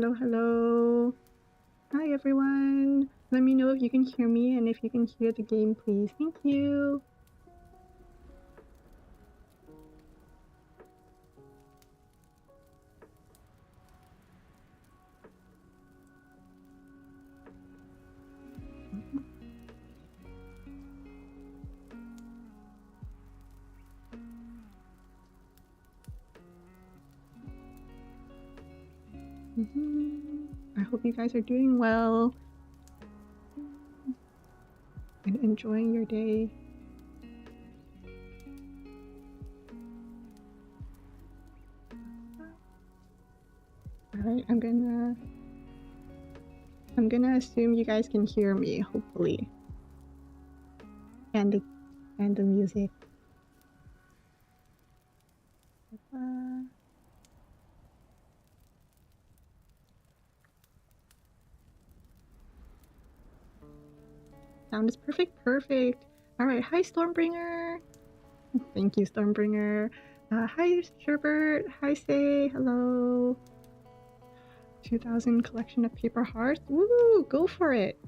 Hello, hello. Hi, everyone. Let me know if you can hear me and if you can hear the game, please. Thank you. I hope you guys are doing well and enjoying your day. Alright, I'm gonna assume you guys can hear me, hopefully. And the music. Sound is perfect. Alright, hi Stormbringer. Thank you, Stormbringer. Hi Sherbert, hi Say, hello. 2000 collection of paper hearts. Woo, go for it.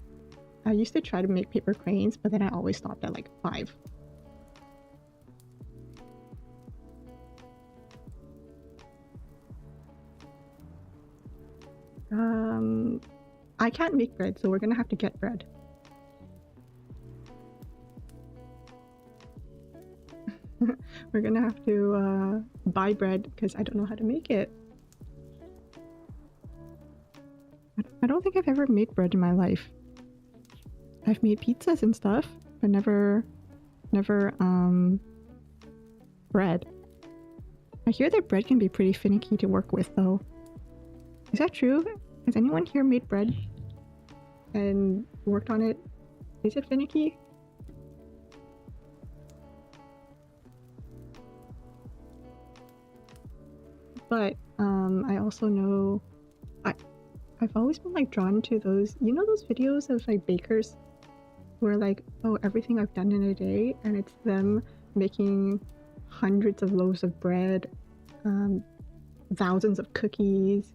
I used to try to make paper cranes, but then I always stopped at like 5. I can't make bread, so we're gonna have to get bread. We're gonna have to buy bread because I don't know how to make it. I don't think I've ever made bread in my life. I've made pizzas and stuff, but never bread. I hear that bread can be pretty finicky to work with though. Is that true? Has anyone here made bread and worked on it? Is it finicky? But I also know I've always been like drawn to those, you know, those videos of like bakers where like, oh, everything I've done in a day, and it's them making hundreds of loaves of bread, thousands of cookies,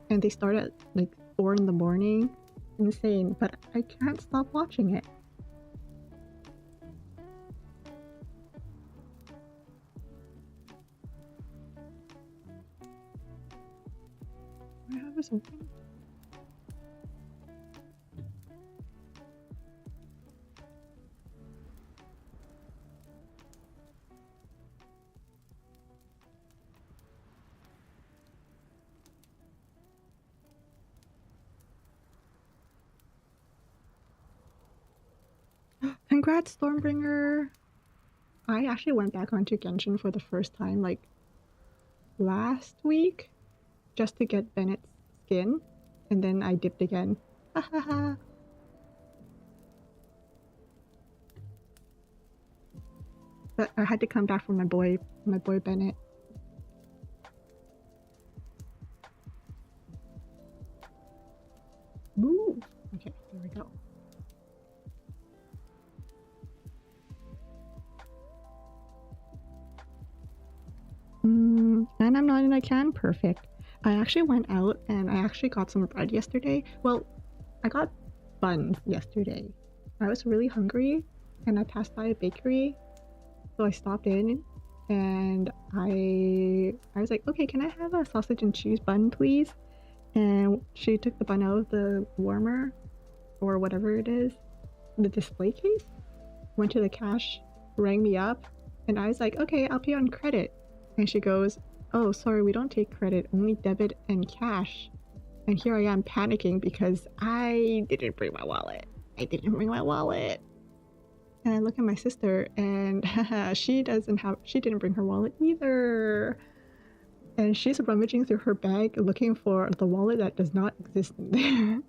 and they start at like 4 in the morning. Insane, but I can't stop watching it. Do I have this open? Congrats, Stormbringer! I actually went back onto Genshin for the first time like last week just to get Bennett's skin, and then I dipped again. Hahaha. But I had to come back for my boy Bennett. Move! Okay, there we go. And I'm not in a can. Perfect. I actually went out and I actually got some bread yesterday. Well, I got buns yesterday. I was really hungry and I passed by a bakery, so I stopped in and I was like, okay, can I have a sausage and cheese bun, please? And she took the bun out of the warmer or whatever it is, the display case, went to the cash, rang me up, and I was like, okay, I'll pay on credit. And she goes, oh, sorry, we don't take credit, only debit and cash. And here I am panicking because I didn't bring my wallet. And I look at my sister and she didn't bring her wallet either. And she's rummaging through her bag looking for the wallet that does not exist in there.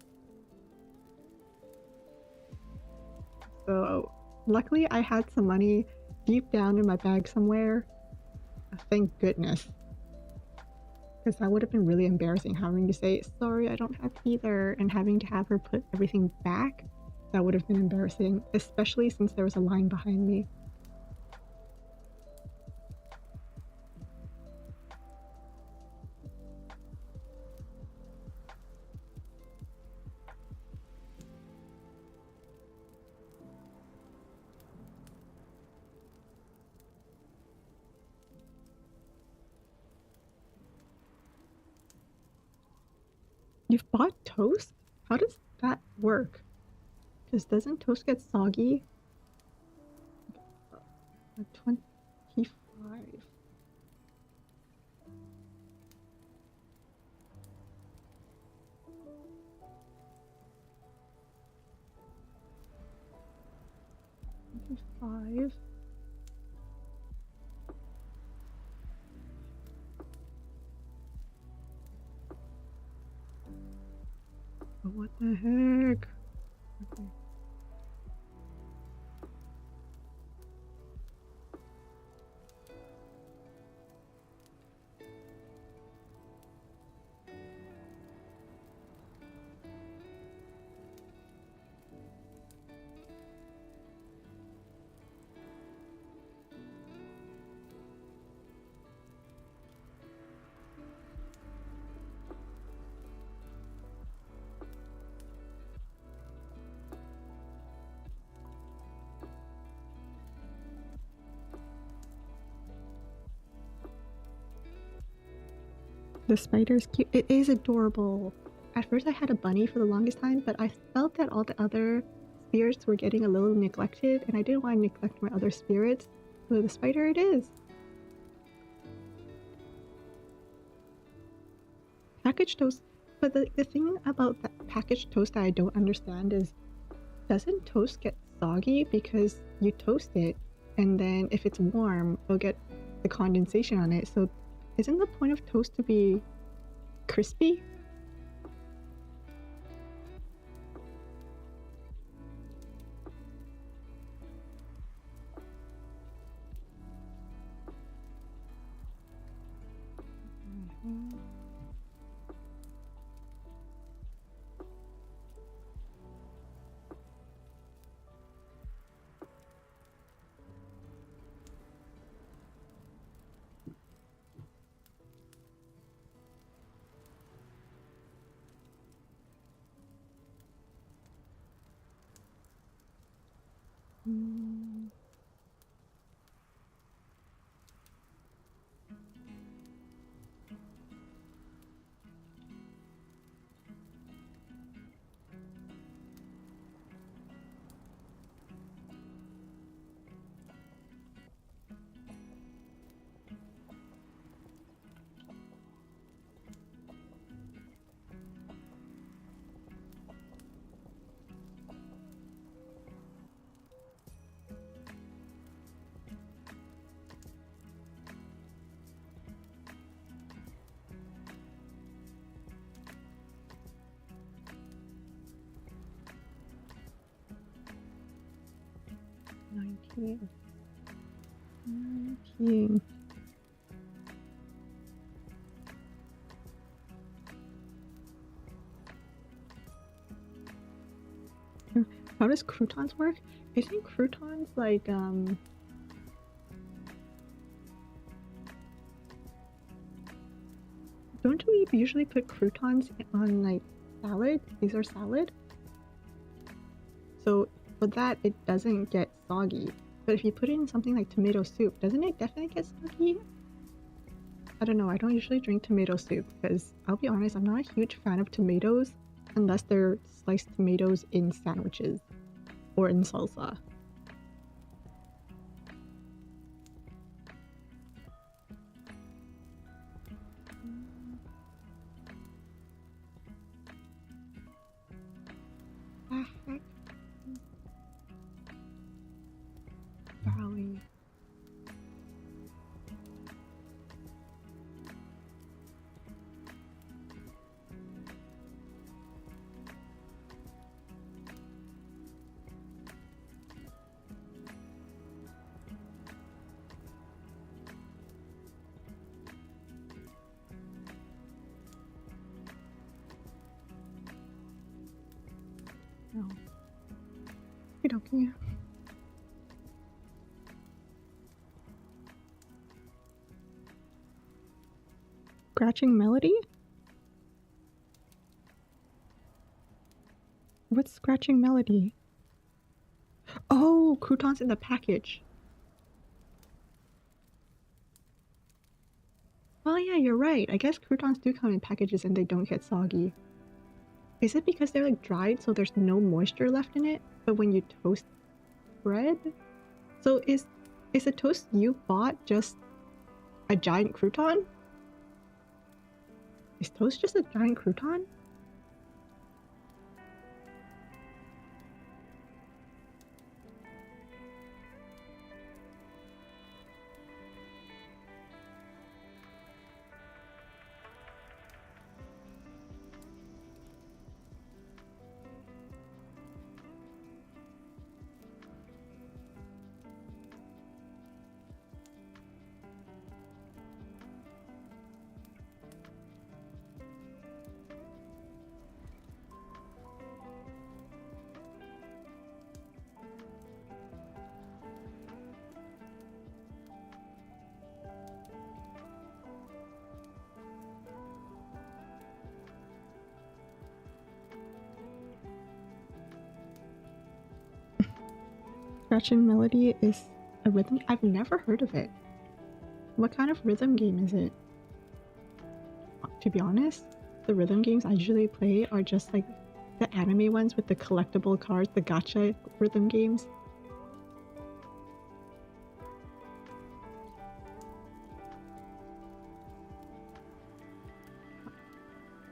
So luckily I had some money deep down in my bag somewhere. Thank goodness. Because that would have been really embarrassing having to say, sorry, I don't have either, and having to have her put everything back. That would have been embarrassing, especially since there was a line behind me. You've bought toast? How does that work? Because doesn't toast get soggy? 25. Five. Oh, what the heck? Okay. The spider's cute. It is adorable. At first I had a bunny for the longest time, but I felt that all the other spirits were getting a little neglected, and I didn't want to neglect my other spirits. So the spider it is. Packaged toast. But the thing about that packaged toast that I don't understand is, doesn't toast get soggy because you toast it, and then if it's warm, it'll get the condensation on it. So isn't the point of toast to be crispy? Nineteen. How does croutons work? Isn't croutons like don't we usually put croutons on like salad? These are salad. So for that it doesn't get soggy. But if you put it in something like tomato soup, doesn't it definitely get soggy? I don't know, I don't usually drink tomato soup because I'll be honest, I'm not a huge fan of tomatoes unless they're sliced tomatoes in sandwiches or in salsa. Ah, heck. Valley. No. Okie Scratching melody? What's scratching melody? Oh, croutons in the package. Oh yeah, you're right. I guess croutons do come in packages and they don't get soggy. Is it because they're like dried so there's no moisture left in it? But when you toast bread? So is the toast you bought just a giant crouton? Is toast just a giant crouton? Scratch and Melody is a rhythm? I've never heard of it. What kind of rhythm game is it? To be honest, the rhythm games I usually play are just like the anime ones with the collectible cards, the gacha rhythm games.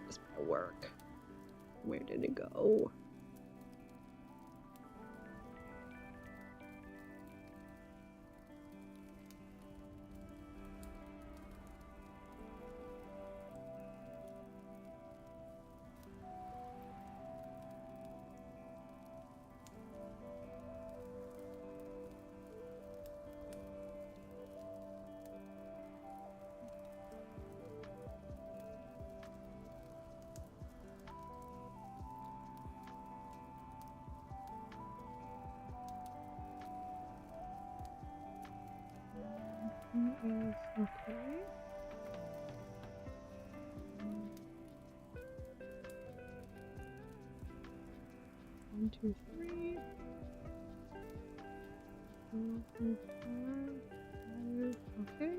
Where's my work? Where did it go? Is okay. 1, 2, 3. 2, 3, 4, 5. Okay.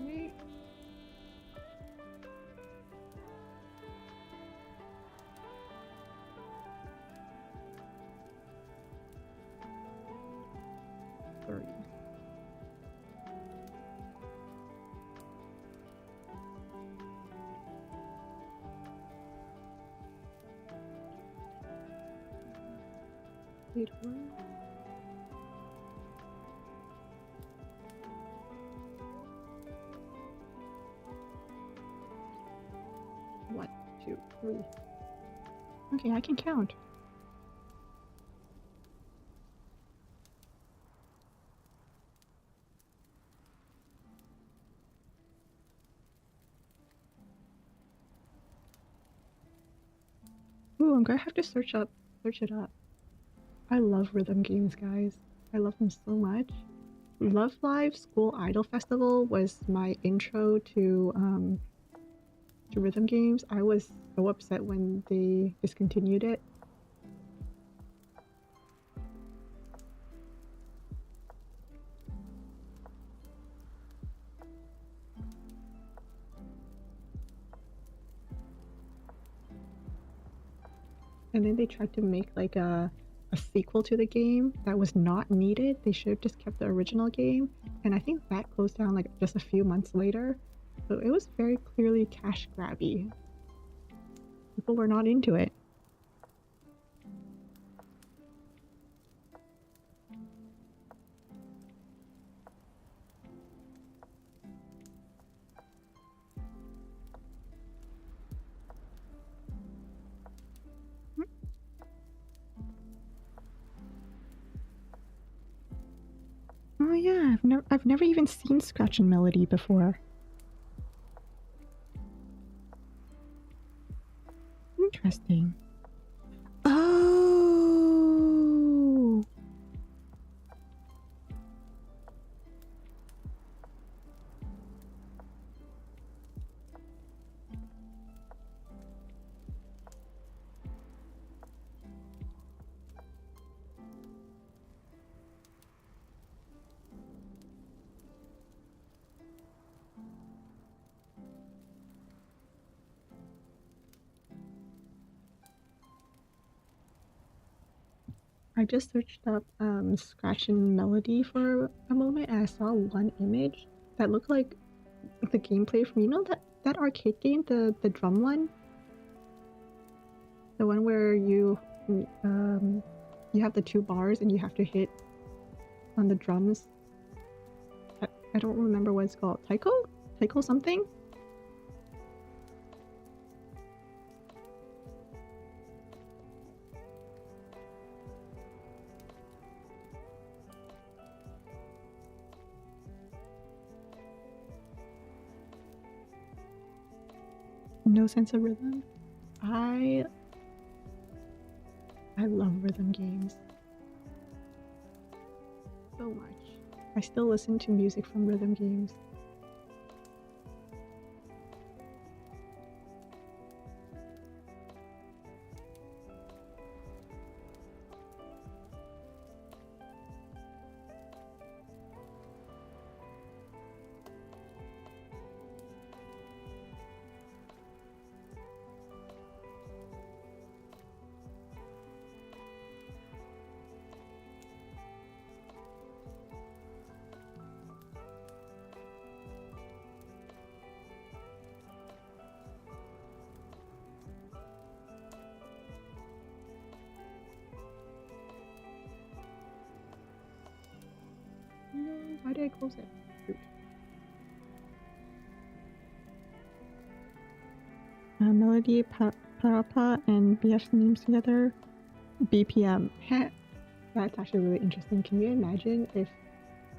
Wait. Three. Hateful. One, two, three. Okay, I can count. Ooh, I'm gonna have to search it up. I love rhythm games, guys. I love them so much. Love Live School Idol Festival was my intro to rhythm games. I was so upset when they discontinued it. And then they tried to make like a sequel to the game that was not needed. They should have just kept the original game. And I think that closed down like just a few months later. So it was very clearly cash grabby. People were not into it. Oh yeah, I've never even seen Scratch and Melody before. Interesting. Oh. I just searched up Scratch and Melody for a moment and I saw one image that looked like the gameplay from, you know, that arcade game, the drum one? The one where you have the two bars and you have to hit on the drums. I don't remember what it's called. Taiko? Taiko something? No sense of rhythm. I love rhythm games so much. I still listen to music from rhythm games. No, why did I close it? Shoot. Melody, Parappa, and BF's names together. BPM. That's actually really interesting. Can you imagine if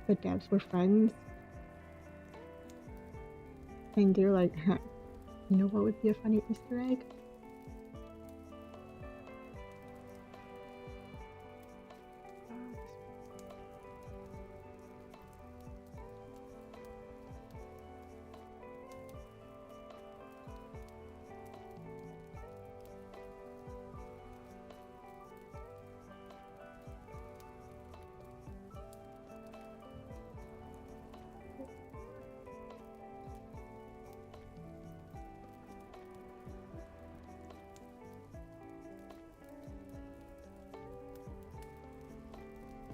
the devs were friends and they're like, huh, you know what would be a funny Easter egg?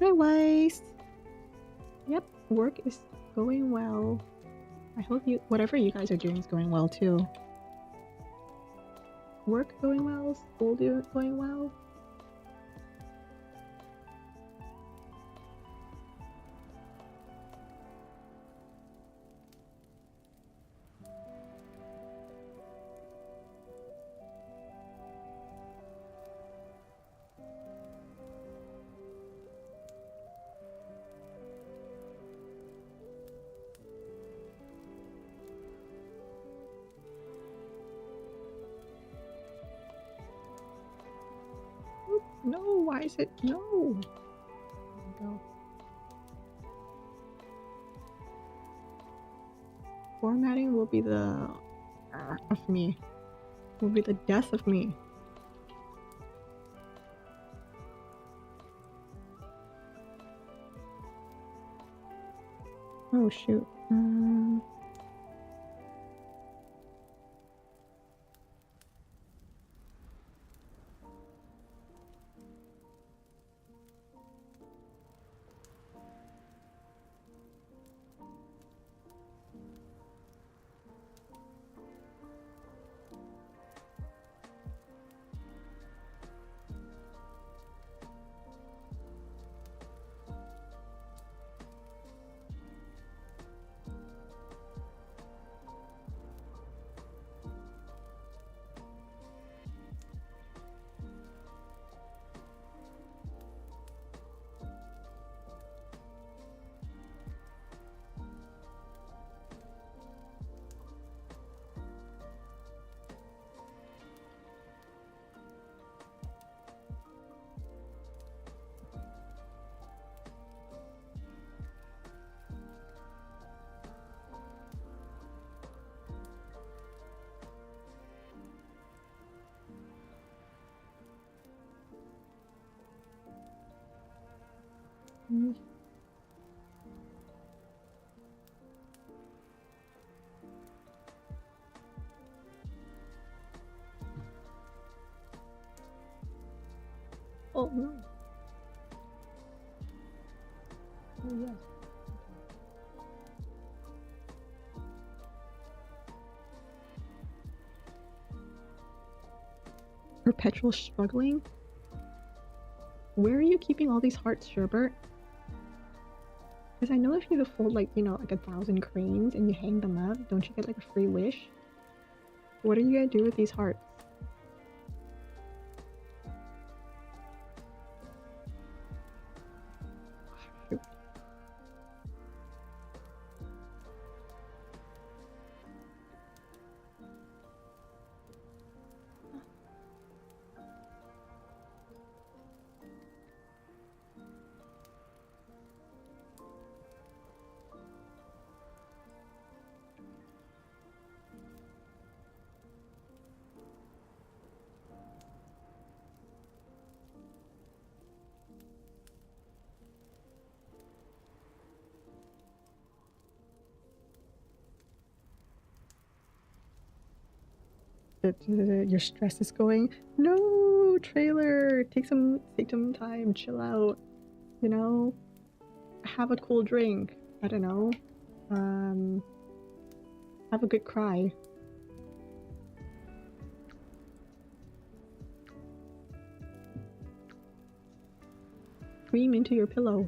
Hi, Weiss. Yep, work is going well. I hope whatever you guys are doing is going well too. Work going well, school going well. No, why is it no? There we go. Formatting will be the of me. Will be the death of me. Oh shoot. Oh no. Perpetual struggling? Where are you keeping all these hearts, Sherbert? Because I know if you fold like, you know, like 1,000 cranes and you hang them up, don't you get like a free wish? What are you gonna do with these hearts? Shoot. Your stress is going. No, trailer. Take some time. Chill out. You know, have a cool drink. I don't know. Have a good cry. Scream into your pillow.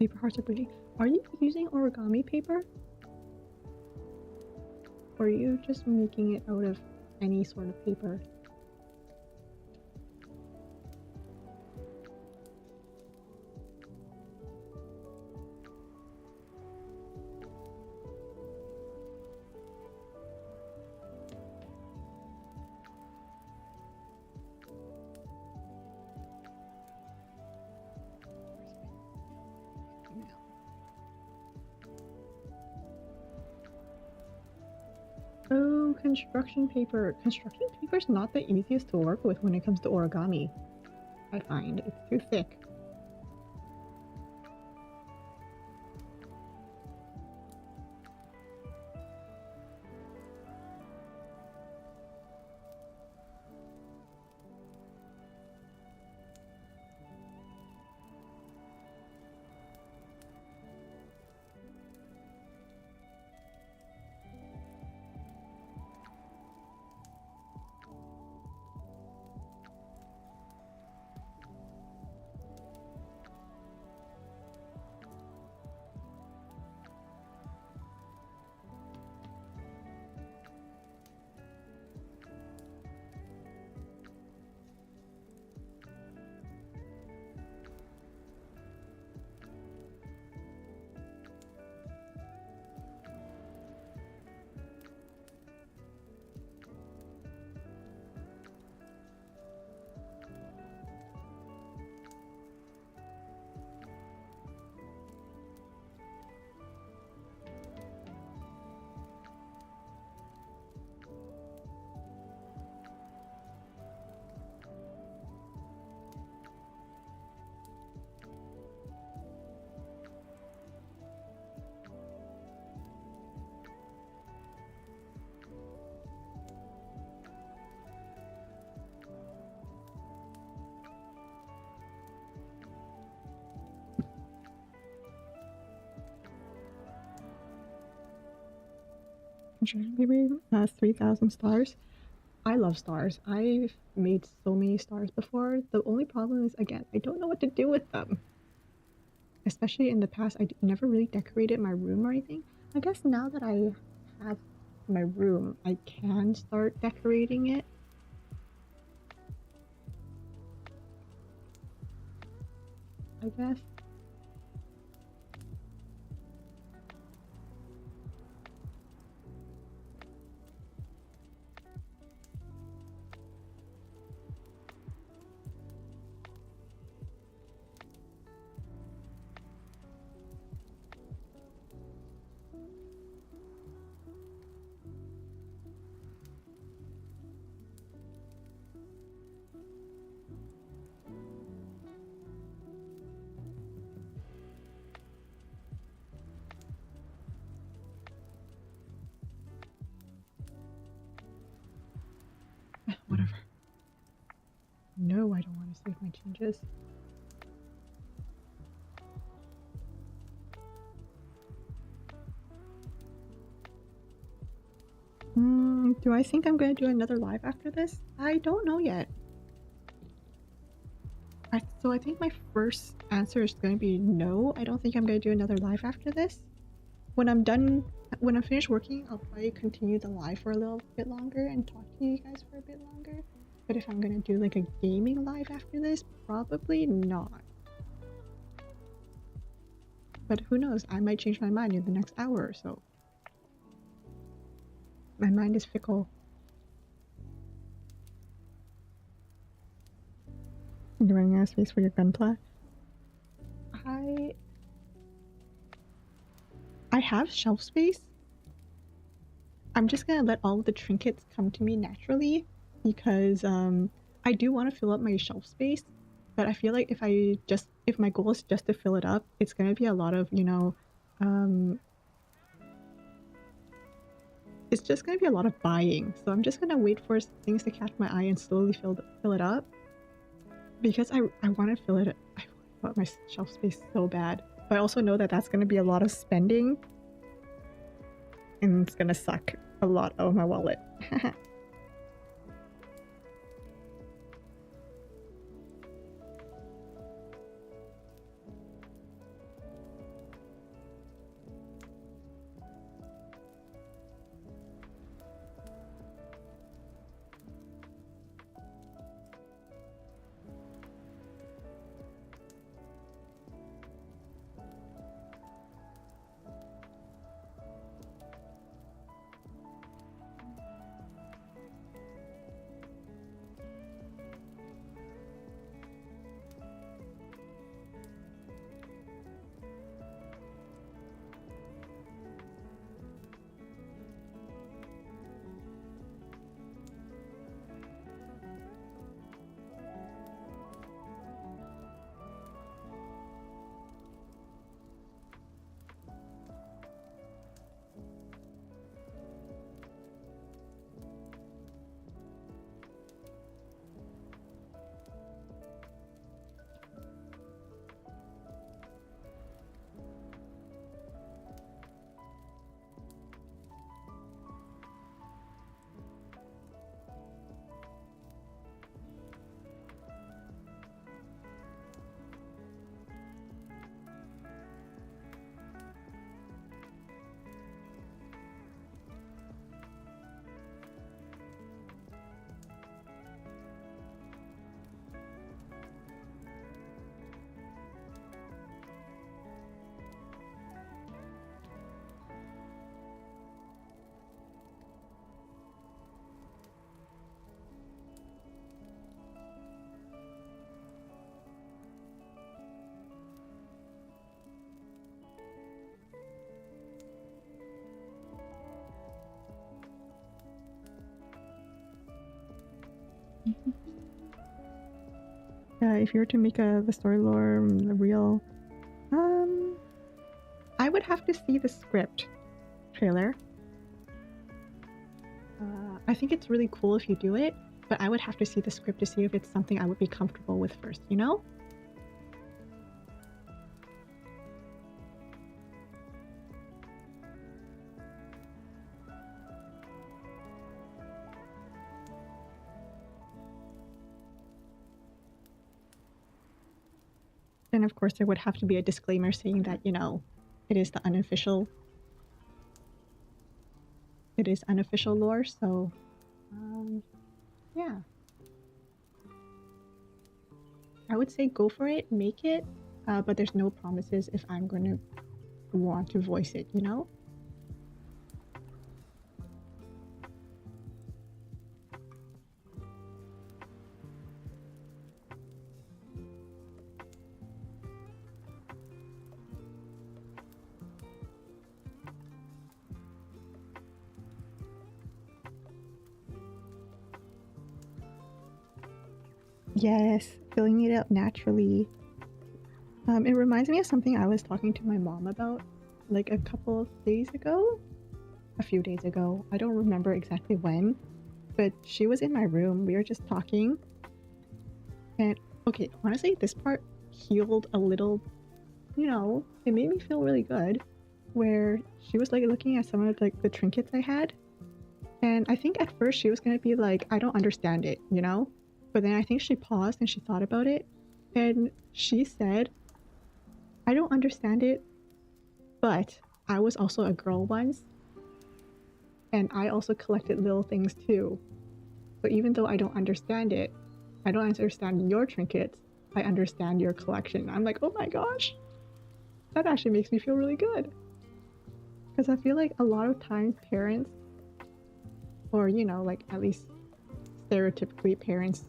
Paper hearts are pretty. Are you using origami paper? Or are you just making it out of any sort of paper? Oh, construction paper. Construction paper's not the easiest to work with when it comes to origami. I find it's too thick. Construction paper, 3,000 stars. I love stars. I've made so many stars before. The only problem is, again, I don't know what to do with them. Especially in the past, I never really decorated my room or anything. I guess now that I have my room, I can start decorating it. I guess. mind changes. Do I think I'm gonna do another live after this? I don't know yet. So I think my first answer is gonna be no. I don't think I'm gonna do another live after this. When I'm finished working, I'll probably continue the live for a little bit longer and talk to you guys for a bit longer. But if I'm gonna do like a gaming live after this, probably not. But who knows? I might change my mind in the next hour or so. My mind is fickle. You're running out of space for your gunpla? I have shelf space. I'm just gonna let all of the trinkets come to me naturally because I do want to fill up my shelf space, but I feel like if my goal is just to fill it up, it's gonna be a lot of, it's just gonna be a lot of buying. So I'm just gonna wait for things to catch my eye and slowly fill it up because I want to fill it. I want my shelf space so bad, but I also know that that's gonna be a lot of spending, and it's gonna suck a lot out of my wallet. If you were to make the story lore real, I would have to see the script trailer. I think it's really cool if you do it, but I would have to see the script to see if it's something I would be comfortable with first, you know? Then of course there would have to be a disclaimer saying that, it is unofficial lore, so yeah. I would say go for it, make it, but there's no promises if I'm going to want to voice it, you know? Yes, filling it out naturally. It reminds me of something I was talking to my mom about like a few days ago. I don't remember exactly when, but she was in my room. We were just talking, and Okay, honestly, this part healed a little, it made me feel really good where she was like looking at some of like the trinkets I had. And I think at first she was gonna be like, I don't understand it, you know? But then I think she paused and she thought about it. And she said, I don't understand it, but I was also a girl once. And I also collected little things too. So even though I don't understand it, I don't understand your trinkets, I understand your collection. I'm like, oh my gosh, that actually makes me feel really good. Because I feel like a lot of times parents, or like at least stereotypically parents,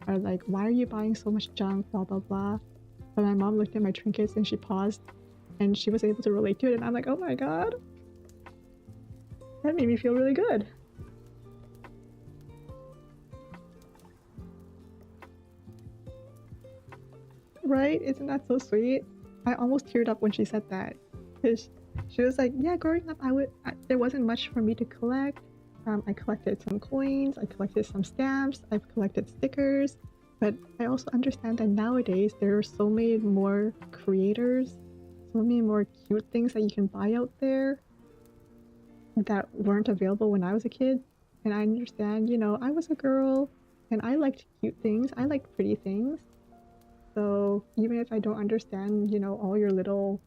are like, why are you buying so much junk, blah blah blah. But my mom looked at my trinkets and she paused and she was able to relate to it, and I'm like, oh my god, that made me feel really good. Right? Isn't that so sweet? I almost teared up when she said that, because she was like, yeah, growing up there wasn't much for me to collect. I collected some coins, I collected some stamps, I've collected stickers, but I also understand that nowadays there are so many more creators, so many more cute things that you can buy out there that weren't available when I was a kid. And I understand, I was a girl and I liked cute things, I liked pretty things. So even if I don't understand, all your little,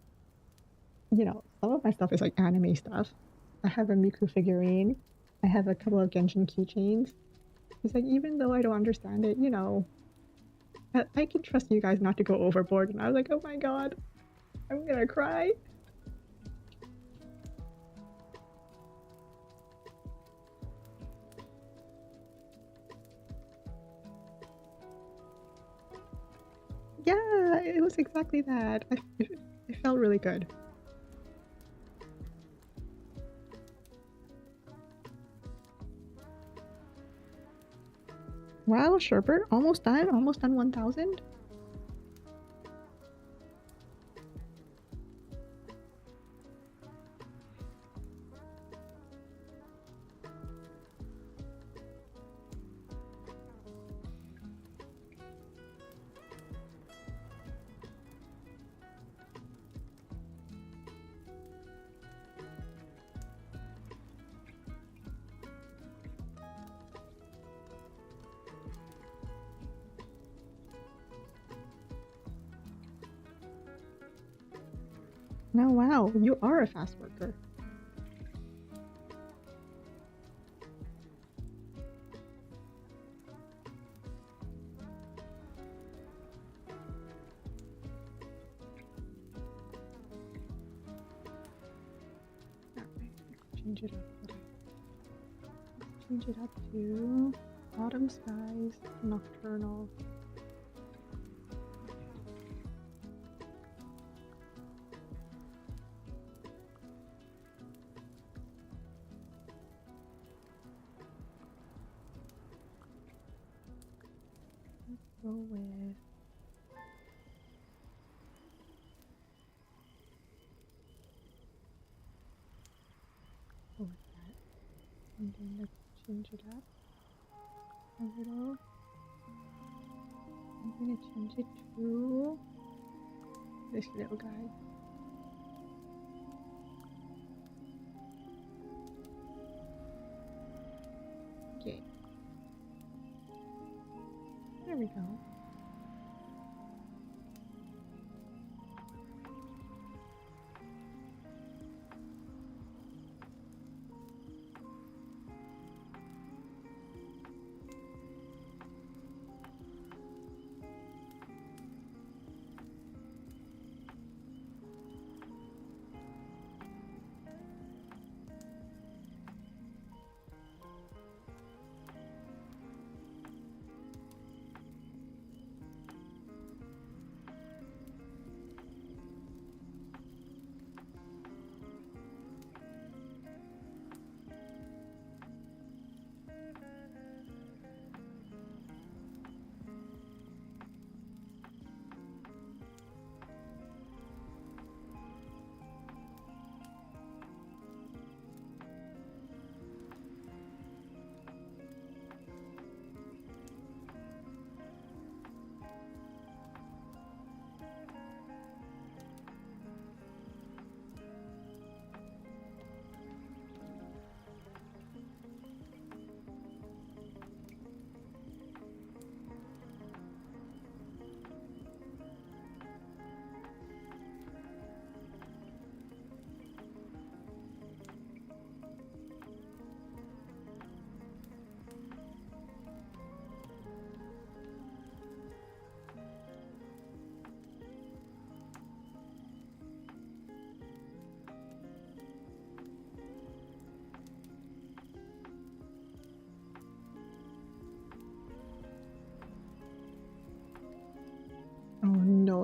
some of my stuff is like anime stuff. I have a Miku figurine. I have a couple of Genshin keychains. It's like, even though I don't understand it, I can trust you guys not to go overboard. And I was like, oh my god, I'm gonna cry. Yeah, it was exactly that. It felt really good. Wow, Sherbert, almost done 1,000. Now, wow, you are a fast worker. Change it up. Let's change it up to autumn skies, nocturnal. Let's go with that. And then let's change it up a little. I'm gonna change it to this little guy. Okay. There we go.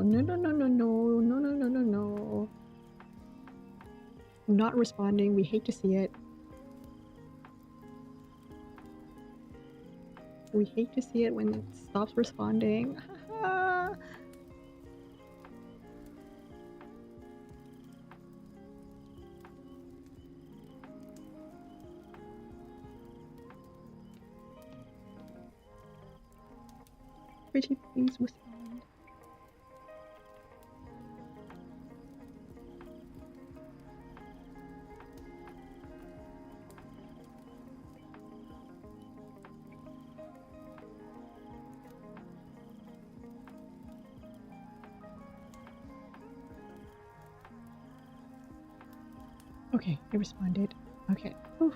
no, no, no, no, no, no, no, no, no, no. Not responding. We hate to see it. We hate to see it when it stops responding. Pretty please respond. Okay, it responded. Okay. Oof.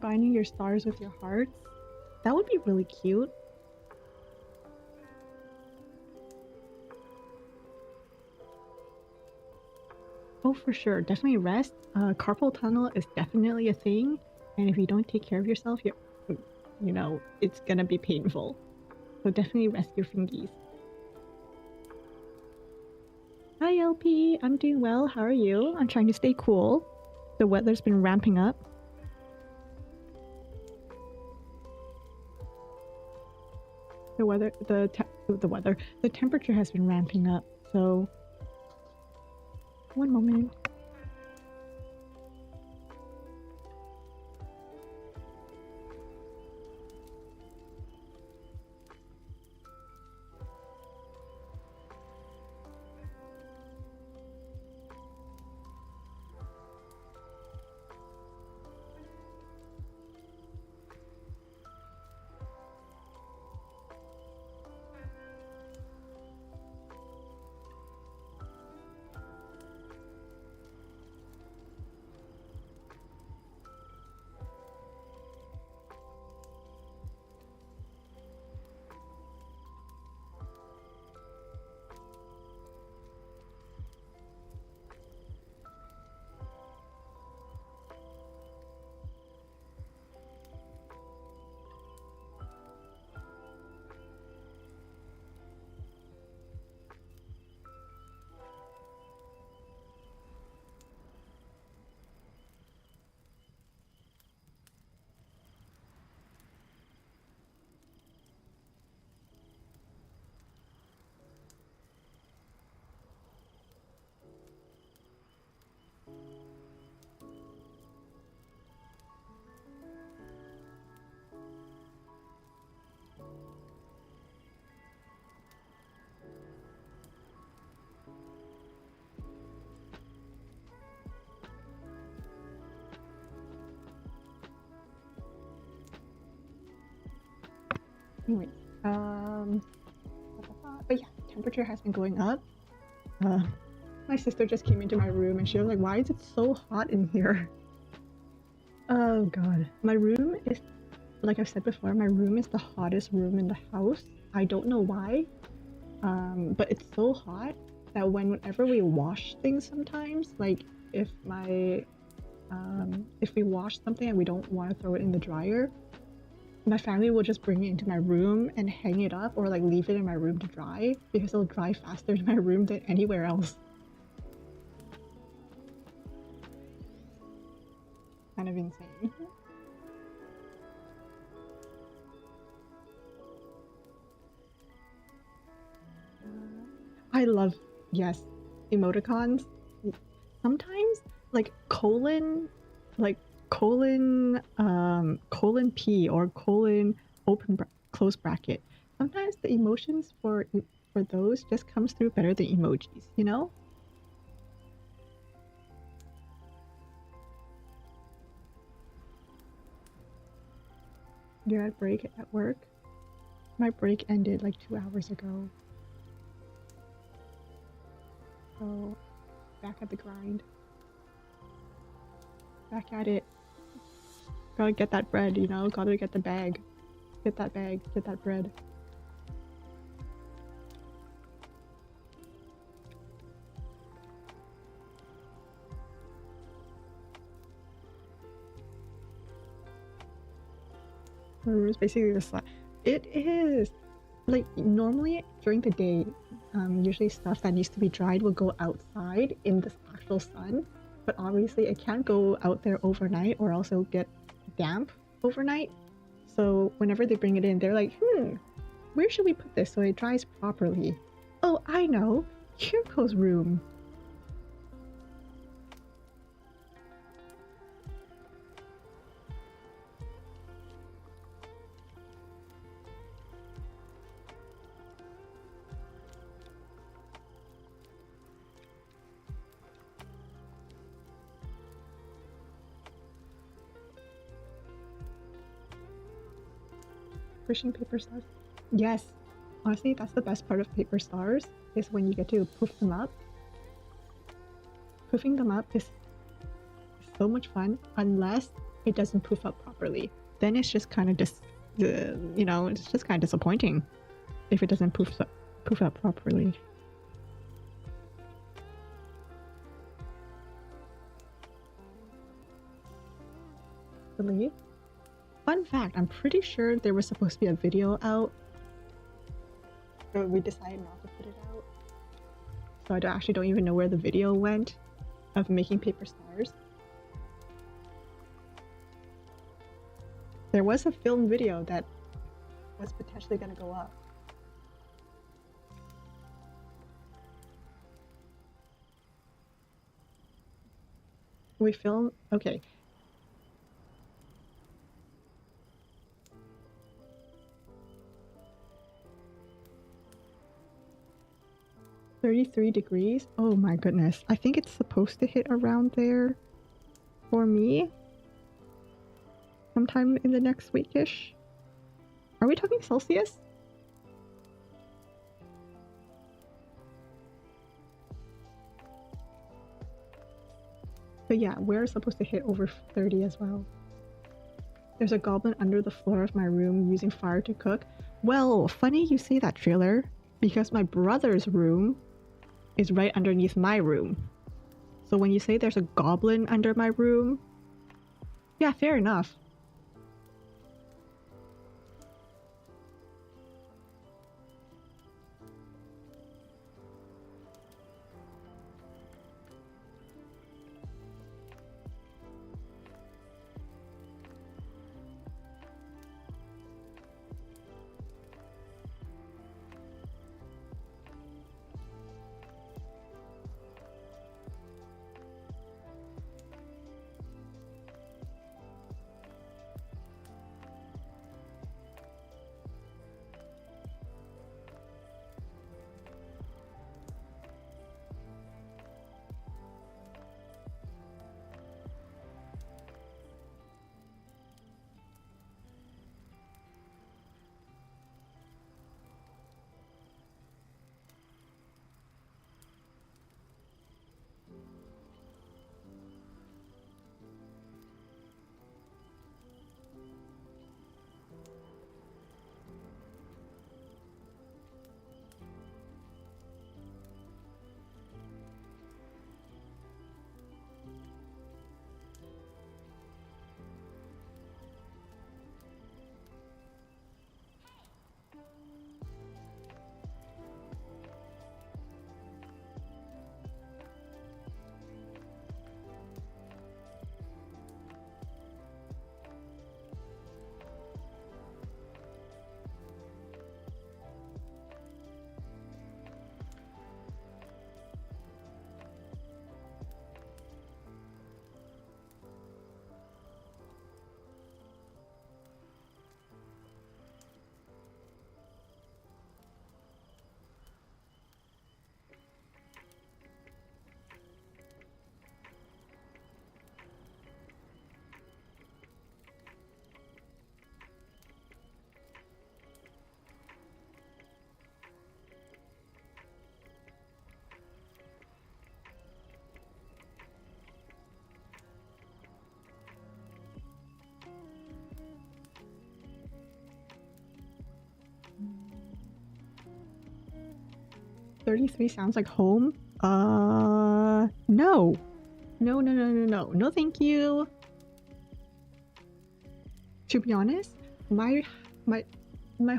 combining your stars with your hearts. That would be really cute. Oh, for sure. Definitely rest. Carpal tunnel is definitely a thing. And if you don't take care of yourself, it's gonna be painful. So definitely rest your fingies. Hi, LP. I'm doing well. How are you? I'm trying to stay cool. The weather's been ramping up. The temperature has been ramping up. So, one moment. Anyway, but yeah, temperature has been going up. My sister just came into my room and she was like, "Why is it so hot in here?" Oh god, my room is, like I've said before, my room is the hottest room in the house. I don't know why, but it's so hot that whenever we wash things, sometimes, like if we wash something and we don't want to throw it in the dryer, my family will just bring it into my room and hang it up or like leave it in my room to dry because it'll dry faster in my room than anywhere else. Kind of insane. I love, yes, emoticons. Sometimes colon P or colon close bracket. Sometimes the emotions for those just comes through better than emojis, you know? You're at break at work? My break ended like 2 hours ago. So, back at the grind. Back at it. Gotta get that bread, you know? Gotta get the bag. Get that bag, get that bread. My room is basically the slab. It is! Like, normally during the day, usually stuff that needs to be dried will go outside in the actual sun. But obviously it can't go out there overnight or else it'll get damp overnight. So whenever they bring it in, they're like, where should we put this so it dries properly? Oh, I know! Kiriko's room! Pushing paper stars. Yes, honestly, that's the best part of paper stars, is when you get to poof them up. Poofing them up is so much fun, unless it doesn't poof up properly. properly. Then it's just kind of you know, it's just kind of disappointing if it doesn't poof up properly. Believe. Fun fact, I'm pretty sure there was supposed to be a video out, but we decided not to put it out. So I actually don't even know where the video went of making paper stars. There was a film video that was potentially going to go up. We filmed, okay. $33. Oh my goodness. I think it's supposed to hit around there for me sometime in the next weekish. Are we talking Celsius? But yeah, we're supposed to hit over 30 as well. There's a goblin under the floor of my room using fire to cook. Well, funny you say that, Trailer, because my brother's room is right underneath my room. So when you say there's a goblin under my room, yeah, fair enough. $33 sounds like home? No. No, no, no, no, no. No, thank you. To be honest, my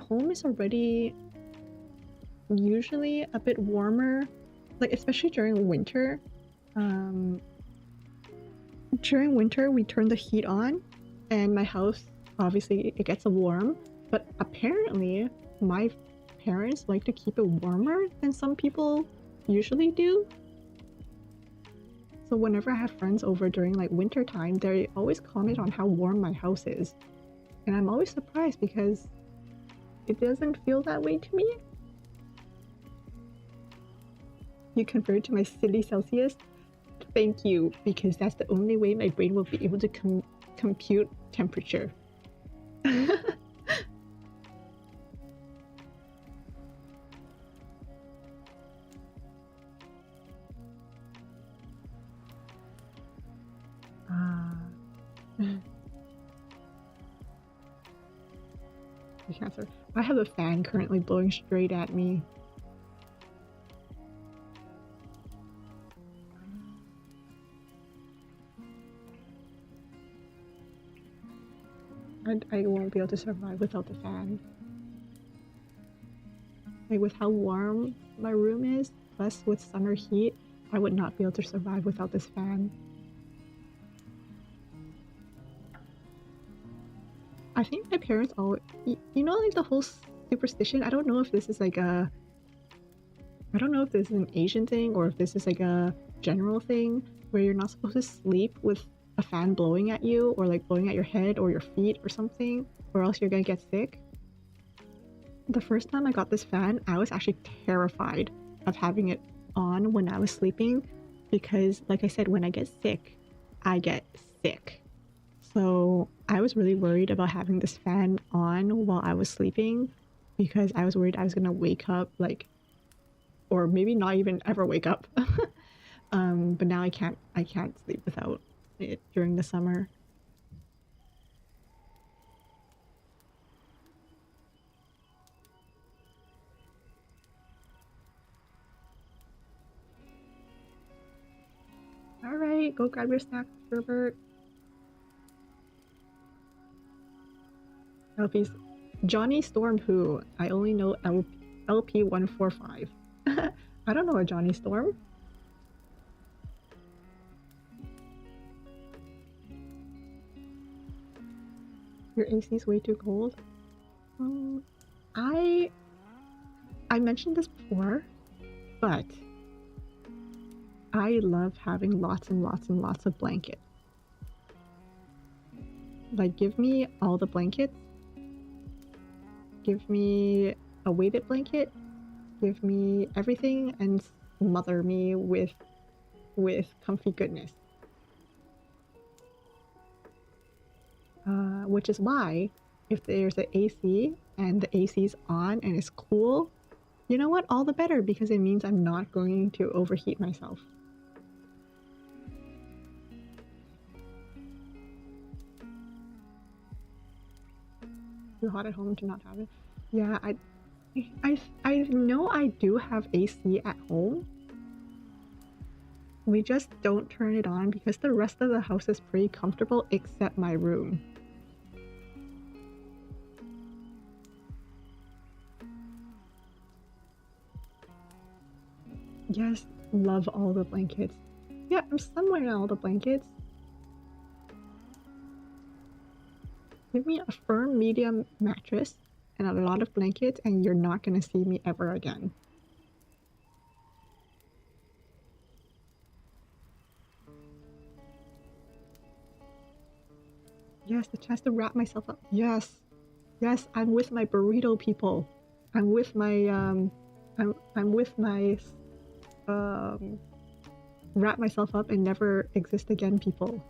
home is already usually a bit warmer, like especially during winter. During winter we turn the heat on and my house obviously it gets warm, but apparently my parents like to keep it warmer than some people usually do. So whenever I have friends over during like winter time, they always comment on how warm my house is. And I'm always surprised because it doesn't feel that way to me. You convert to my silly Celsius? Thank you, because that's the only way my brain will be able to compute temperature. Cancer. I have a fan currently blowing straight at me. And I won't be able to survive without the fan. Like with how warm my room is, plus with summer heat, I would not be able to survive without this fan. I think my parents all, you know, like the whole superstition. I don't know if this is like a, I don't know if this is an Asian thing or if this is like a general thing where you're not supposed to sleep with a fan blowing at you or like blowing at your head or your feet or something, or else you're gonna get sick. The first time I got this fan, I was actually terrified of having it on when I was sleeping because, like I said, when I get sick, I get sick. So I was really worried about having this fan on while I was sleeping because I was worried I was gonna wake up, like, or maybe not even ever wake up. But now I can't sleep without it during the summer. All right, go grab your snack, Herbert. LP's Johnny Storm who? I only know LP145. I don't know a Johnny Storm. Your AC's way too cold. I mentioned this before, but I love having lots and lots and lots of blankets. Like, give me all the blankets. Give me a weighted blanket. Give me everything and smother me with comfy goodness. Which is why, if there's an AC and the AC's on and it's cool, you know what? All the better, because it means I'm not going to overheat myself. Too hot at home to not have it. Yeah, I know I do have AC at home. We just don't turn it on because the rest of the house is pretty comfortable except my room. Yes, love all the blankets. Yeah, I'm somewhere in all the blankets. Give me a firm medium mattress and a lot of blankets and you're not gonna see me ever again. Yes, the chance to wrap myself up. Yes. Yes, I'm with my burrito people. I'm with my I'm with my wrap myself up and never exist again people.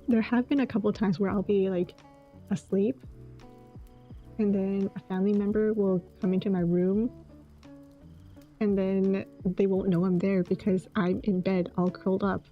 There have been a couple of times where I'll be like asleep and then a family member will come into my room and then they won't know I'm there because I'm in bed all curled up.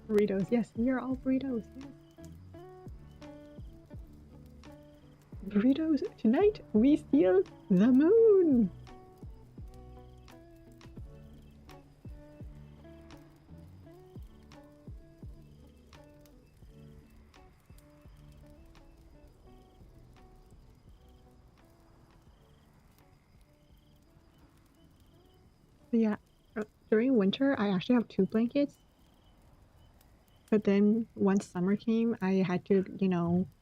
Burritos, yes, we are all burritos. Yes. Burritos, tonight we steal the moon! So yeah, during winter, I actually have two blankets. But then once summer came, I had to,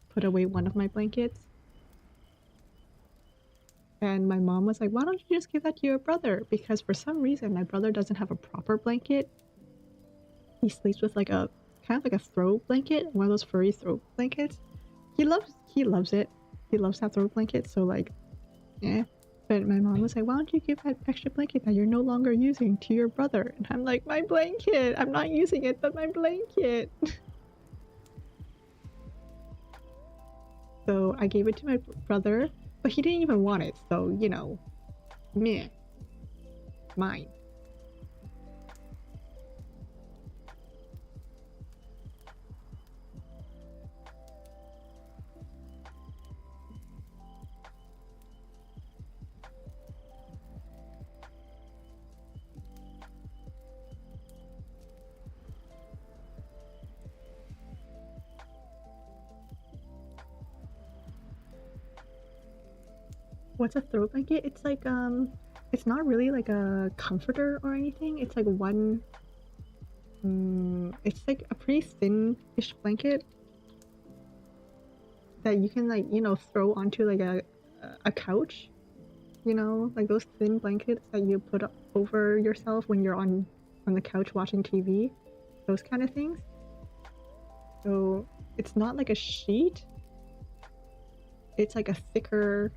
put away one of my blankets. And my mom was like, why don't you just give that to your brother? Because for some reason, my brother doesn't have a proper blanket. He sleeps with like a kind of like a throw blanket, one of those furry throw blankets. He loves it. He loves that throw blanket. So like, yeah. But my mom was like, why don't you give that extra blanket that you're no longer using to your brother? And I'm like, my blanket. I'm not using it, but my blanket. So I gave it to my brother, but he didn't even want it. So, meh, mine. What's a throw blanket? It's like it's not really like a comforter or anything. It's like it's like a pretty thin-ish blanket that you can like, throw onto like a couch, like those thin blankets that you put over yourself when you're on the couch watching TV, those kind of things. So it's not like a sheet. It's like a thicker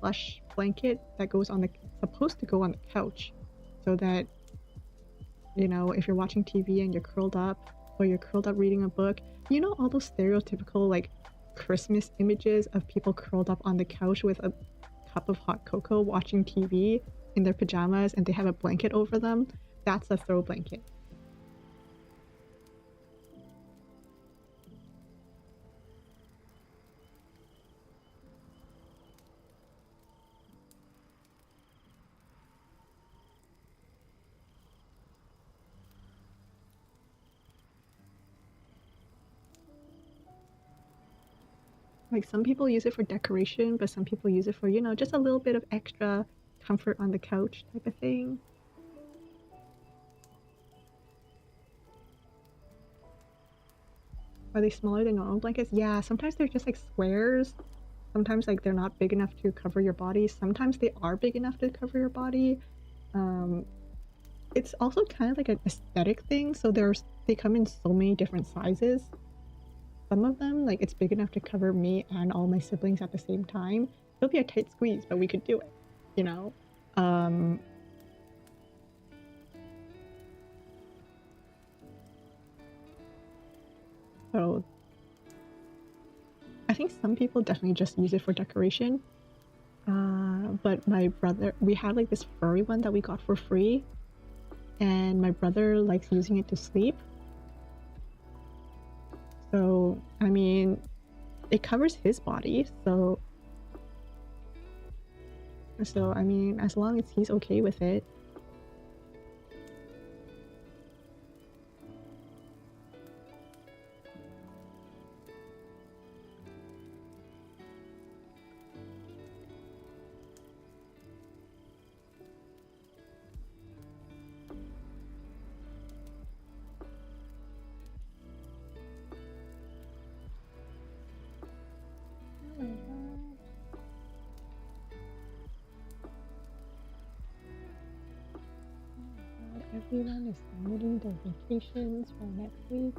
plush blanket that goes on the supposed to go on the couch, so that if you're watching TV and you're curled up or you're curled up reading a book, all those stereotypical like Christmas images of people curled up on the couch with a cup of hot cocoa watching TV in their pajamas and they have a blanket over them. That's a throw blanket. Like some people use it for decoration, but some people use it for, just a little bit of extra comfort on the couch type of thing. Are they smaller than normal blankets? Yeah, sometimes they're just like squares. Sometimes like they're not big enough to cover your body. Sometimes they are big enough to cover your body. It's also kind of like an aesthetic thing. So they come in so many different sizes. Some of them, like it's big enough to cover me and all my siblings at the same time. It'll be a tight squeeze, but we could do it, you know? So I think some people definitely just use it for decoration. But my brother, we had like this furry one that we got for free, and my brother likes using it to sleep. So, I mean, it covers his body, so I mean, as long as he's okay with it. Oh my god. Oh my god, everyone is starting their vacations for next week.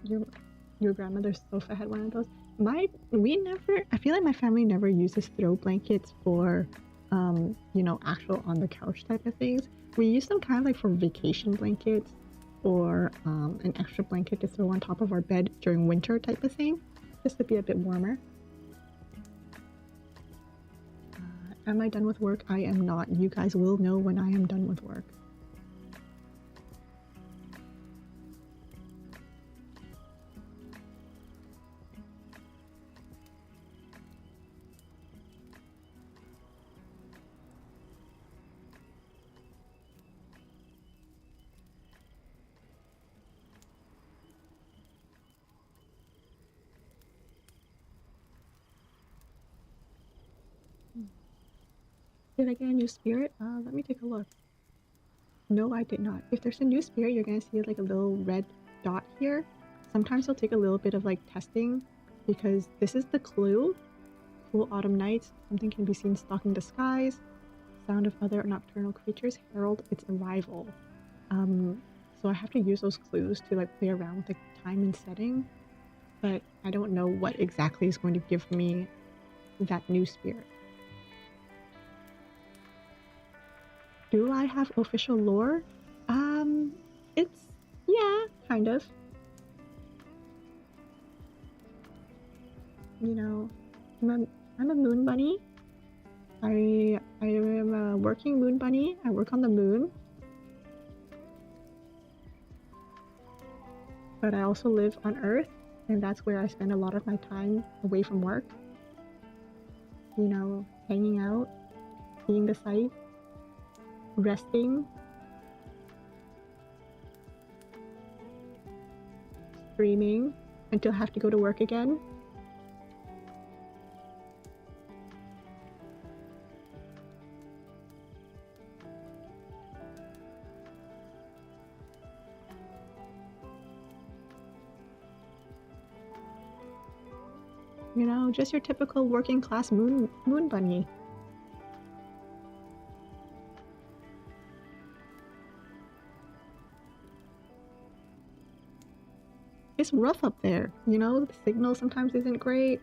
Your your grandmother's sofa had one of those. I feel like my family never uses throw blankets for, actual on the couch type of things. We use them kind of like for vacation blankets or an extra blanket to throw on top of our bed during winter type of thing, just to be a bit warmer. Am I done with work? I am not. You guys will know when I am done with work. Did I get a new spirit? Let me take a look. No, I did not. If there's a new spirit, you're gonna see like a little red dot here. Sometimes it'll take a little bit of like testing because this is the clue. Cool autumn nights, something can be seen stalking the skies. Sound of other nocturnal creatures herald its arrival. So I have to use those clues to like play around with the time and setting, but I don't know what exactly is going to give me that new spirit. Do I have official lore? It's, yeah, kind of. You know, I'm a moon bunny. I am a working moon bunny. I work on the moon. But I also live on Earth, and that's where I spend a lot of my time away from work. You know, hanging out, seeing the sights, resting, streaming until I have to go to work again. You know, just your typical working class moon bunny. It's rough up there, you know, the signal sometimes isn't great.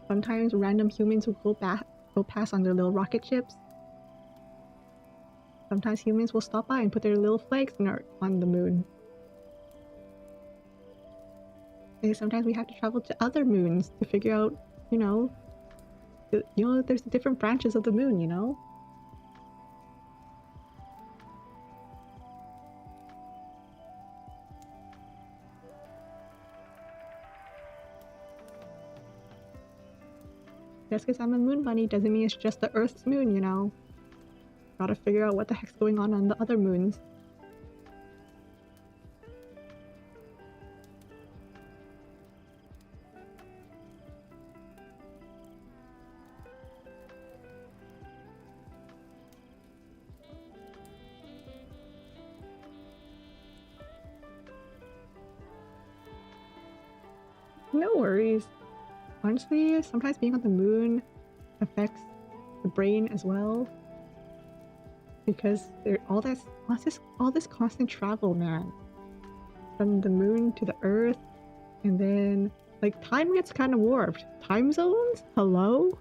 Sometimes random humans will go past on their little rocket ships. Sometimes humans will stop by and put their little flags on the moon. And sometimes we have to travel to other moons to figure out, there's different branches of the moon, you know? Just because I'm a moon bunny doesn't mean it's just the Earth's moon, you know? Gotta figure out what the heck's going on the other moons. No worries. Honestly, sometimes being on the moon affects the brain as well. Because all this constant travel, man. From the moon to the Earth, and then like time gets kind of warped. Time zones? Hello?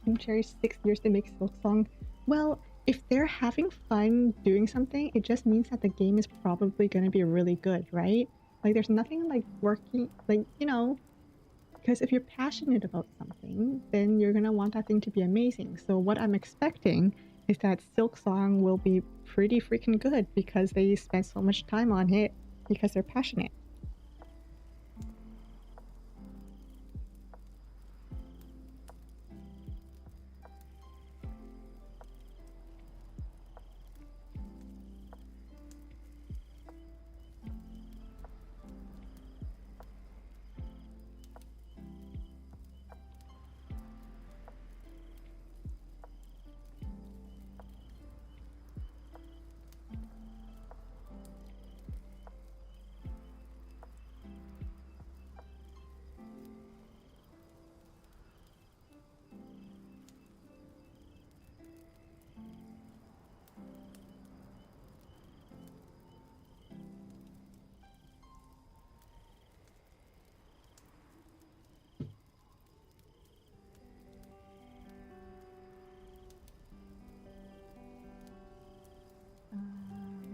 Team Cherry 6 years to make Silk Song. Well, if they're having fun doing something, it just means that the game is probably going to be really good, right? Like, there's nothing like working, like, you know, because if you're passionate about something, then you're going to want that thing to be amazing. So, what I'm expecting is that Silk Song will be pretty freaking good because they spent so much time on it because they're passionate.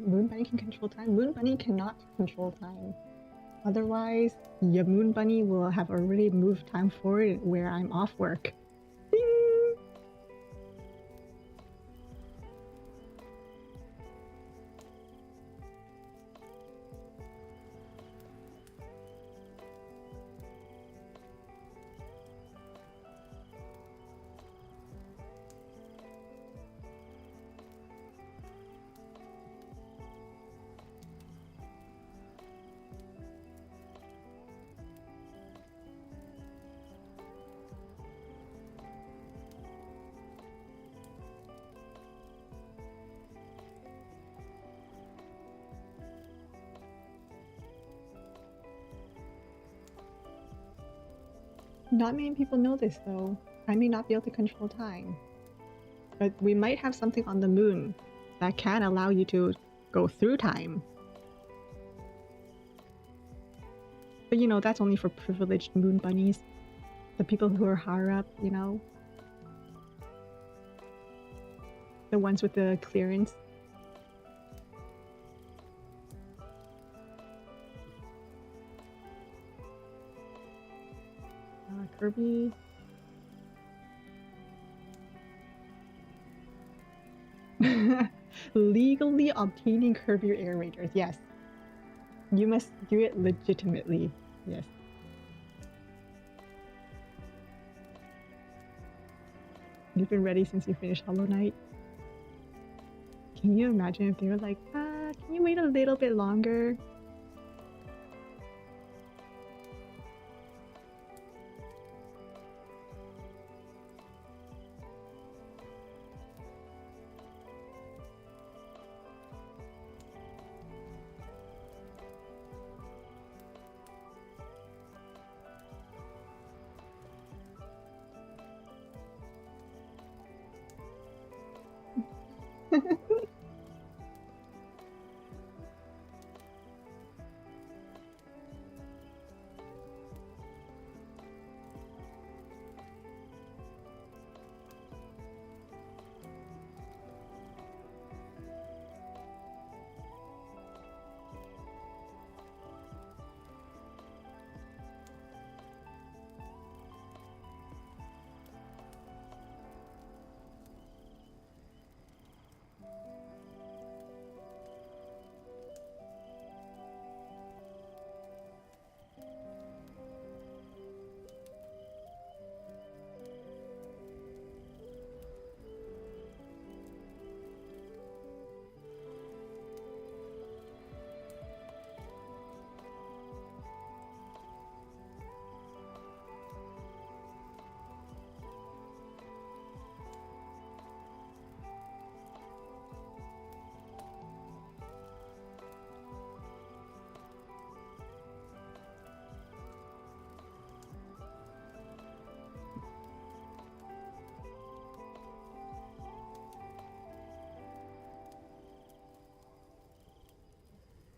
Moon Bunny can control time. Moon Bunny cannot control time. Otherwise, your Moon Bunny will have already moved time forward where I'm off work. Ding! Not many people know this though. I may not be able to control time. But we might have something on the moon that can allow you to go through time. But you know, that's only for privileged moon bunnies. The people who are higher up, you know? The ones with the clearance. Kirby. Legally obtaining Kirby Air Raiders, yes. You must do it legitimately, yes. You've been ready since you finished Hollow Knight. Can you imagine if they were like, can you wait a little bit longer?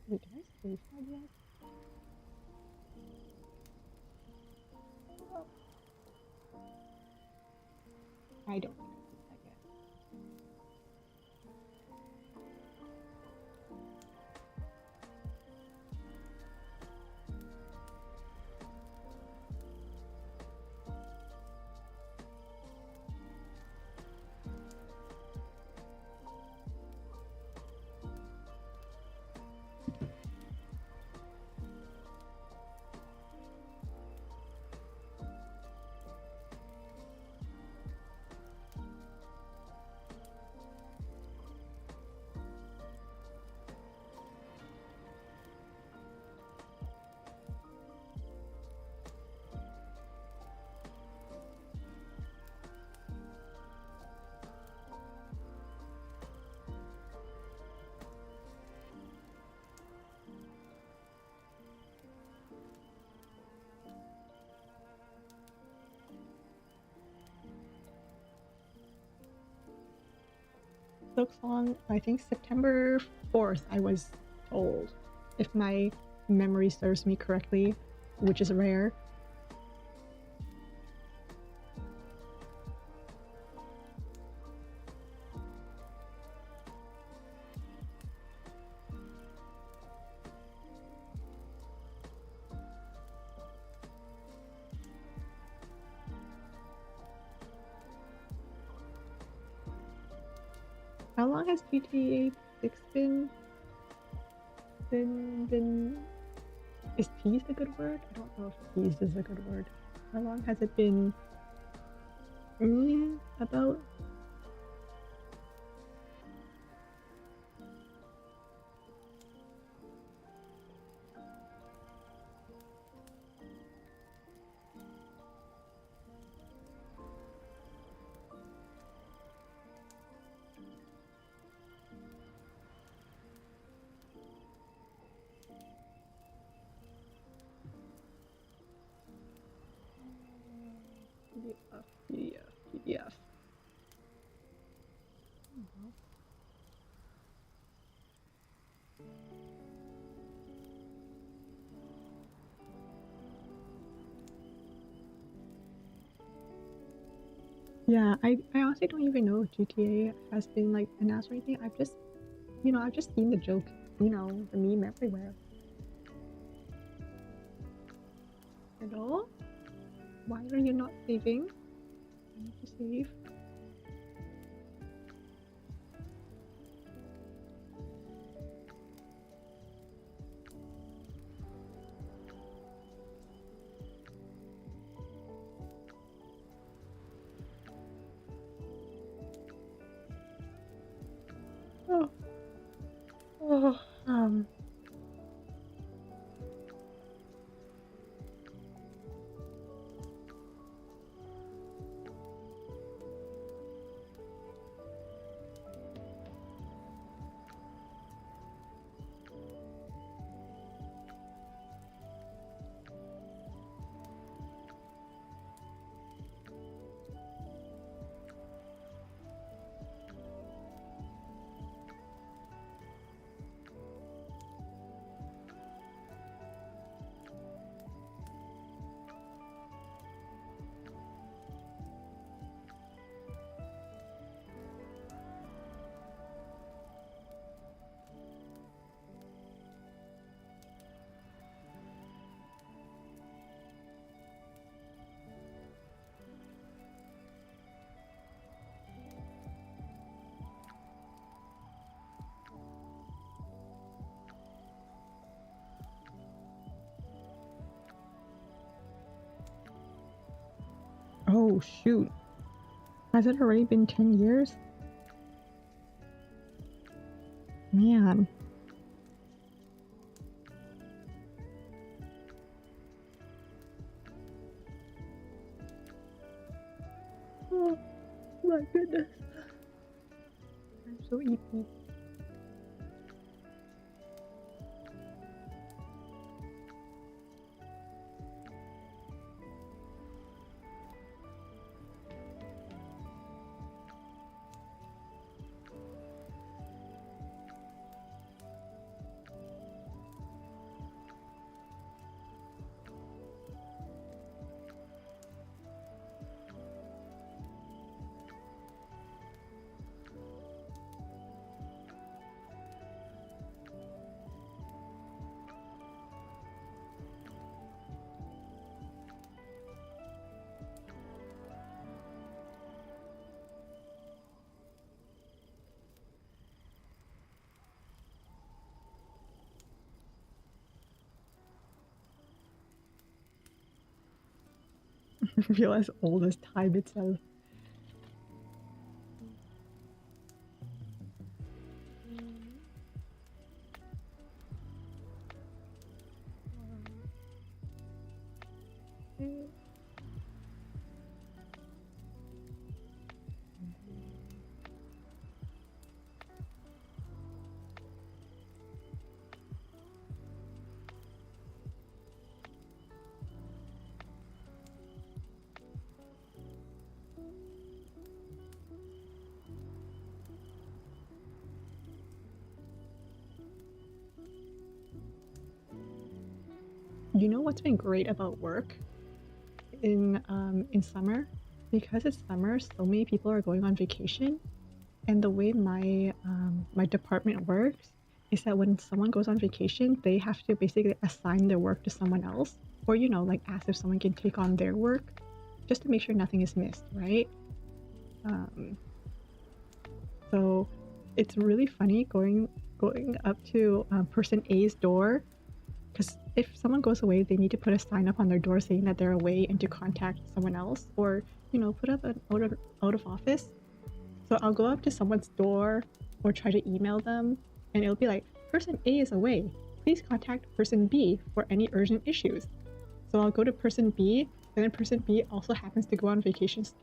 Wait, did I save that yet? I don't think I've seen that yet. Silksong, I think September 4th, I was told, if my memory serves me correctly, which is rare. How long has GTA 6 been is teased a good word? I don't know if teased is a good word. How long has it been about? PDF. Yeah, I honestly don't even know if GTA has been like announced or anything. I've just seen the joke, the meme everywhere. Hello? Why are you not saving? I need to save. Oh, oh, oh shoot. Has it already been 10 years? Man. Oh my goodness. I'm so EP. I feel as old as time itself. You know what's been great about work in summer? Because it's summer, so many people are going on vacation, and the way my department works is that when someone goes on vacation, they have to basically assign their work to someone else, or like ask if someone can take on their work, just to make sure nothing is missed, right? Um, so it's really funny going up to person A's door, because if someone goes away, they need to put a sign up on their door saying that they're away and to contact someone else, or put up an out of office. So I'll go up to someone's door or try to email them, and it'll be like, person A is away. Please contact person B for any urgent issues. So I'll go to person B, and then person B also happens to go on vacations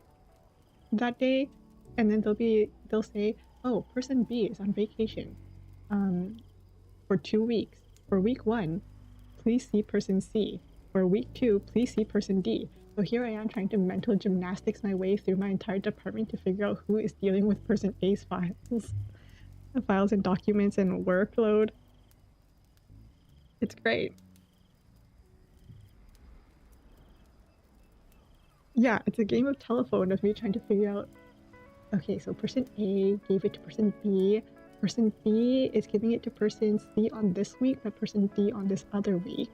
that day, and then they'll say, oh, person B is on vacation for 2 weeks. For week 1, please see person C. For week 2, please see person D. So here I am trying to mental gymnastics my way through my entire department to figure out who is dealing with person A's files and documents and workload. It's great. Yeah, it's a game of telephone of me trying to figure out, okay, so person A gave it to person B. Person B is giving it to person C on this week, but person D on this other week.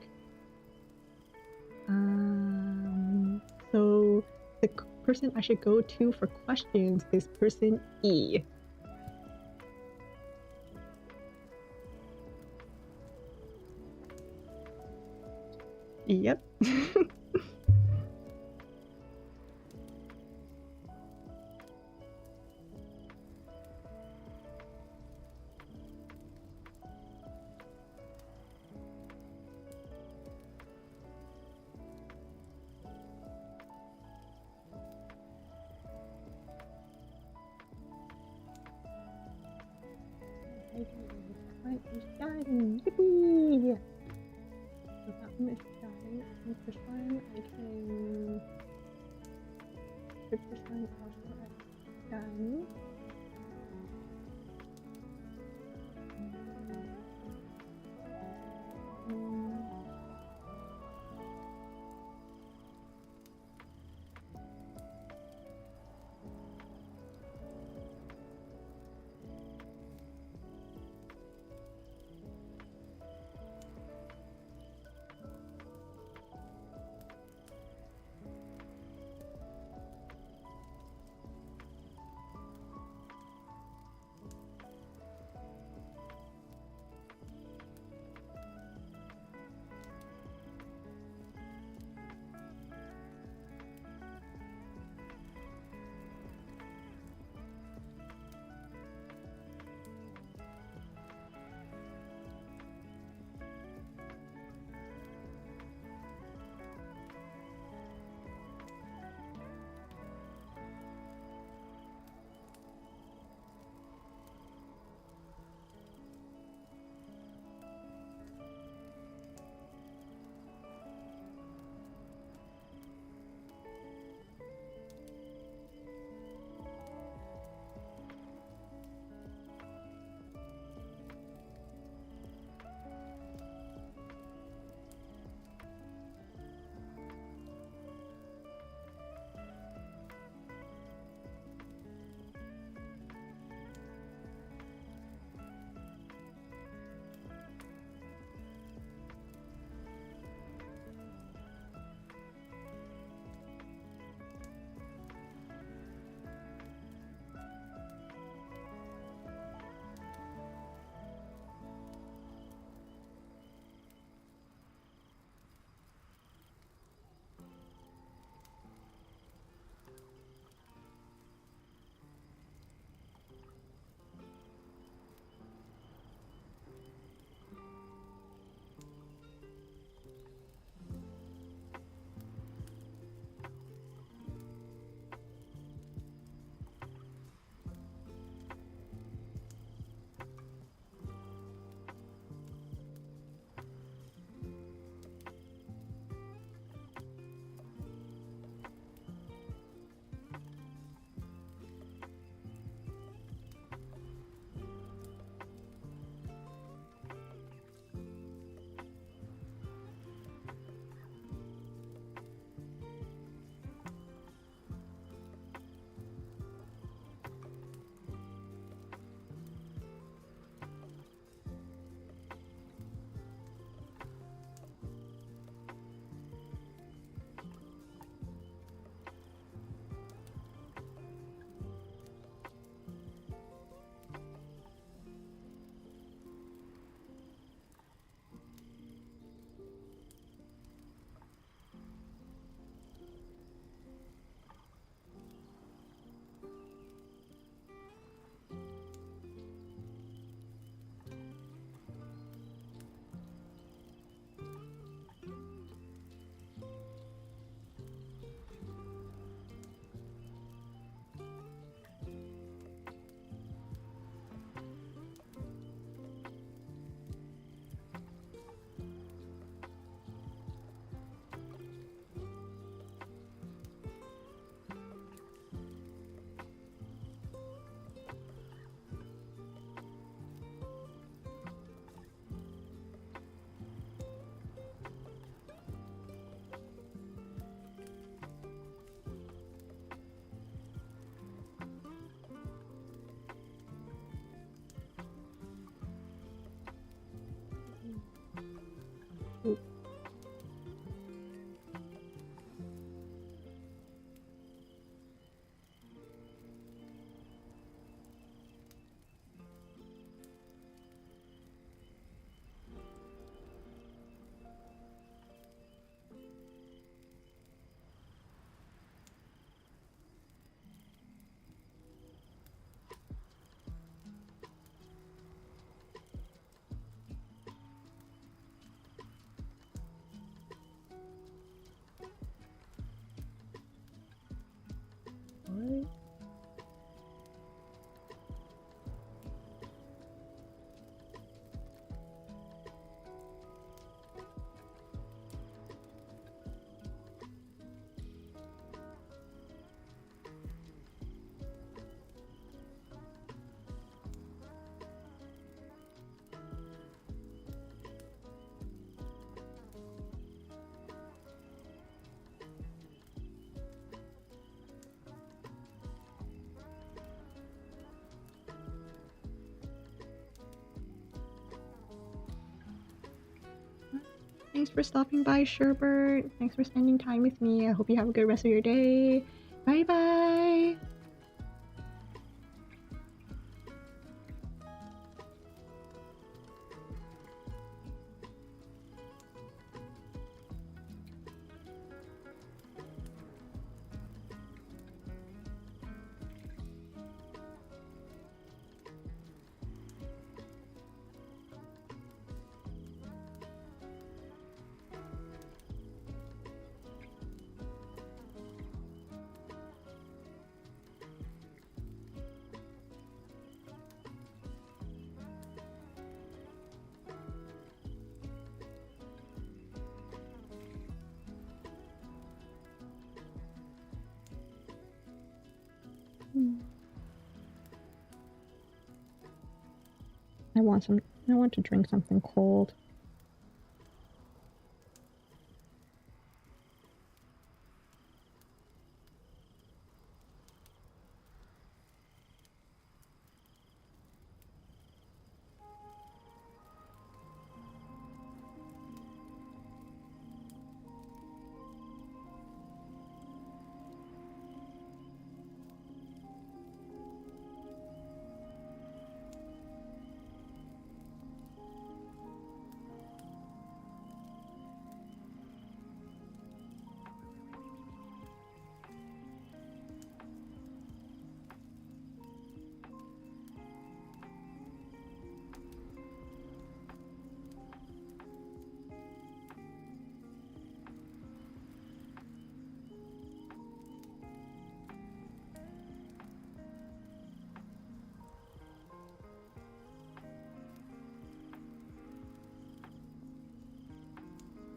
So the person I should go to for questions is person E. Yep. That is done. Yippee! So that one is done. And this one I can put this one also as done. Thanks for stopping by, Sherbert. Thanks for spending time with me. I hope you have a good rest of your day. Bye bye. I want to drink something cold.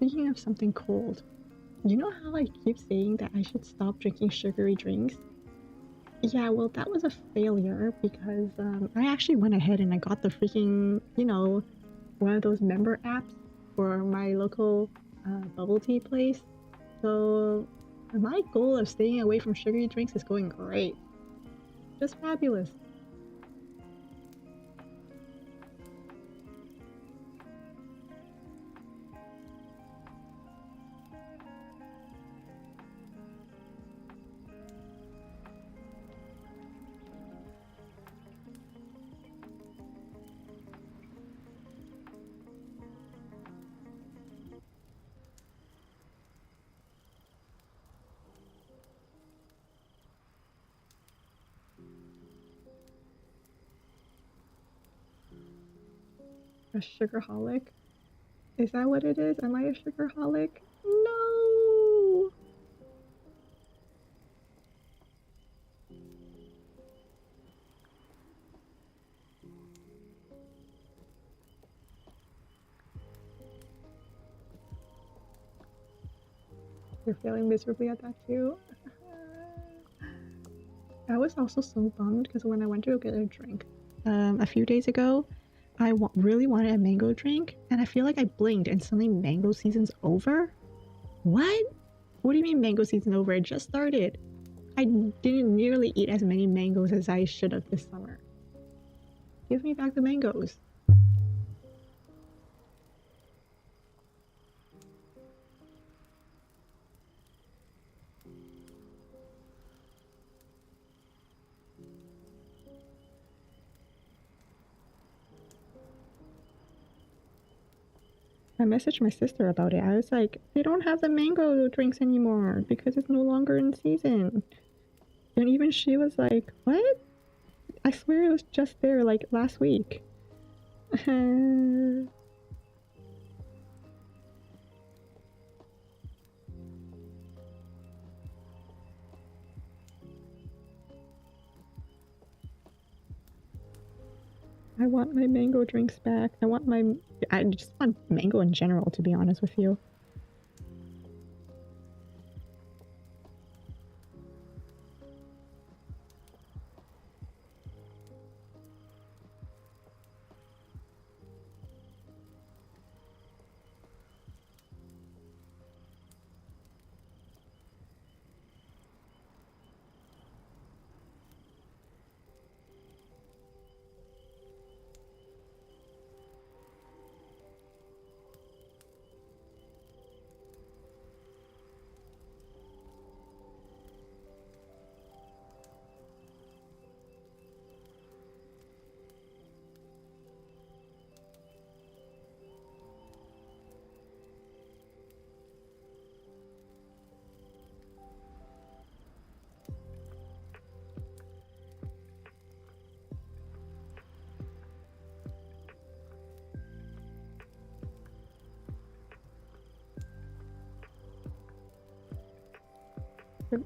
Speaking of something cold, you know how I keep saying that I should stop drinking sugary drinks? Yeah, well, that was a failure because I actually went ahead and I got the freaking, one of those member apps for my local bubble tea place. So my goal of staying away from sugary drinks is going great. Just fabulous. A sugarholic? Is that what it is? Am I a sugarholic? No! You're failing miserably at that too? I was also so bummed because when I went to go get a drink a few days ago, I really wanted a mango drink, and I feel like I blinked and suddenly mango season's over? What? What do you mean mango season over? It just started. I didn't nearly eat as many mangoes as I should have this summer. Give me back the mangoes. I messaged my sister about it. I was like, they don't have the mango drinks anymore because it's no longer in season. And even she was like, what? I swear it was just there like last week. I want my mango drinks back. I just want mango in general, to be honest with you.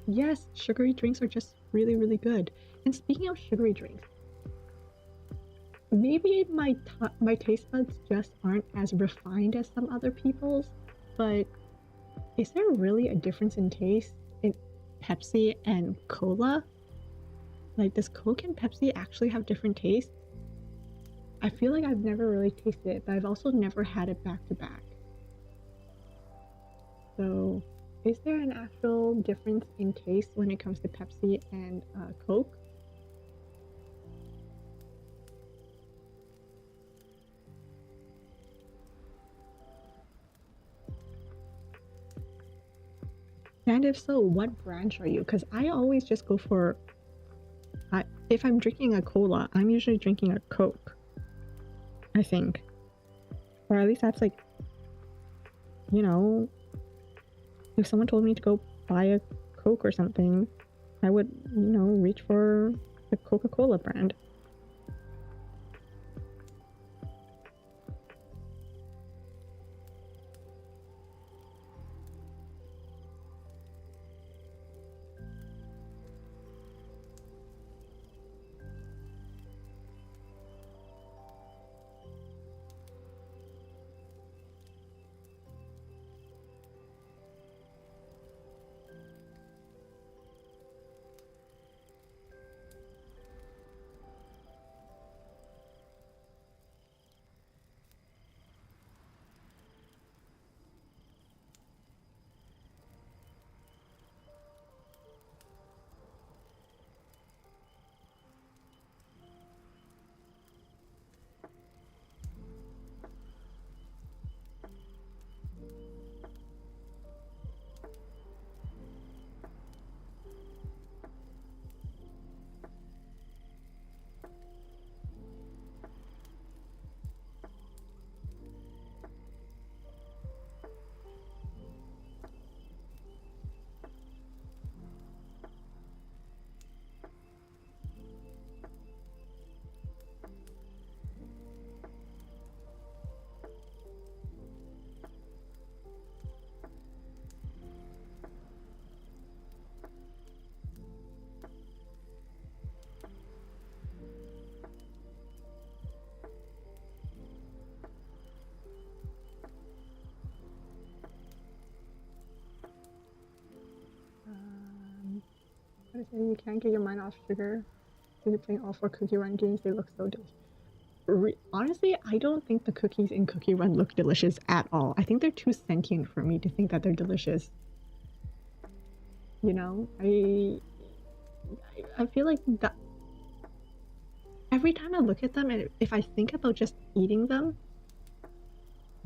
Yes, sugary drinks are just really, really good. And speaking of sugary drinks, maybe my taste buds just aren't as refined as some other people's, but is there really a difference in taste in Pepsi and cola? Like, does Coke and Pepsi actually have different tastes? I feel like I've never really tasted it, but I've also never had it back to back. So, is there an actual difference in taste when it comes to Pepsi and Coke? And if so, what branch are you? Because I always just go for, if I'm drinking a cola, I'm usually drinking a Coke, I think. Or at least that's like, you know, if someone told me to go buy a Coke or something, I would, reach for the Coca-Cola brand. What is it? You can't get your mind off sugar. So you're playing all four Cookie Run games. They look so delicious. Honestly, I don't think the cookies in Cookie Run look delicious at all. I think they're too sentient for me to think that they're delicious. I feel like that every time I look at them, and if I think about just eating them,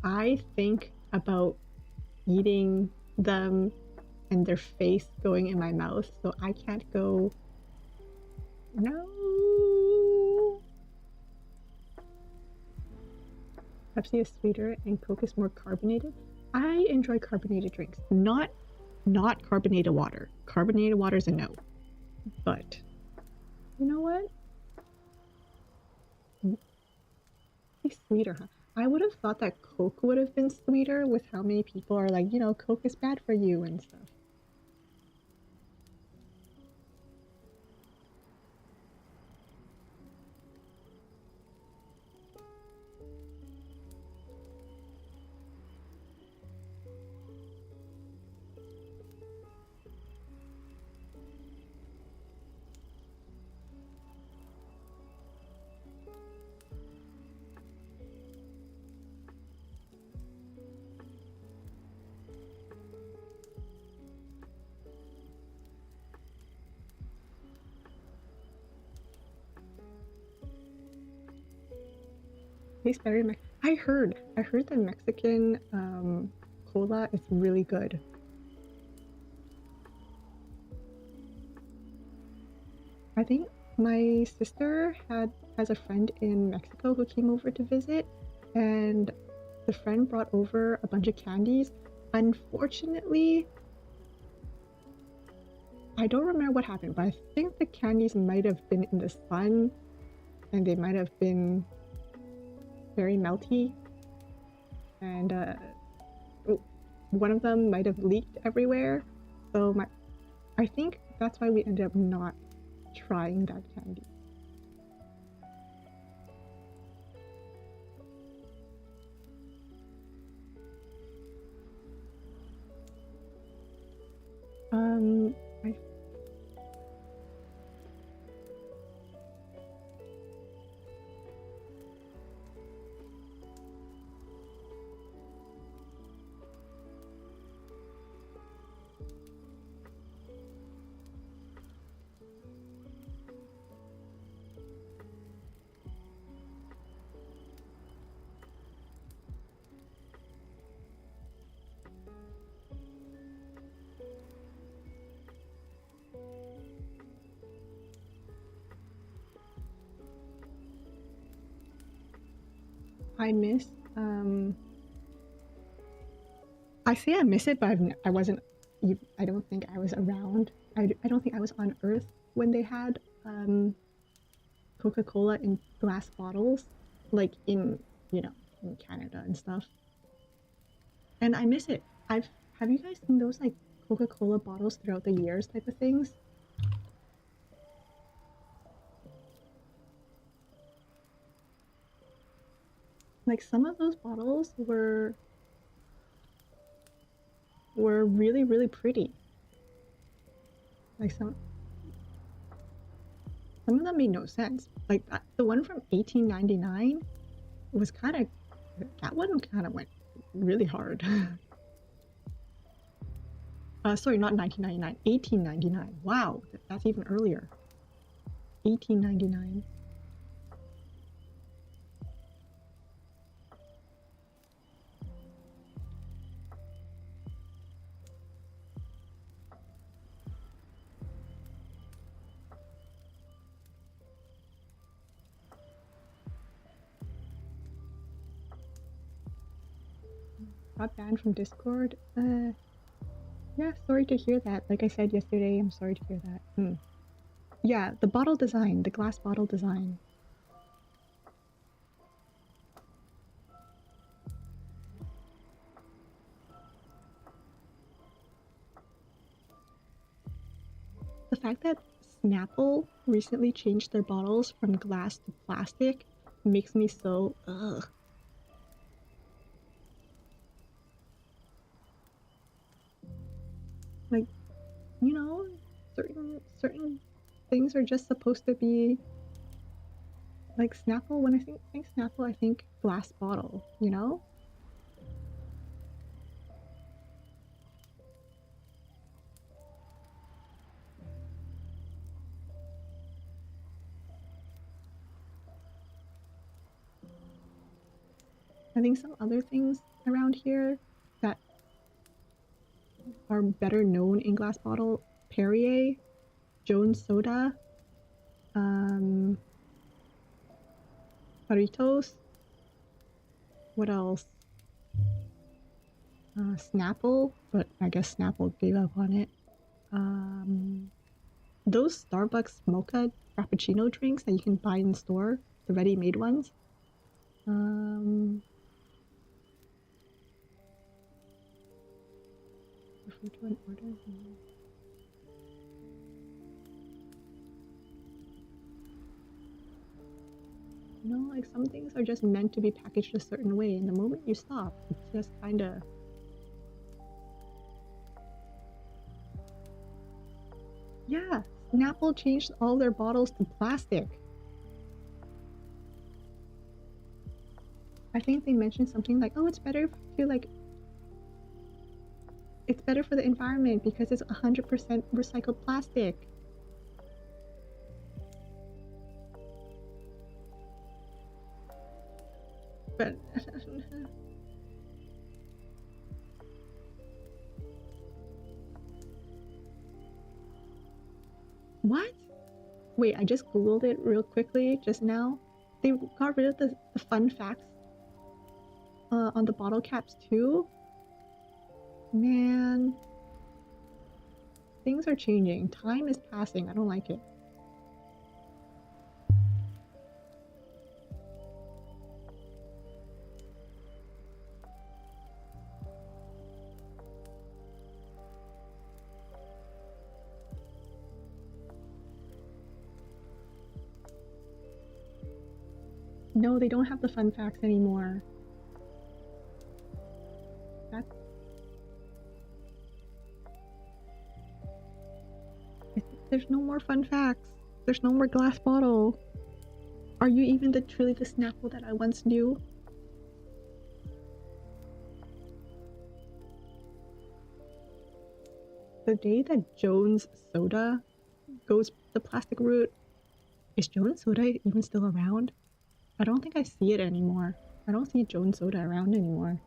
I think about eating them and their face going in my mouth, so I can't go, no. Pepsi is sweeter and Coke is more carbonated. I enjoy carbonated drinks, not carbonated water. Carbonated water is a no. But you know what? It's sweeter, huh? I would have thought that Coke would have been sweeter with how many people are like, Coke is bad for you and stuff. Tastes better in I heard the Mexican cola is really good. I think my sister has a friend in Mexico who came over to visit, and the friend brought over a bunch of candies. Unfortunately, I don't remember what happened, but I think the candies might have been in the sun and they might have been very melty, and one of them might have leaked everywhere. So I think that's why we ended up not trying that candy. I I miss I say I miss it, but I wasn't. I don't think I was around. I don't think I was on Earth when they had Coca-Cola in glass bottles, like in in Canada and stuff. And I miss it. Have you guys seen those like Coca-Cola bottles throughout the years type of things? Like some of those bottles were really really pretty. Like some of them made no sense. Like the one from 1899 was kind of that one kind of went really hard. Sorry, not 1999, 1899. Wow, that's even earlier. 1899. Got banned from Discord. Yeah, sorry to hear that. Like I said yesterday, I'm sorry to hear that. Yeah, the bottle design, the glass bottle design. The fact that Snapple recently changed their bottles from glass to plastic makes me so ugh. Like, you know, certain things are just supposed to be like Snapple. When I think Snapple, I think glass bottle, you know? I think some other things around here that are better known in glass bottle, Perrier, Jones Soda, Doritos. What else? Snapple, but I guess Snapple gave up on it. Those Starbucks mocha frappuccino drinks that you can buy in the store, the ready-made ones. Refer to an order. You know, like some things are just meant to be packaged a certain way, and the moment you stop, it's just kind of. Yeah, Snapple changed all their bottles to plastic. I think they mentioned something like, "Oh, it's better to like, it's better for the environment because it's 100% recycled plastic." But what? Wait, I just googled it real quickly just now. They got rid of the fun facts on the bottle caps too. Man, things are changing. Time is passing. I don't like it. No, they don't have the fun facts anymore. That's... There's no more fun facts. There's no more glass bottle. Are you even truly the Snapple that I once knew? The day that Jones Soda goes the plastic route, is Jones Soda even still around? I don't think I see it anymore. I don't see Jones Soda around anymore.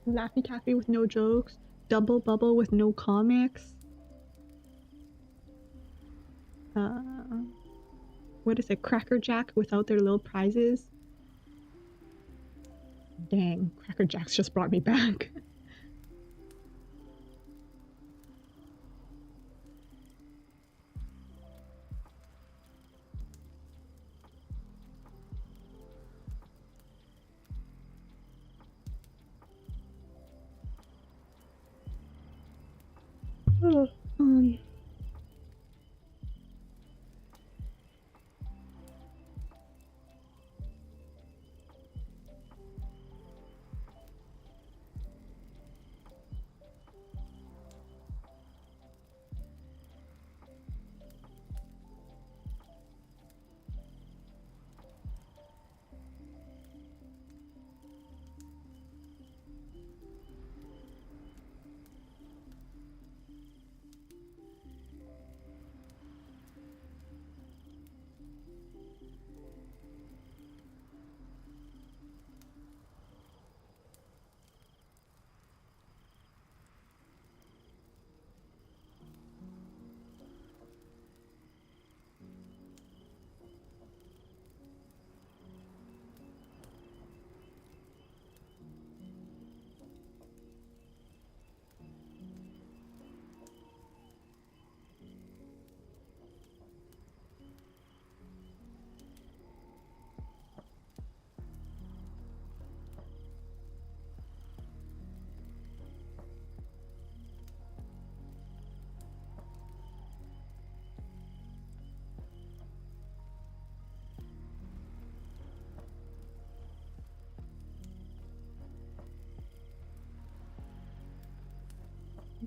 Laffy Taffy with no jokes. Double Bubble with no comics. What is it? Cracker Jack without their little prizes. Dang, Cracker Jacks just brought me back. Oh,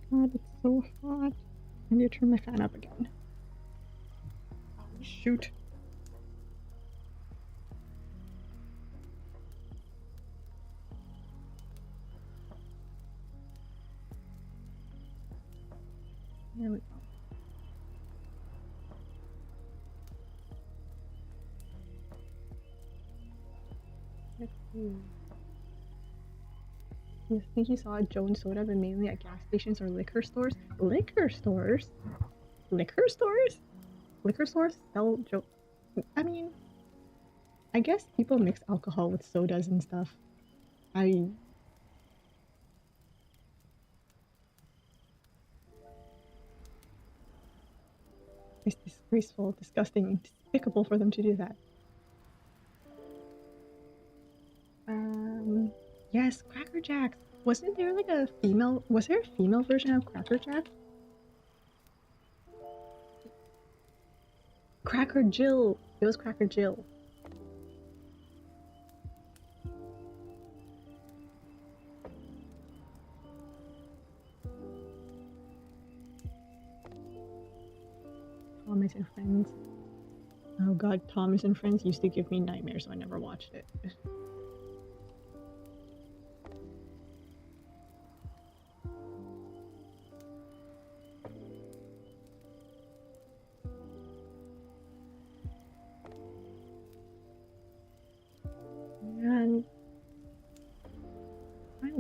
God, it's so hot. I need to turn my fan up again. Oh, shoot. There we go. Let's see. You think you saw Jones Soda, but mainly at gas stations or liquor stores? Liquor stores? Liquor stores? Liquor stores sell I mean, I guess people mix alcohol with sodas and stuff. It's disgraceful, disgusting, despicable for them to do that. Yes, Cracker Jacks. Wasn't there like a female? Was there a female version of Cracker Jack? Cracker Jill. It was Cracker Jill. Thomas and Friends. Oh god, Thomas and Friends used to give me nightmares, so I never watched it.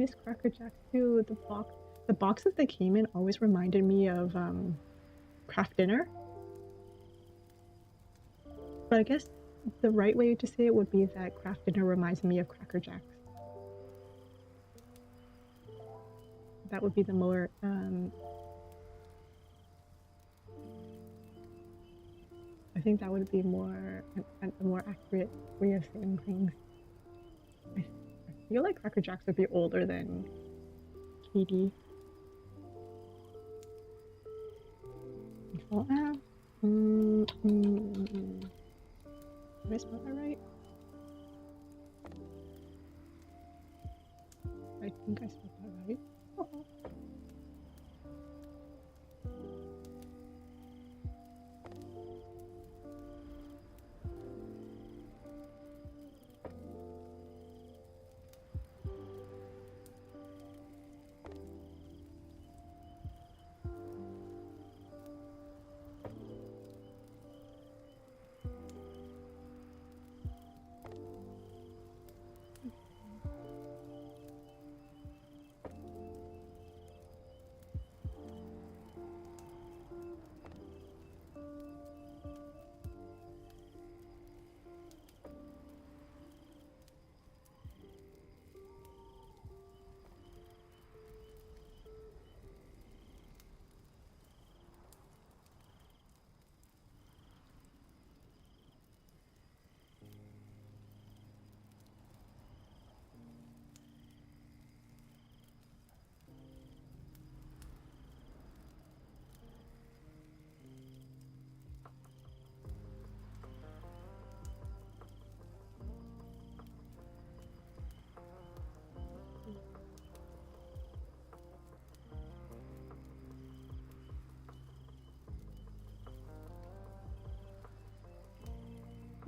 miss Cracker Jacks too. The boxes they came in always reminded me of Kraft Dinner. But I guess the right way to say it would be that Kraft Dinner reminds me of Cracker Jacks. That would be the more I think that would be a more accurate way of saying things. I feel like Cracker Jacks would be older than Katie. So, did I spell that right? I think I spelled that right. Oh.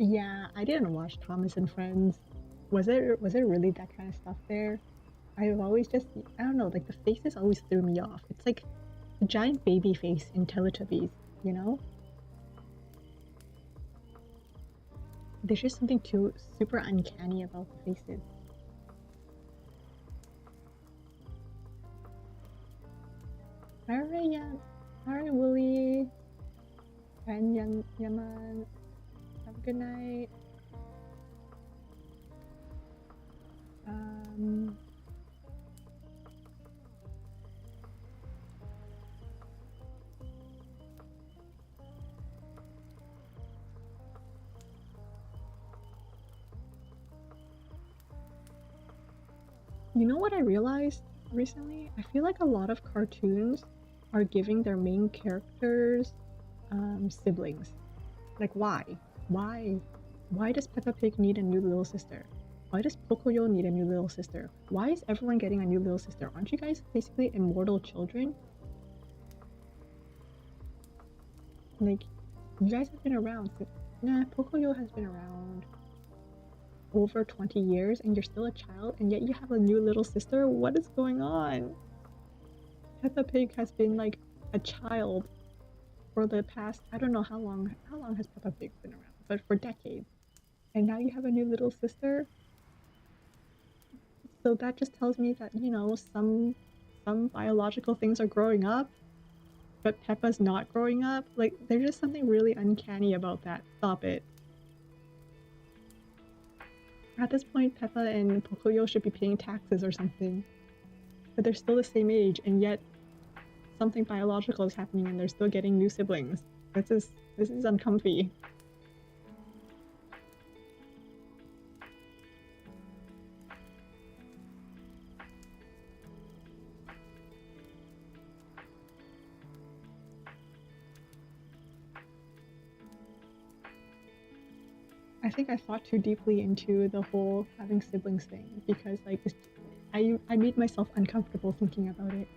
Yeah, I didn't watch Thomas and Friends. Was it really that kind of stuff there? I've always just I don't know, like the faces always threw me off. It's like a giant baby face in Teletubbies, you know? There's just something too super uncanny about the faces. Alright, yeah. Alright, Willie. And Yaman. Have a good night. You know what I realized recently? I feel like a lot of cartoons are giving their main characters siblings. Like, why? Why? Why does Peppa Pig need a new little sister? Why does Pocoyo need a new little sister? Why is everyone getting a new little sister? Aren't you guys basically immortal children? Like, you guys have been around. Nah, Pocoyo has been around over 20 years and you're still a child and yet you have a new little sister? What is going on? Peppa Pig has been like a child for the past, I don't know how long has Peppa Pig been around, but for decades. And now you have a new little sister? So that just tells me that, you know, some biological things are growing up, but Peppa's not growing up. Like, there's just something really uncanny about that. Stop it. At this point, Peppa and Pocoyo should be paying taxes or something. But they're still the same age, and yet something biological is happening and they're still getting new siblings. This is uncomfy. I think I thought too deeply into the whole having siblings thing because like I made myself uncomfortable thinking about it.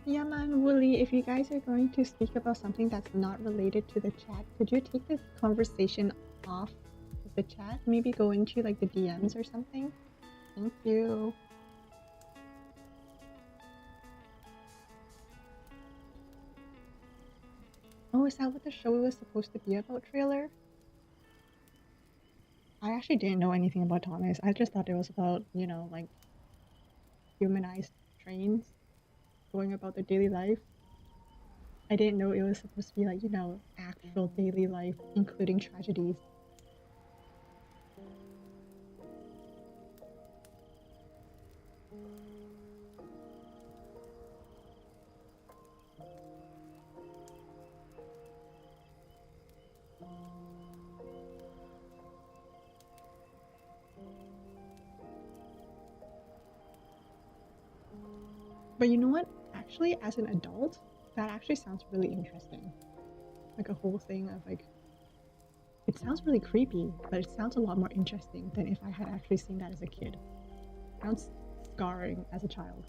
Yeah, man, Wooly, if you guys are going to speak about something that's not related to the chat, could you take this conversation off of the chat? Maybe go into like the DMs or something? Thank you. Oh, is that what the show was supposed to be about, trailer? I actually didn't know anything about Thomas. I just thought it was about, you know, like humanized trains going about their daily life. I didn't know it was supposed to be like, you know, actual daily life, including tragedies. But you know what? Actually, as an adult, that actually sounds really interesting. Like a whole thing of like, it sounds really creepy, but it sounds a lot more interesting than if I had actually seen that as a kid. It sounds scarring as a child.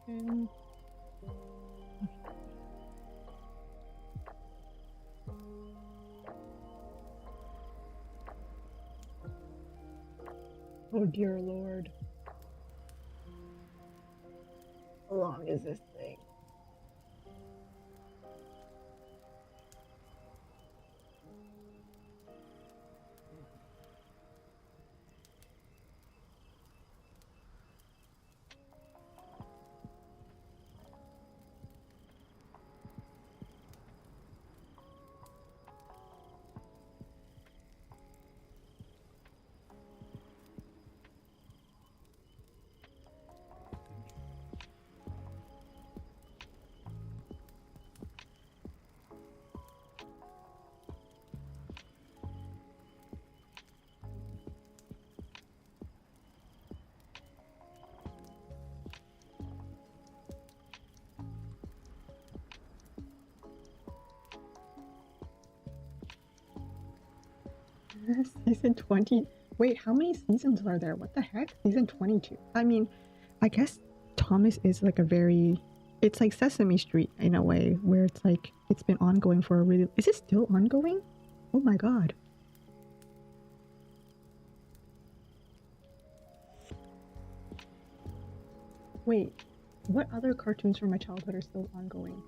Okay. Oh dear lord. How long is this thing? Season 20. Wait, how many seasons are there? What the heck? Season 22. I mean, I guess Thomas is like a very. It's like Sesame Street in a way, where it's like it's been ongoing for a really. Is it still ongoing? Oh my god. Wait, what other cartoons from my childhood are still ongoing?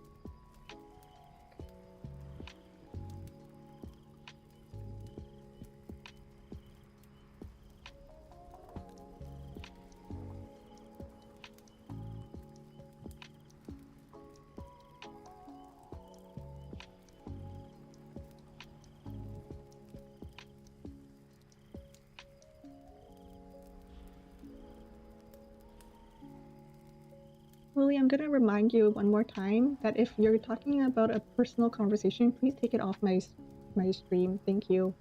Willie, I'm gonna remind you one more time that if you're talking about a personal conversation, please take it off my stream. Thank you.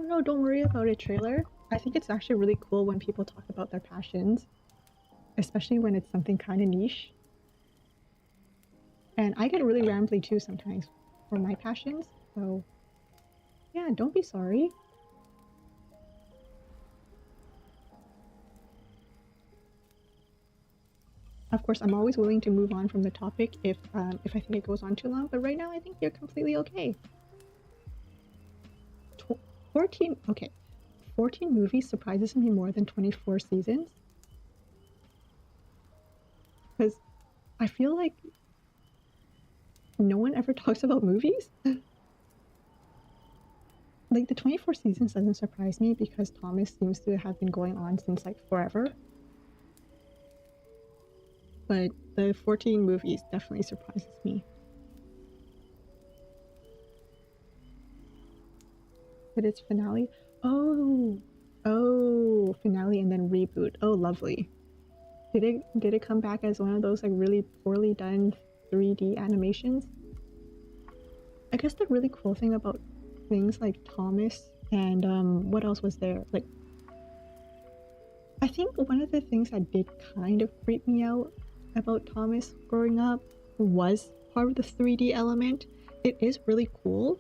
no, don't worry about it, trailer. I think it's actually really cool when people talk about their passions, especially when it's something kind of niche. And I get really rambly too sometimes for my passions. So yeah, don't be sorry. Of course, I'm always willing to move on from the topic if I think it goes on too long. But right now, I think you're completely okay. 14. Okay, 14 movies surprises me more than 24 seasons. Because I feel like no one ever talks about movies. Like the 24 seasons doesn't surprise me because Thomas seems to have been going on since like forever. But the 14 movies definitely surprises me. But it's finale. Oh, finale and then reboot. Oh, lovely. Did it come back as one of those like really poorly done 3D animations? I guess the really cool thing about things like Thomas and what else was there? Like I think one of the things that did kind of creep me out about Thomas growing up was part of the 3D element. It is really cool,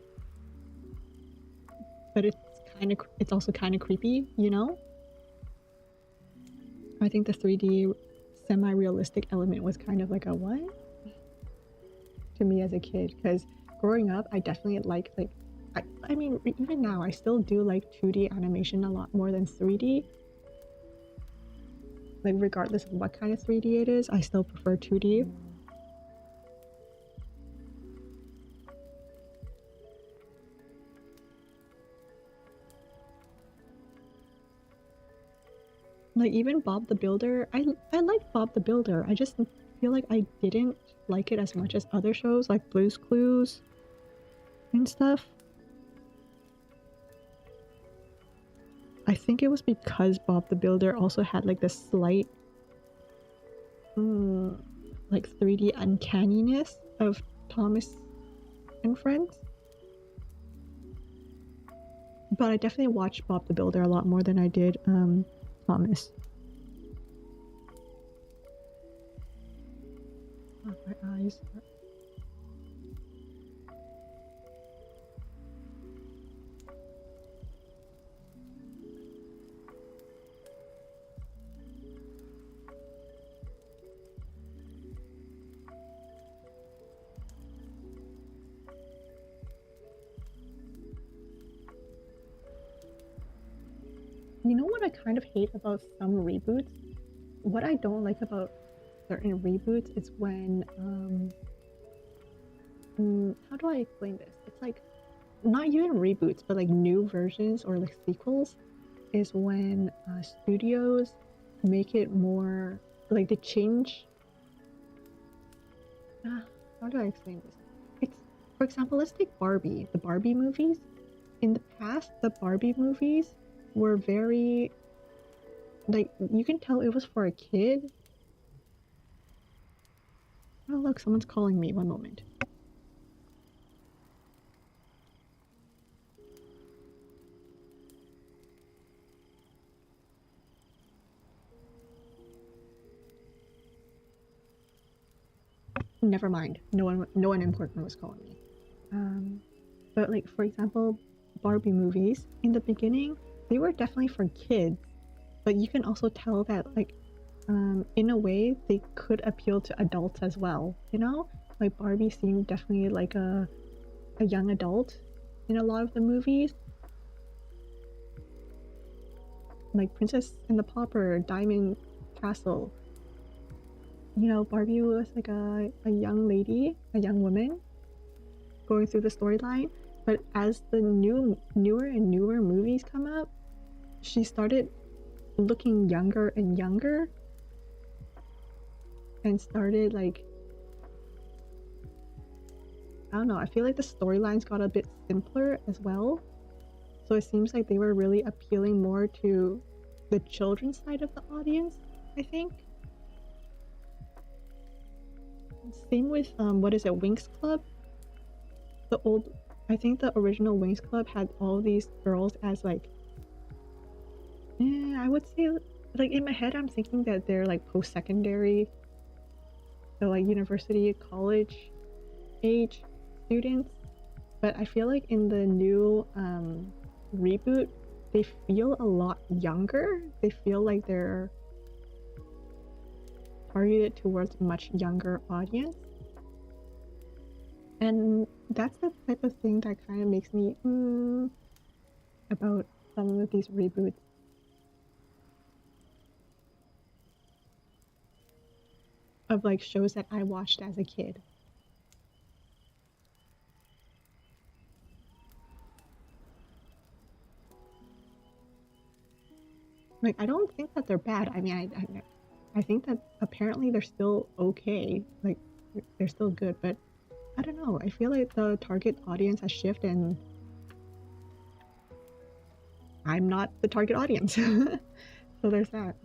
but it's also kind of creepy, you know? I think the 3D semi-realistic element was kind of like a what? To me as a kid, because growing up I definitely I mean even now I still do like 2D animation a lot more than 3D. Like regardless of what kind of 3D it is, I still prefer 2D. Like even Bob the Builder, I like Bob the Builder. I just feel like I didn't like it as much as other shows like Blue's Clues and stuff. I think it was because Bob the Builder also had like this slight like 3D uncanniness of Thomas and Friends. But I definitely watched Bob the Builder a lot more than I did Thomas. Oh, my eyes. You know what I kind of hate about some reboots? What I don't like about certain reboots is when how do I explain this? It's like not even reboots, but like new versions or like sequels is when studios make it more like they change. How do I explain this? It's for example, let's take Barbie, the Barbie movies. In the past, the Barbie movies were very like you can tell it was for a kid. Oh look, someone's calling me. One moment. Never mind. No one important was calling me. But like for example, Barbie movies in the beginning they were definitely for kids, but you can also tell that like in a way they could appeal to adults as well. You know, like Barbie seemed definitely like a young adult in a lot of the movies. Like Princess and the Pauper, Diamond Castle. You know, Barbie was like a young lady, a young woman going through the storyline. But as the newer and newer movies come up, she started looking younger and younger and started like I don't know, I feel like the storylines got a bit simpler as well. So it seems like they were really appealing more to the children's side of the audience, I think. Same with what is it, Winx Club? The old I think the original Wings Club had all these girls as like, I would say, like in my head, I'm thinking that they're like post-secondary, so like university, college age students. But I feel like in the new reboot, they feel a lot younger. They feel like they're targeted towards a much younger audience. And that's the type of thing that kind of makes me about some of these reboots of like shows that I watched as a kid. Like I don't think that they're bad. I mean, I think that apparently they're still okay. Like they're still good, but I don't know. I feel like the target audience has shifted, and I'm not the target audience. So there's that.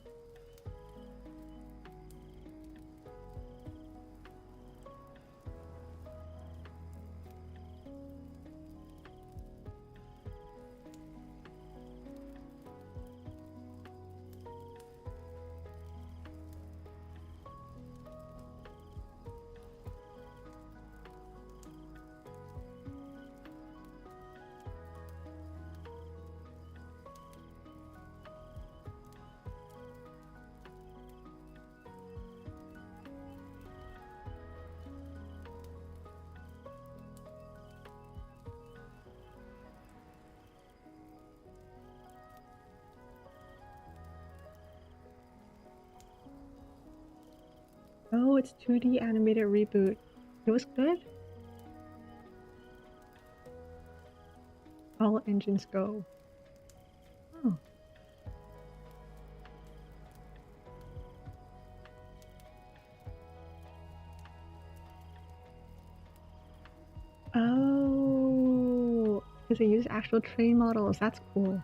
Oh, it's 2D animated reboot. It was good. All engines go. Oh. Oh, because they use actual train models. That's cool.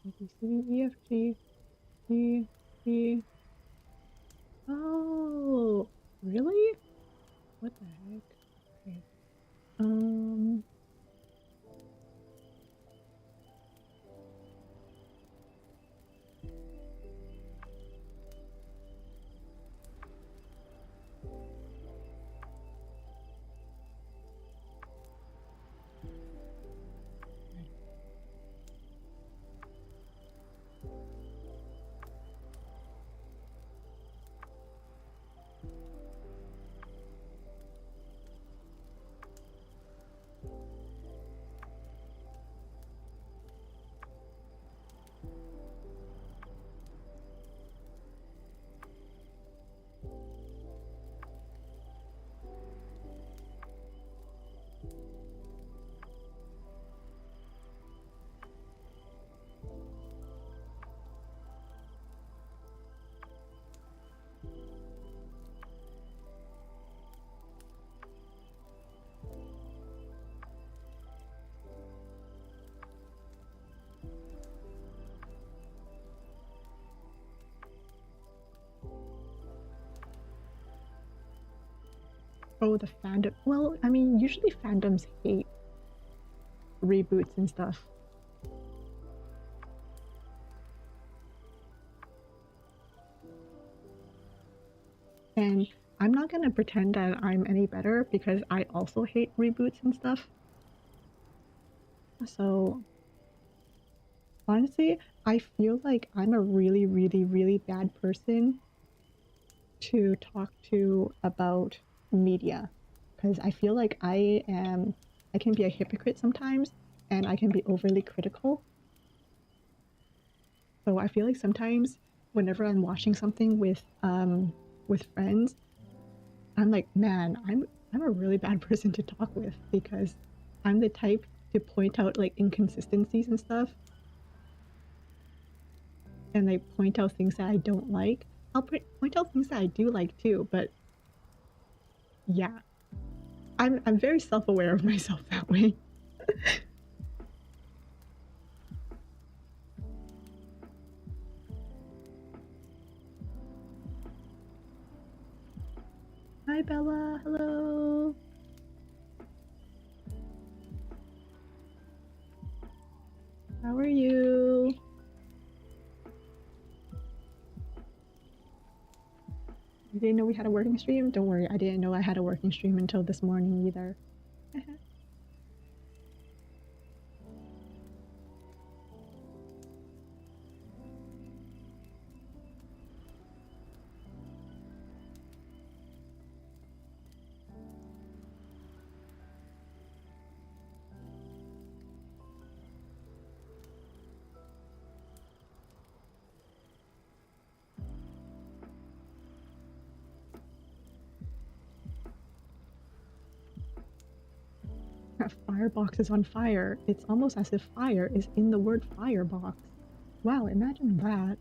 A, B, C, D, E, F, G, G, G. Oh, really? What the heck? Okay. Um. Oh, the fandom. Well, I mean, usually fandoms hate reboots and stuff. And I'm not gonna pretend that I'm any better because I also hate reboots and stuff. So honestly, I feel like I'm a really, really, really bad person to talk to about media because I feel like I can be a hypocrite sometimes and I can be overly critical. So I feel like sometimes whenever I'm watching something with friends, I'm like, man, I'm a really bad person to talk with because I'm the type to point out like inconsistencies and stuff and like point out things that I don't like. I'll point out things that I do like too, but yeah, I'm very self-aware of myself that way. Hi Bella, hello. How are you? You didn't know we had a working stream? Don't worry, I didn't know I had a working stream until this morning either. That firebox is on fire. It's almost as if fire is in the word firebox. Wow, imagine that.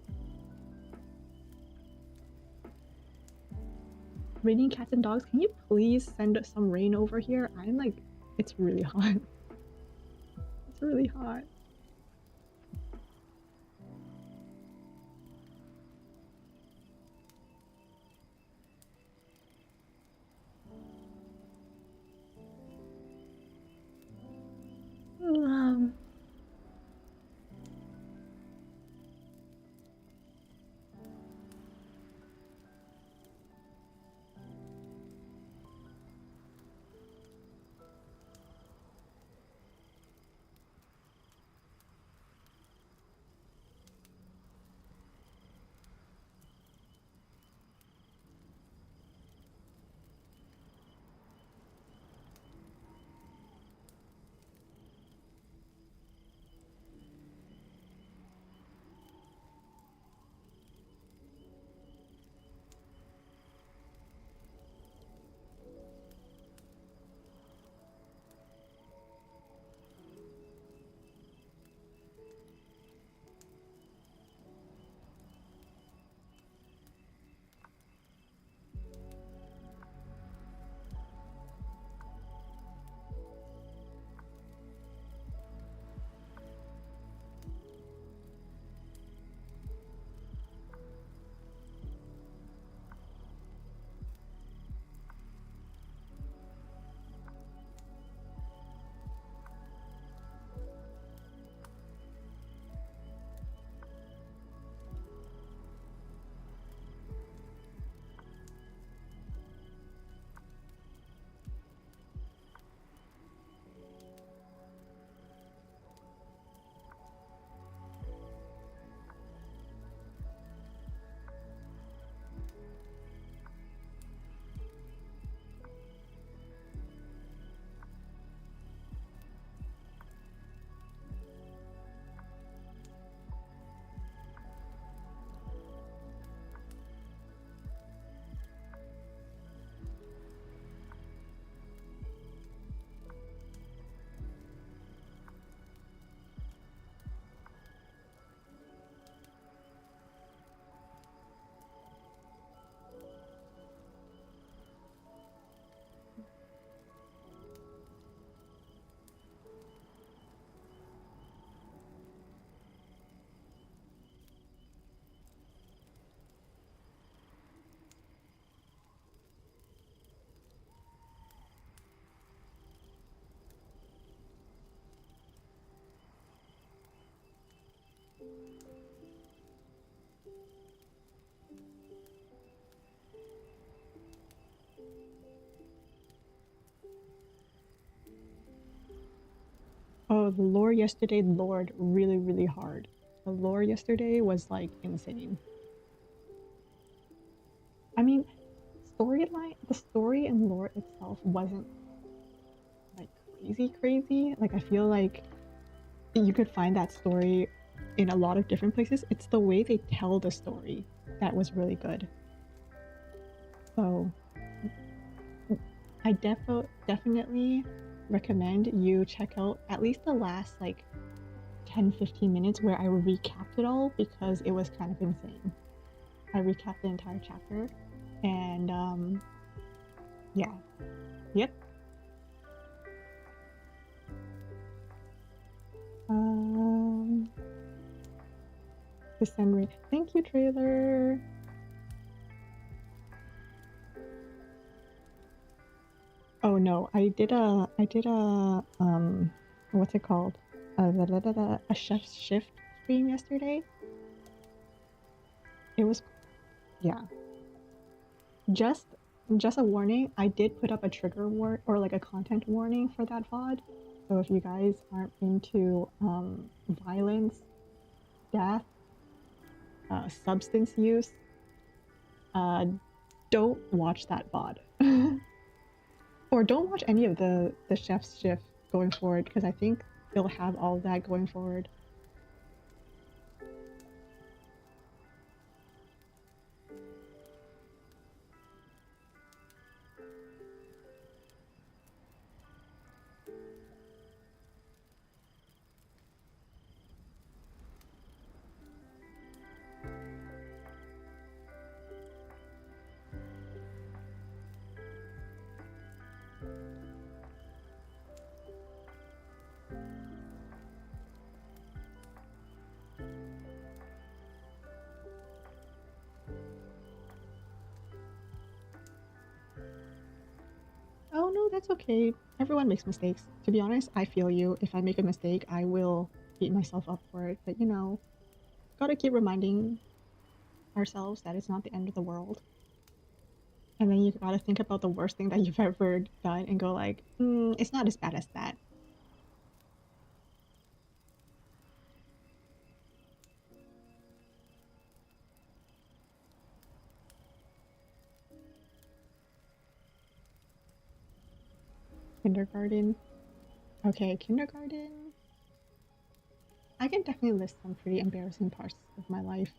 Raining cats and dogs, can you please send some rain over here? I'm like, it's really hot. It's really hot. Um, oh, the lore yesterday lored really, really hard. The lore yesterday was like insane. I mean, the story and lore itself wasn't like crazy. Like I feel like you could find that story in a lot of different places. It's the way they tell the story that was really good. So I definitely recommend you check out at least the last like 10-15 minutes where I recapped it all because it was kind of insane. I recapped the entire chapter and yeah. Yep. Um Descend. Thank you, trailer. Oh no, I did a what's it called? A chef's shift stream yesterday. It was yeah. Just just a warning, I did put up a trigger warning or like a content warning for that VOD. So if you guys aren't into violence, death, substance use, uh, don't watch that VOD. Or don't watch any of the chef's shift going forward because I think they'll have all that going forward. Oh no, that's okay. Everyone makes mistakes. To be honest, I feel you. If I make a mistake, I will beat myself up for it. But you know, gotta keep reminding ourselves that it's not the end of the world. And then you gotta think about the worst thing that you've ever done and go like, it's not as bad as that. Kindergarten. Okay, kindergarten. I can definitely list some pretty embarrassing parts of my life.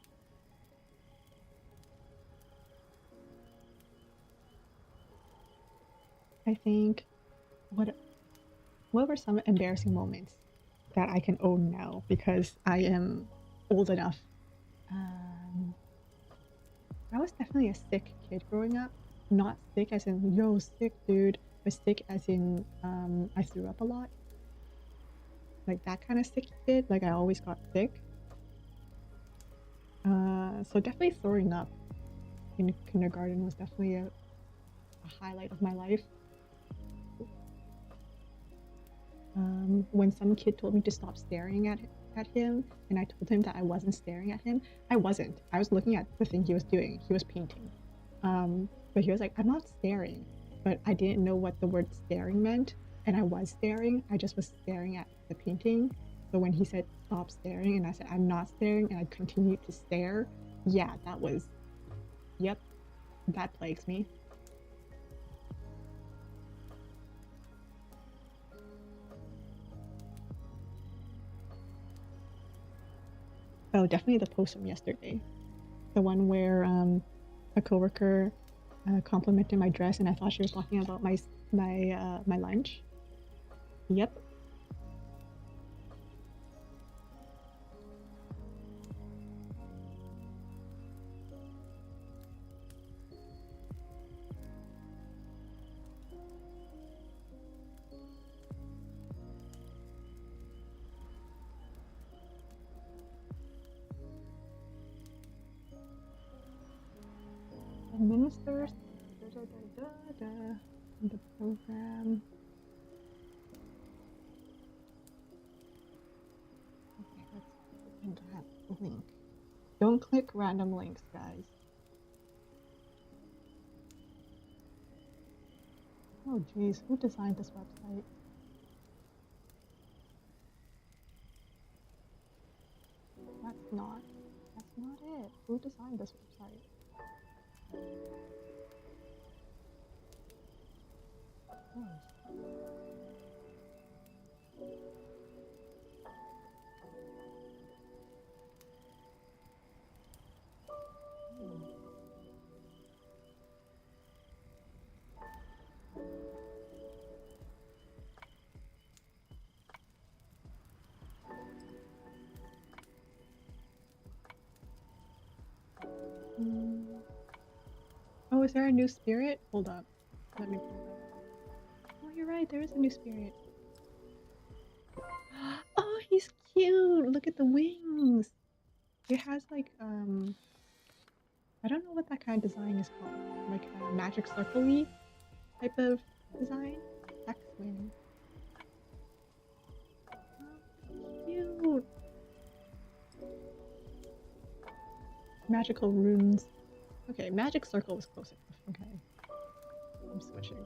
I think what what were some embarrassing moments that I can own now because I am old enough. Um, I was definitely a sick kid growing up. Not sick as in, yo, sick dude, but sick as in, I threw up a lot. Like that kind of sick kid. Like I always got sick. So definitely throwing up in kindergarten was definitely a highlight of my life. When some kid told me to stop staring at him, and I told him that I wasn't staring at him, I wasn't. I was looking at the thing he was doing. He was painting. But he was like, I'm not staring. But I didn't know what the word staring meant, and I was staring. I just was staring at the painting. So when he said stop staring, and I said I'm not staring, and I continued to stare, yeah, that was, yep, that plagues me. Oh, definitely the post from yesterday. The one where a coworker complimented my dress, and I thought she was talking about my lunch. Yep. Administers the program. Okay, let's open that link. Don't click random links, guys. Oh geez, who designed this website? That's not it. Who designed this website? Oh, is there a new spirit? Hold up. Let me pull that up. Oh, you're right. There is a new spirit. Oh, he's cute. Look at the wings. It has like I don't know what that kind of design is called. Like a magic circle-y type of design. X-wing. Oh, cute. Magical runes. Okay, magic circle was close enough. Okay. I'm switching.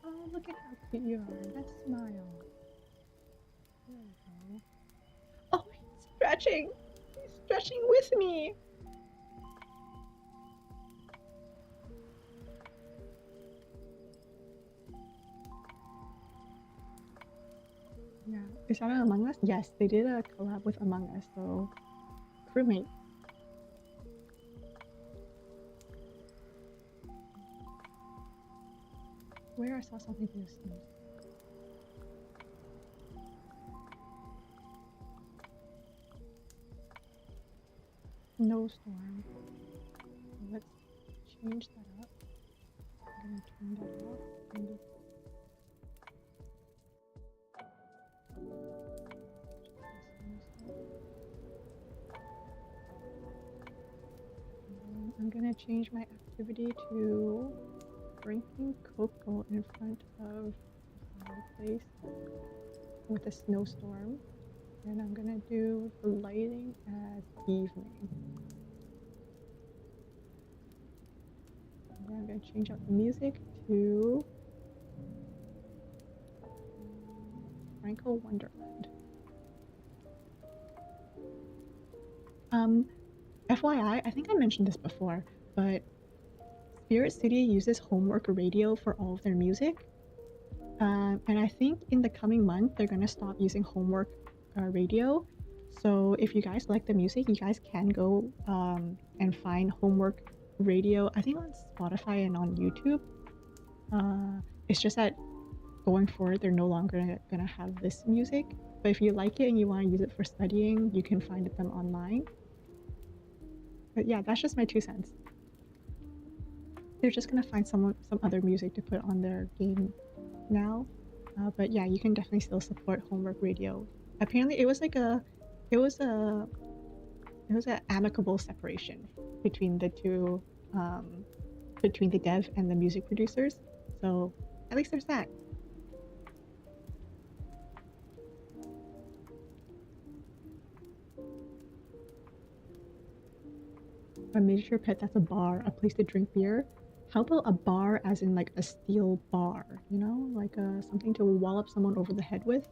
Oh, look at how cute you are. That smile. There we go. Oh, he's stretching. He's stretching with me. Yeah. Is that an Among Us? Yes, they did a collab with Among Us, so crewmate. Where I saw something through the snow. Snowstorm. Let's change that up. I'm gonna turn that off. And I'm gonna change my activity to drinking cocoa in front of the fireplace with a snowstorm. And I'm gonna do the lighting as evening. And then I'm gonna change out the music to Franco Wonderland. FYI, I think I mentioned this before, but Spirit City uses Homework Radio for all of their music. And I think in the coming month, they're gonna stop using Homework Radio. So if you guys like the music, you guys can go and find Homework Radio, I think on Spotify and on YouTube. It's just that going forward, they're no longer gonna have this music. But if you like it and you want to use it for studying, you can find them online. But yeah, that's just my 2 cents. They're just gonna find some other music to put on their game now. But yeah, you can definitely still support Homework Radio. Apparently, it was an amicable separation between the two, between the dev and the music producers. So at least there's that. A miniature pet that's a bar, a place to drink beer. How about a bar as in like a steel bar, you know, like something to wallop someone over the head with?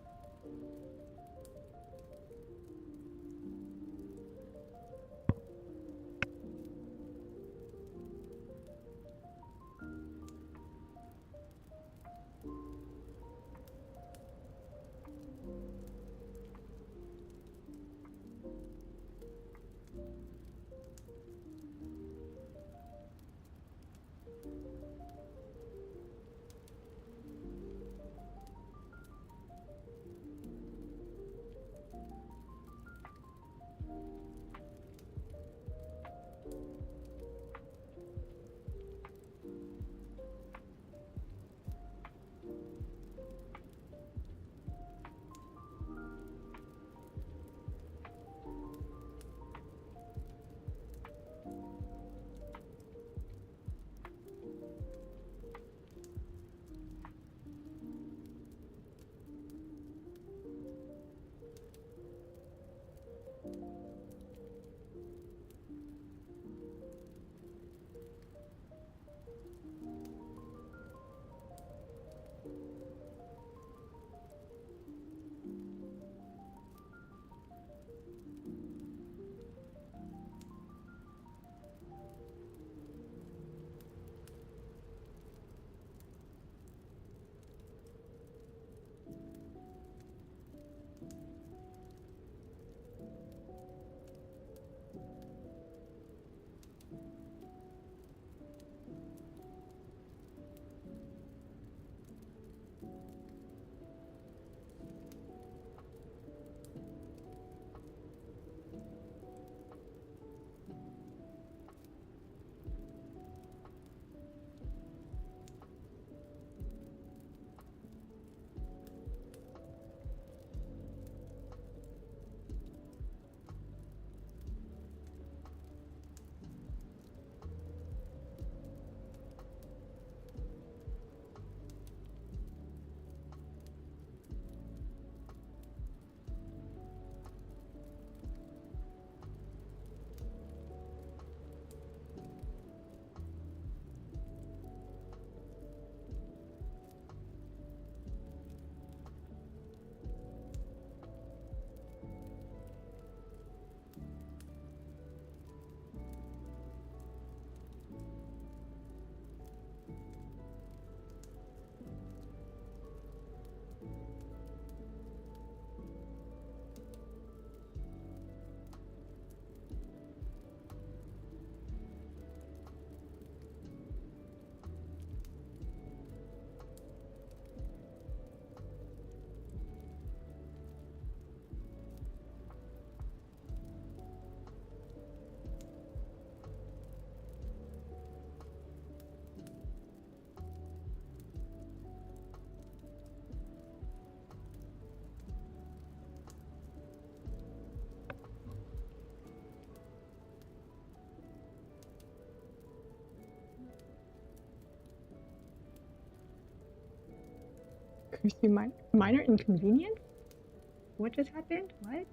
Pursue minor inconvenience? What just happened? What?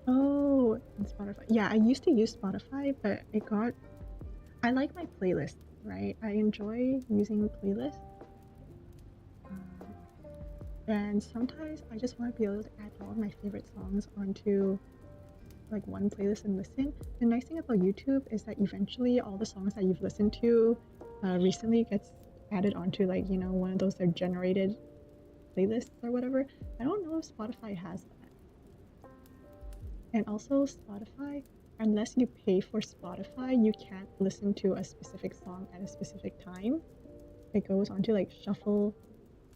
Oh, and Spotify. Yeah, I used to use Spotify, but I like my playlist, right? I enjoy using playlists. Um, and sometimes I just want to be able to add all of my favorite songs onto like one playlist and listen. The nice thing about YouTube is that eventually all the songs that you've listened to recently gets added onto like, one of those, they're generated playlists or whatever. I don't know if Spotify has that. And also Spotify, unless you pay for Spotify, you can't listen to a specific song at a specific time. It goes onto like shuffle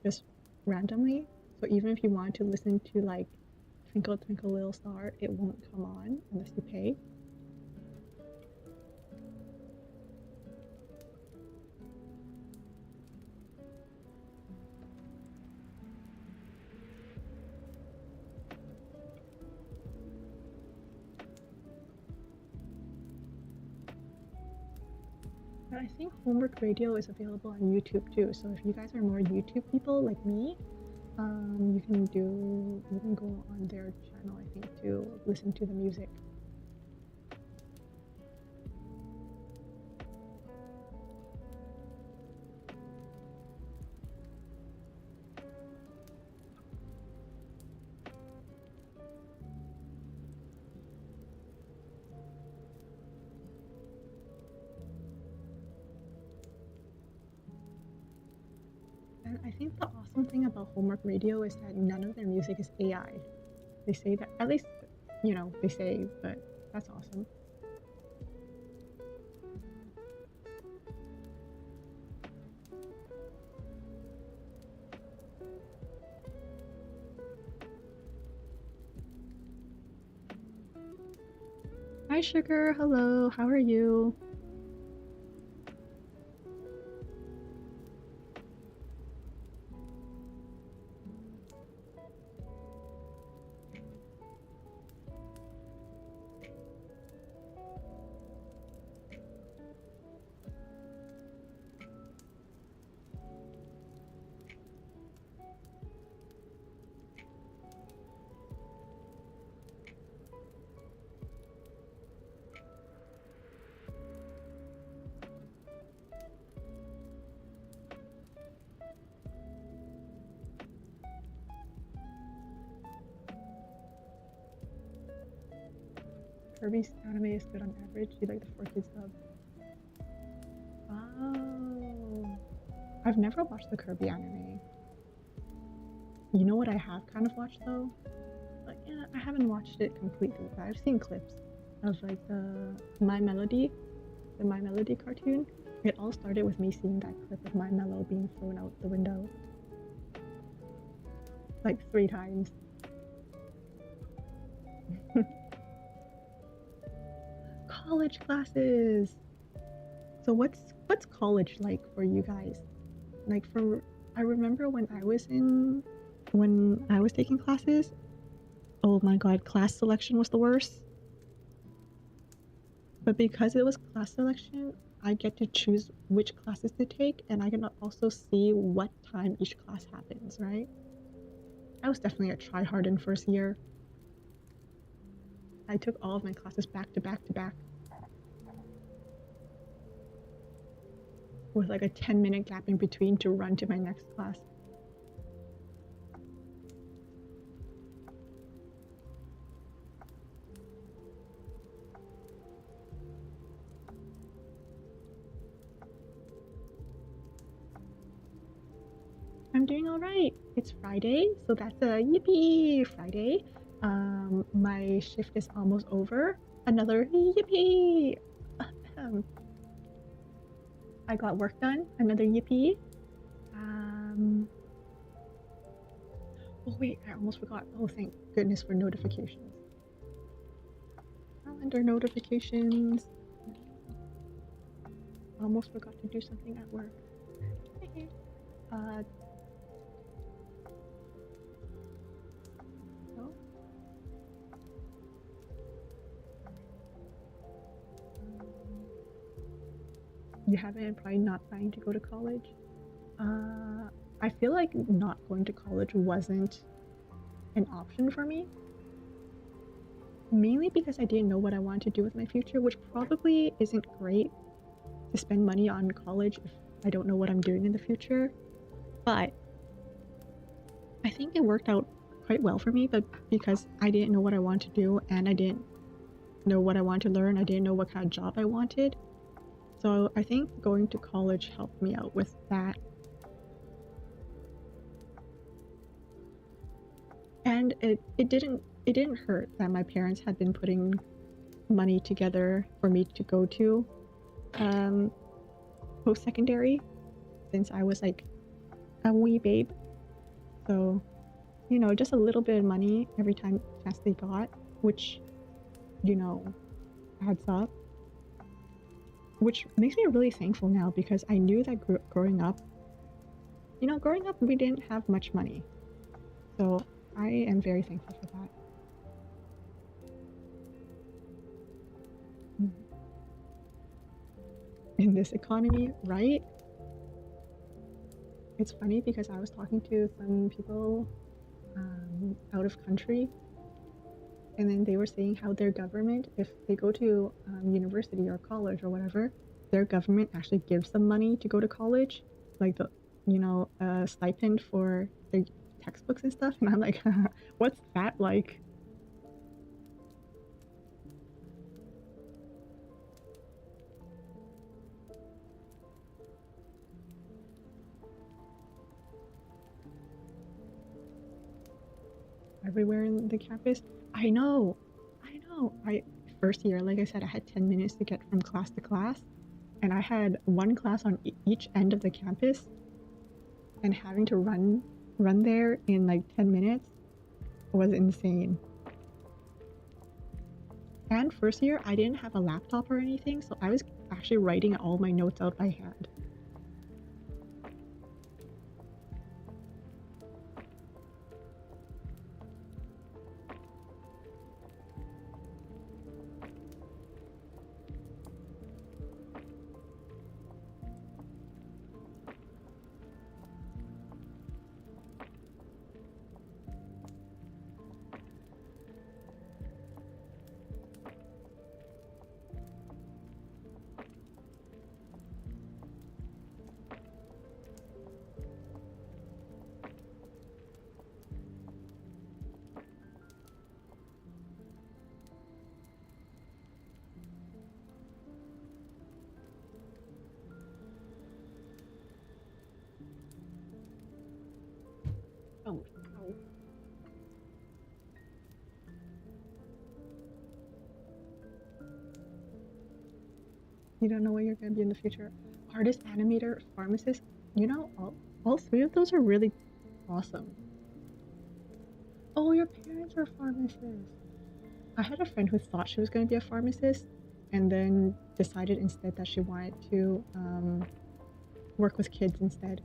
just randomly. So even if you want to listen to like Twinkle Twinkle Little Star, it won't come on unless you pay. But I think Homework Radio is available on YouTube too. So if you guys are more YouTube people like me, you can go on their channel, I think, to listen to the music. And I think the awesome thing about Homework Radio is that none of their music is AI. They say that, at least, they say, but that's awesome. Hi, Sugar. Hello. How are you? Kirby's anime is good on average. You like the 4Kids dub? Oh, I've never watched the Kirby anime. You know what I have kind of watched though? Like, yeah, I haven't watched it completely, but I've seen clips of like the My Melody cartoon. It all started with me seeing that clip of My Mellow being thrown out the window like 3 times. College classes. So what's college like for you guys? Like I remember when I was taking classes, Oh my god, class selection was the worst. But because it was class selection, I get to choose which classes to take, and I can also see what time each class happens, right? I was definitely a tryhard in first year. I took all of my classes back to back to back with like a 10-minute gap in between to run to my next class. I'm doing all right. It's Friday, so that's a yippee Friday. My shift is almost over. Another yippee. I got work done. Another yippee. Oh wait, I almost forgot. Oh, thank goodness for notifications. Calendar notifications. Almost forgot to do something at work. No. You haven't probably not planning to go to college? I feel like not going to college wasn't an option for me. Mainly because I didn't know what I wanted to do with my future, which probably isn't great to spend money on college if I don't know what I'm doing in the future. But I think it worked out quite well for me, but because I didn't know what I wanted to do and I didn't know what I wanted to learn, I didn't know what kind of job I wanted. So I think going to college helped me out with that. And it didn't hurt that my parents had been putting money together for me to go to post-secondary since I was like a wee babe. So, you know, just a little bit of money every time chance they got, which, you know, adds up. Which makes me really thankful now because I knew that growing up, we didn't have much money. So I am very thankful for that. In this economy, right? It's funny because I was talking to some people out of country, and then they were saying how their government, if they go to university or college or whatever, their government actually gives them money to go to college, like the, stipend for their textbooks and stuff. And I'm like, what's that like? Everywhere in the campus. I know. I first year, like I said, I had 10 minutes to get from class to class, and I had one class on each end of the campus, and having to run there in like 10 minutes was insane. And first year, I didn't have a laptop or anything, so I was actually writing all my notes out by hand. Oh, oh. You don't know what you're gonna be in the future. Artist, animator, pharmacist. You know, all three of those are really awesome. Oh, your parents are pharmacists. I had a friend who thought she was going to be a pharmacist and then decided instead that she wanted to work with kids instead.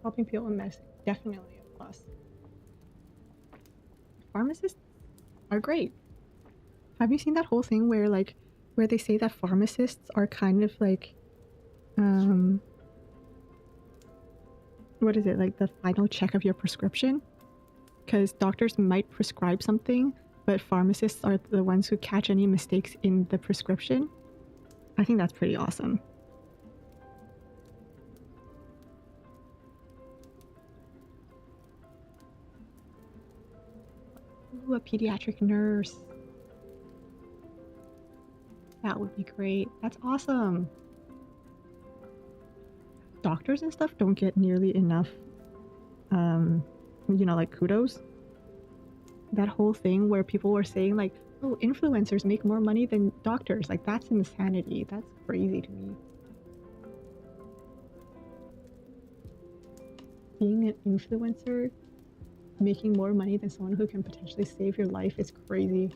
helping people with medicine, definitely a plus. Pharmacists are great. Have you seen that whole thing where where they say that pharmacists are kind of like um what is it, like the final check of your prescription? Because doctors might prescribe something, but pharmacists are the ones who catch any mistakes in the prescription. I think that's pretty awesome. Ooh, a pediatric nurse. That would be great. That's awesome. Doctors and stuff don't get nearly enough, like kudos. That whole thing where people were saying like, oh, influencers make more money than doctors. Like, that's insanity. That's crazy to me. Being an influencer, making more money than someone who can potentially save your life is crazy.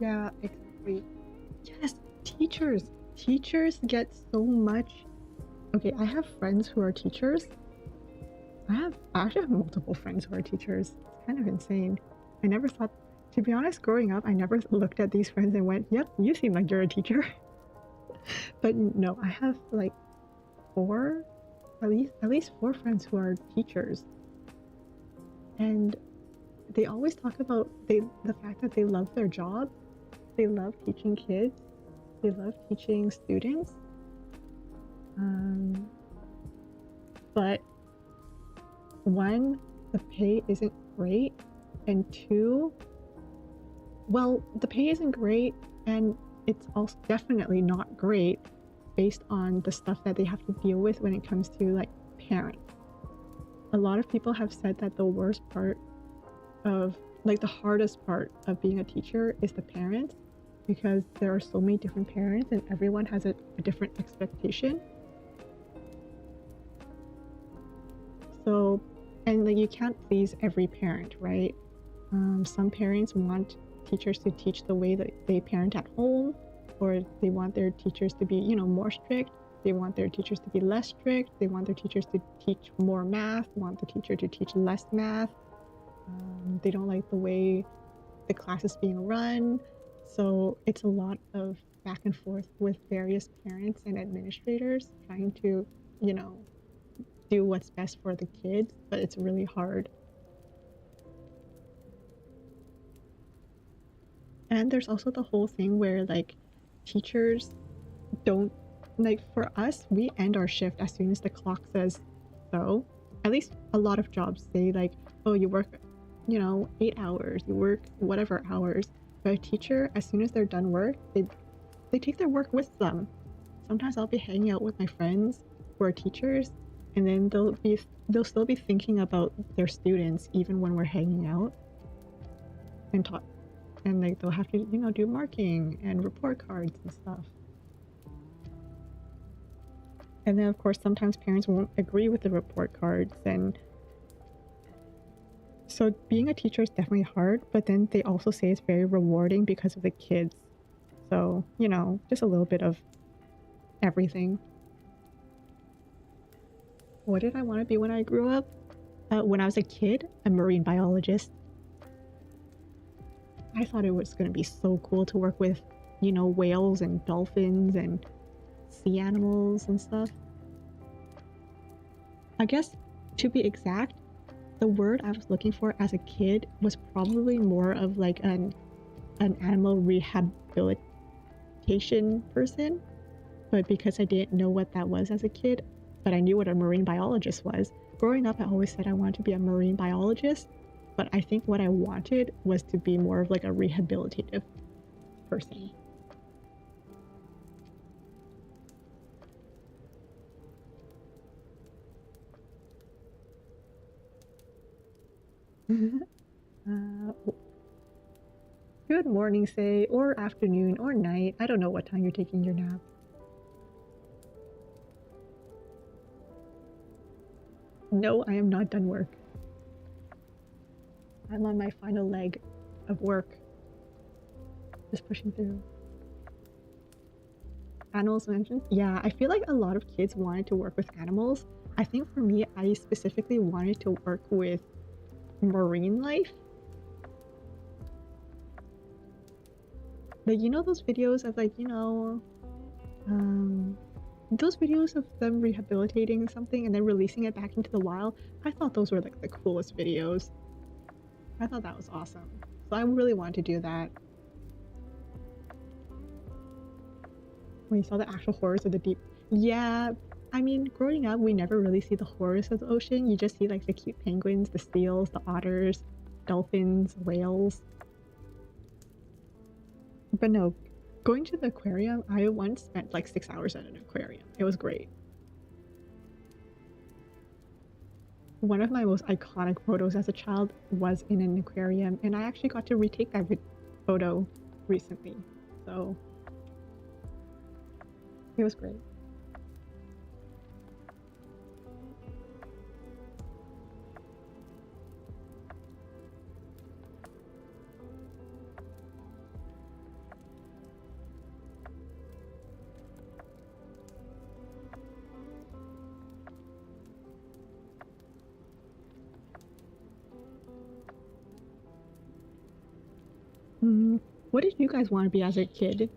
Yeah, exactly. Yes, teachers. Teachers get so much. Okay, I have friends who are teachers. I actually have multiple friends who are teachers. It's kind of insane. I never thought, to be honest, growing up, I never looked at these friends and went, "Yep, you seem like you're a teacher." But no, I have like four, at least four friends who are teachers, and they always talk about the fact that they love their job. They love teaching kids. They love teaching students. Um, but one, the pay isn't great, and two, well, the pay isn't great, and it's also definitely not great based on the stuff that they have to deal with when it comes to like parents. A lot of people have said that the worst part of, like, the hardest part of being a teacher is the parents, because there are so many different parents and everyone has a different expectation. So, and like, you can't please every parent, right? Some parents want teachers to teach the way that they parent at home, or they want their teachers to be, more strict. They want their teachers to be less strict. They want their teachers to teach more math, want the teacher to teach less math. They don't like the way the class is being run. So it's a lot of back and forth with various parents and administrators trying to, you know, do what's best for the kids, but it's really hard. And there's also the whole thing where like teachers don't, like, for us, we end our shift as soon as the clock says so. At least a lot of jobs say like, oh, you work, you know, 8 hours, you work whatever hours. But a teacher, as soon as they're done work, they take their work with them. Sometimes I'll be hanging out with my friends who are teachers, and then they'll still be thinking about their students even when we're hanging out and talk, and like they'll have to, you know, do marking and report cards and stuff. And then of course sometimes parents won't agree with the report cards, and so being a teacher is definitely hard, but then they also say it's very rewarding because of the kids. So, you know, just a little bit of everything. What did I want to be when I grew up? When I was a kid, a marine biologist. I thought it was going to be so cool to work with, you know, whales and dolphins and sea animals and stuff. I guess, to be exact, the word I was looking for as a kid was probably more of like an animal rehabilitation person, but because I didn't know what that was as a kid, but I knew what a marine biologist was. Growing up, I always said I wanted to be a marine biologist, but I think what I wanted was to be more of like a rehabilitative person. Good morning, say, or afternoon, or night. I don't know what time you're taking your nap. No, I am not done work. I'm on my final leg of work. Just pushing through. Animals mentioned? Yeah, I feel like a lot of kids wanted to work with animals. I think for me, I specifically wanted to work with marine life. Like, you know those videos of like, you know, those videos of them rehabilitating something and then releasing it back into the wild? I thought those were like the coolest videos. I thought that was awesome. So I really wanted to do that. When you saw the actual horrors of the deep. Yeah, I mean, growing up, we never really see the horrors of the ocean. You just see like the cute penguins, the seals, the otters, dolphins, whales. But no, going to the aquarium, I once spent like 6 hours at an aquarium. It was great. One of my most iconic photos as a child was in an aquarium, and I actually got to retake that photo recently. So it was great. What did you guys want to be as a kid?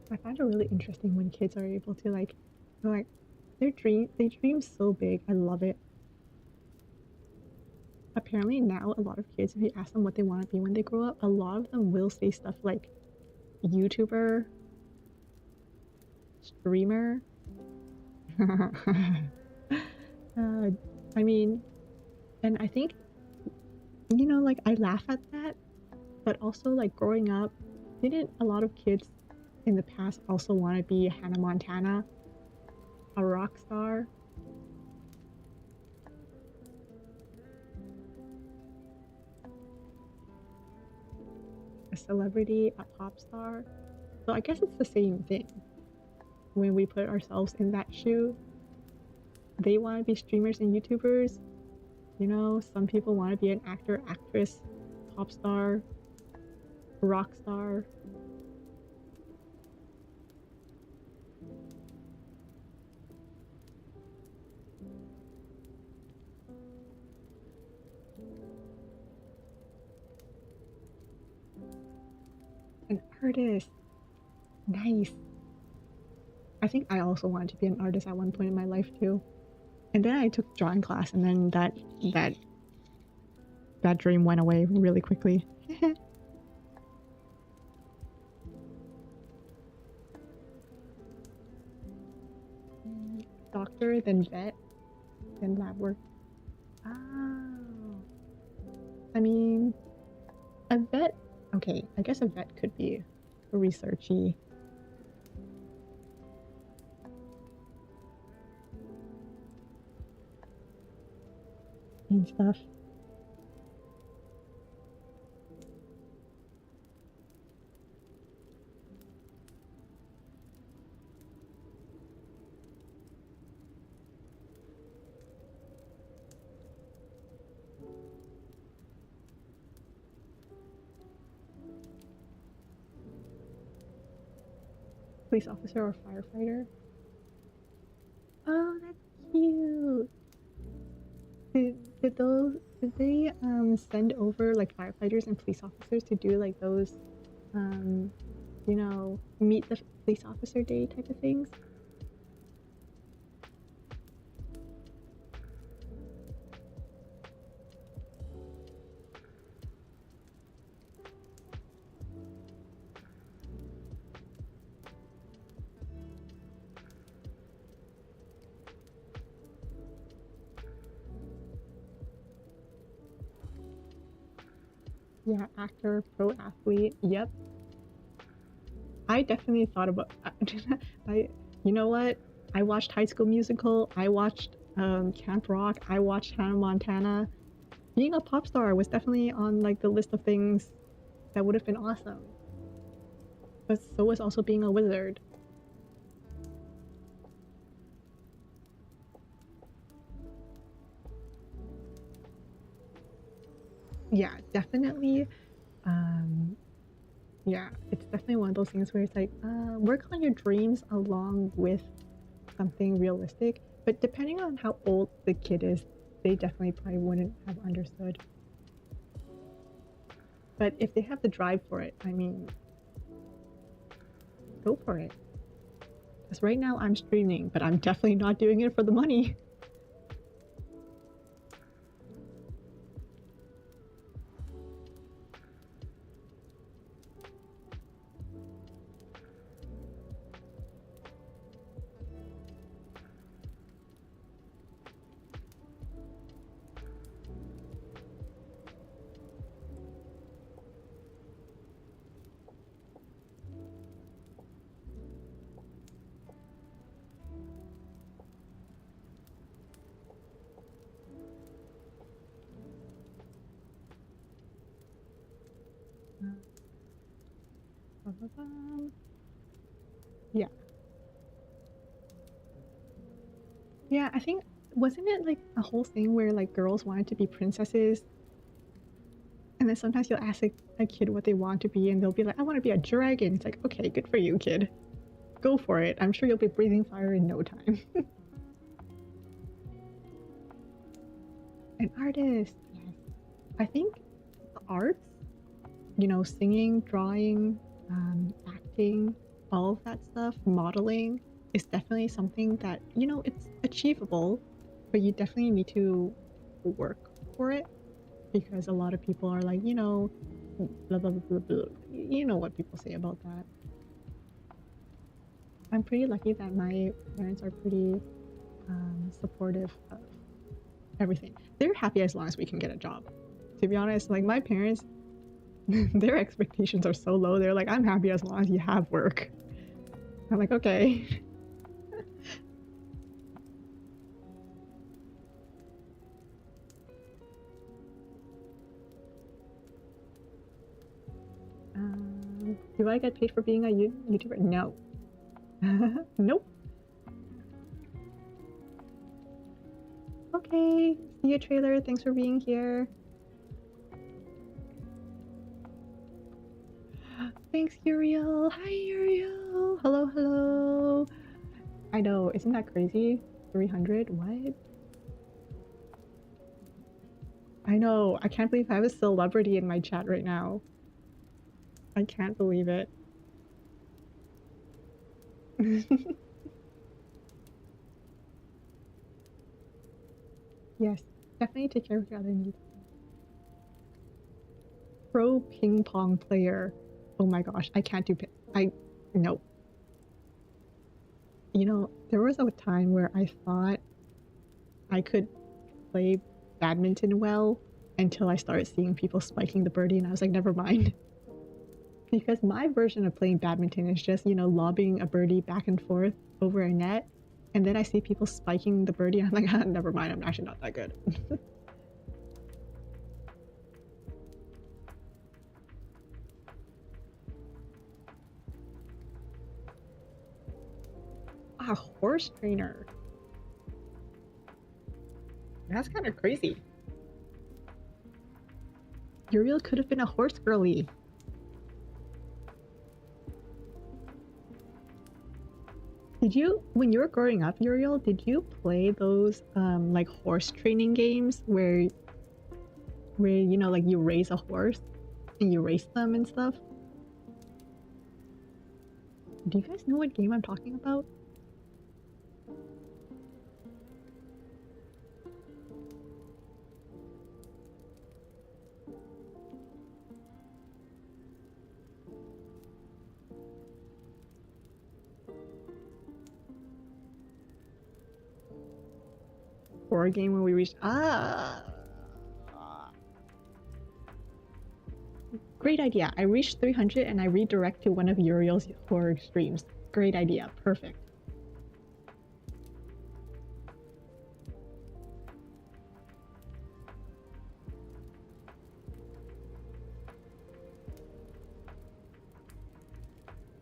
I find it really interesting when kids are able to like they dream so big. I love it. Apparently now a lot of kids, if you ask them what they want to be when they grow up, a lot of them will say stuff like YouTuber, streamer. I mean, and I think, you know, like I laugh at that, but also like growing up, didn't a lot of kids in the past also want to be Hannah Montana, a rock star? A celebrity, a pop star? So I guess it's the same thing. When we put ourselves in that shoe, they want to be streamers and YouTubers. You know, some people want to be an actor, actress, pop star, rock star. Artist. Nice. I think I also wanted to be an artist at one point in my life too. And then I took drawing class, and then that that dream went away really quickly. Doctor, then vet, then lab work. Oh. I mean, a vet. Okay, I guess a vet could be researchy. And stuff. Police officer or firefighter. Oh, that's cute. Did they send over like firefighters and police officers to do like those you know, meet the police officer day type of things? Yeah, actor, pro athlete. Yep. I definitely thought about I you know what? I watched High School Musical, I watched Camp Rock, I watched Hannah Montana. Being a pop star was definitely on like the list of things that would have been awesome. But so was also being a wizard. Yeah, definitely. Um, yeah, it's definitely one of those things where it's like, work on your dreams along with something realistic. But depending on how old the kid is, they definitely probably wouldn't have understood. But if they have the drive for it, I mean, go for it. Because right now I'm streaming, but I'm definitely not doing it for the money. Yeah. Yeah, I think, wasn't it like a whole thing where like girls wanted to be princesses? And then sometimes you'll ask a kid what they want to be, and they'll be like, I want to be a dragon. It's like, okay, good for you, kid. Go for it. I'm sure you'll be breathing fire in no time. An artist. Yes. I think the arts, you know, singing, drawing, acting, all of that stuff, modeling is definitely something that, you know, it's achievable, but you definitely need to work for it because a lot of people are like, you know, blah, blah, blah, blah, blah. You know what people say about that. I'm pretty lucky that my parents are pretty supportive of everything. They're happy as long as we can get a job. To be honest, like my parents, their expectations are so low. They're like, I'm happy as long as you have work. I'm like, okay. Do I get paid for being a YouTuber? No. Nope. Okay. See you, trailer. Thanks for being here. Thanks, Uriel. Hi, Uriel. Hello, hello. I know. Isn't that crazy? 300? What? I know. I can't believe I have a celebrity in my chat right now. I can't believe it. Yes, definitely take care of your other needs. Pro ping pong player. Oh my gosh, I can't do no. You know, there was a time where I thought I could play badminton well until I started seeing people spiking the birdie, and I was like, never mind. Because my version of playing badminton is just, you know, lobbing a birdie back and forth over a net, and then I see people spiking the birdie, and I'm like, never mind, I'm actually not that good. A horse trainer. That's kind of crazy. Uriel could have been a horse girly. Did you, when you were growing up, Uriel, did you play those like horse training games where you know like you raise a horse and you race them and stuff? Do you guys know what game I'm talking about? Horror game where we reached great idea. I reached 300 and I redirect to one of Uriel's horror streams. Great idea. Perfect.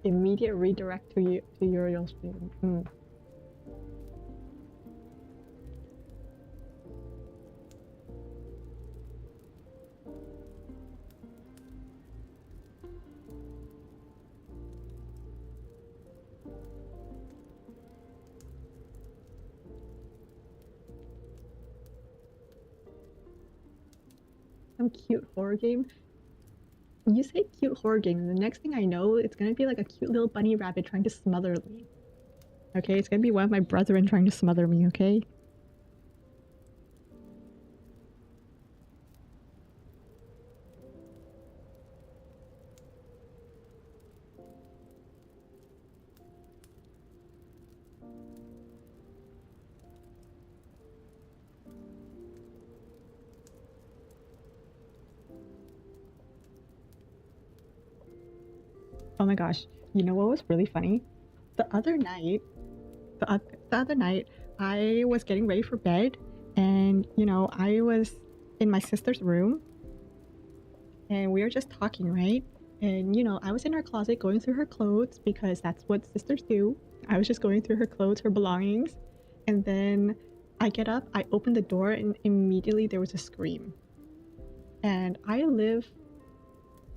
Immediate redirect to Uriel's stream. Some cute horror game. You say cute horror game, and the next thing I know, it's gonna be like a cute little bunny rabbit trying to smother me. Okay, it's gonna be one of my brethren trying to smother me, okay? Oh my gosh, you know what was really funny? The other night, the other night, I was getting ready for bed, and you know, I was in my sister's room, and we were just talking, right? And you know, I was in her closet going through her clothes because that's what sisters do. I was just going through her clothes, her belongings, and then I get up, I open the door, and immediately there was a scream. And I live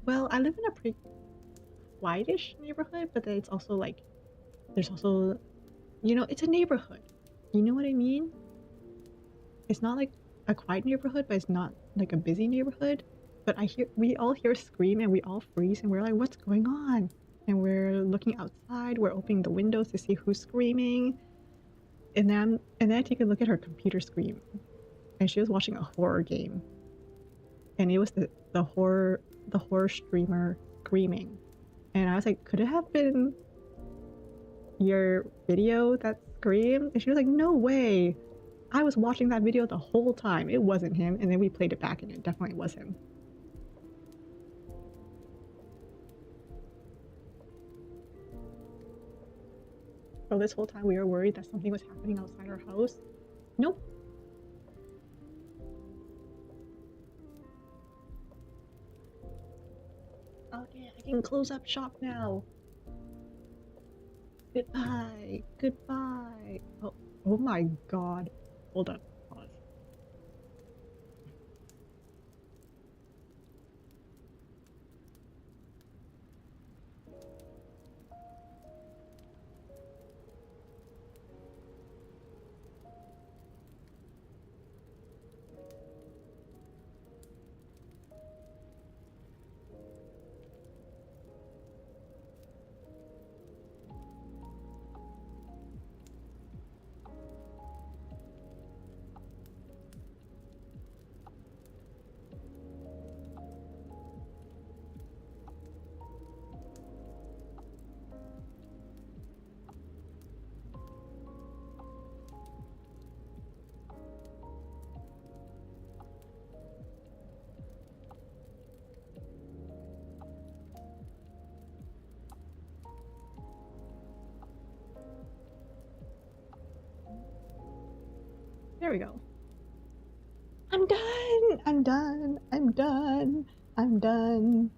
in a pretty whitish neighborhood, but it's also like there's also, you know, it's a neighborhood. You know what I mean? It's not like a quiet neighborhood, but it's not like a busy neighborhood. But we all hear a scream and we all freeze and we're like, what's going on? And we're looking outside, we're opening the windows to see who's screaming. And then I take a look at her computer screen, and she was watching a horror game. And it was the horror streamer screaming. And I was like, could it have been your video that screamed? And she was like, no way. I was watching that video the whole time. It wasn't him. And then we played it back and it definitely was him. So this whole time we were worried that something was happening outside our house. Nope. Oh yeah, I can close up shop now. Goodbye. Goodbye. Oh my god. Hold up. Pause. There we go. I'm done! I'm done! I'm done! I'm done!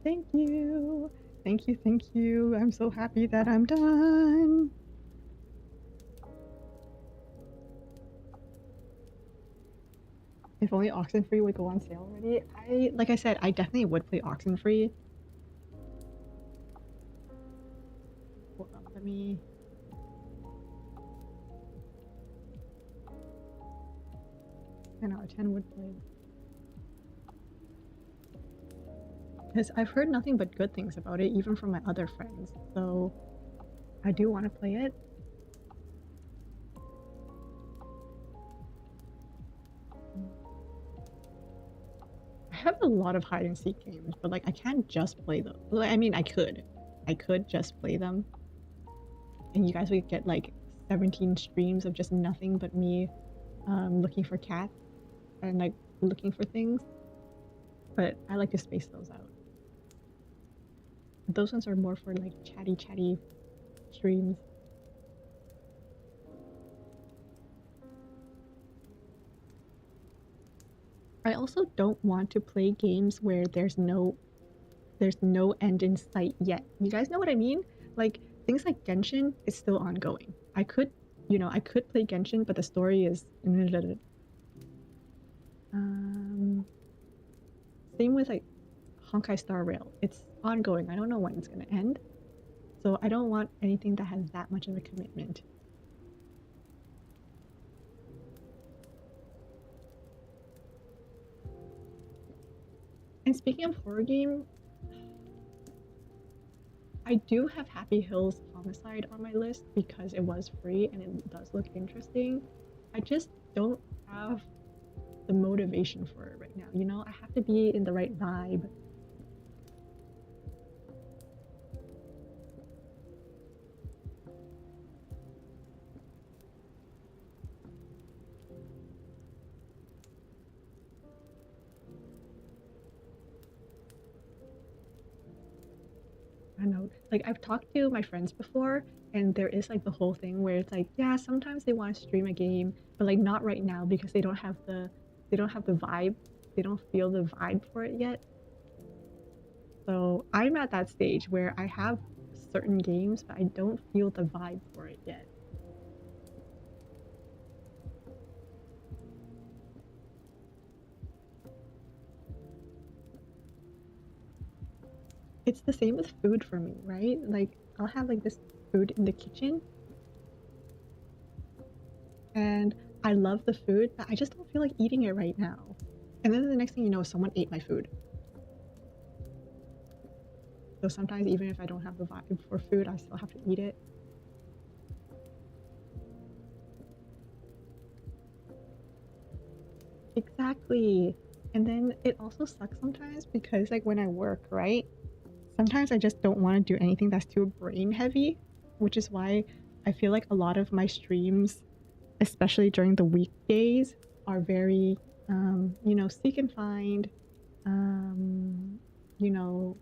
Thank you! Thank you, thank you. I'm so happy that I'm done! If only Oxenfree would go on sale already. Like I said, I definitely would play Oxenfree. Hold on, let me... 10 out of 10 would play. Because I've heard nothing but good things about it, even from my other friends. So I do want to play it. I have a lot of hide and seek games, but like I can't just play them. Well, I mean, I could. I could just play them. And you guys would get like 17 streams of just nothing but me looking for cats and like looking for things. But I like to space those out. Those ones are more for like chatty streams. I also don't want to play games where there's no end in sight yet. You guys know what I mean? Like things like Genshin is still ongoing. I could play Genshin, but the story is same with like Honkai Star Rail. It's ongoing. I don't know when it's gonna end. So I don't want anything that has that much of a commitment. And speaking of horror game, I do have Happy Hills Homicide on my list because it was free and it does look interesting. I just don't have the motivation for it right now. You know, I have to be in the right vibe. I don't know. Like I've talked to my friends before and there is like the whole thing where it's like, yeah, sometimes they want to stream a game, but like not right now because they don't have the vibe. They don't feel the vibe for it yet. So I'm at that stage where I have certain games, but I don't feel the vibe for it yet. It's the same with food for me, right? Like I'll have like this food in the kitchen and I love the food, but I just don't feel like eating it right now. And then the next thing you know, someone ate my food. So sometimes even if I don't have the vibe for food, I still have to eat it. Exactly. And then it also sucks sometimes because like when I work, right? Sometimes I just don't want to do anything that's too brain heavy, which is why I feel like a lot of my streams, especially during the weekdays, are very seek and find, um, you know,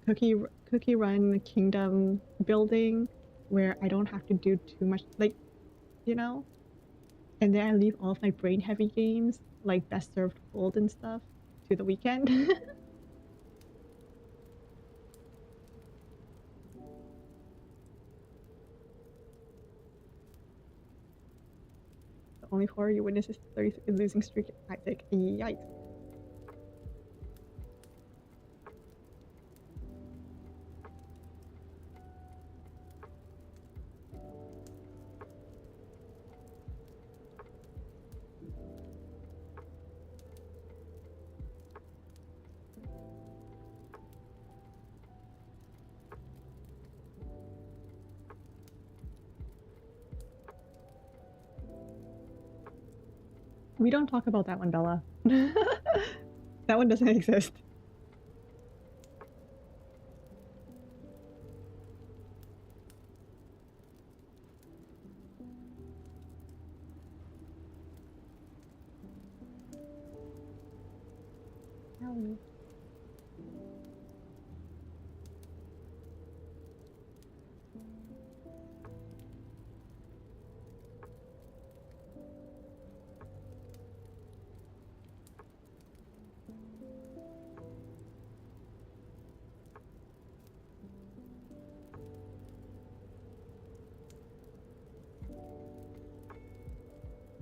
cookie run kingdom building where I don't have to do too much, like, you know, and then I leave all of my brain heavy games like Best Served Cold and stuff to the weekend. The only horror you witness is 30 losing streak at Isaac. Yikes. We don't talk about that one, Bella. That one doesn't exist.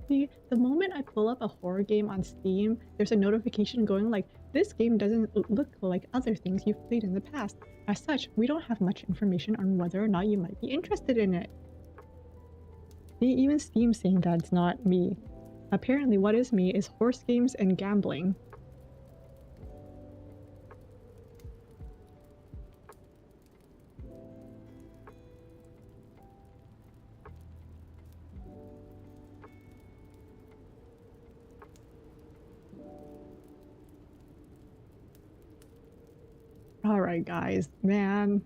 See, the moment I pull up a horror game on Steam, there's a notification going like, this game doesn't look like other things you've played in the past. As such, we don't have much information on whether or not you might be interested in it. See, even Steam's saying that it's not me. Apparently what is me is horse games and gambling. Alright guys, man.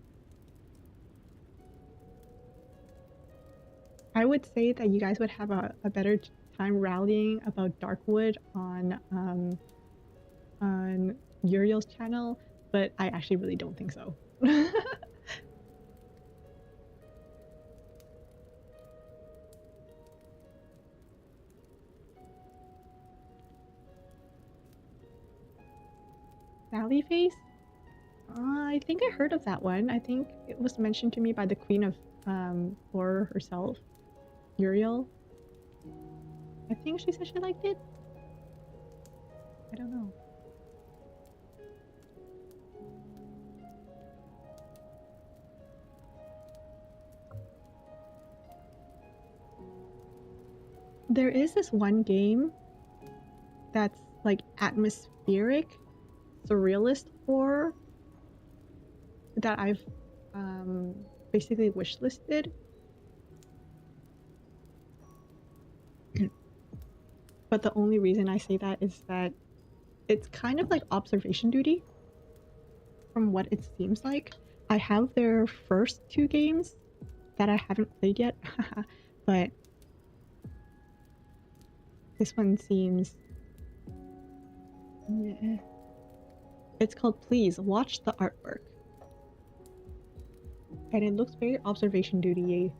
I would say that you guys would have a better time rallying about Darkwood on Uriel's channel, but I actually really don't think so. Sally Face? I think I heard of that one. I think it was mentioned to me by the queen of horror herself, Uriel. I think she said she liked it. I don't know. There is this one game that's like atmospheric, surrealist horror that I've basically wishlisted. But the only reason I say that is that it's kind of like observation duty from what it seems like. I have their first two games that I haven't played yet, but this one seems... yeah. It's called Please Watch the Artwork. And it looks very observation duty-y.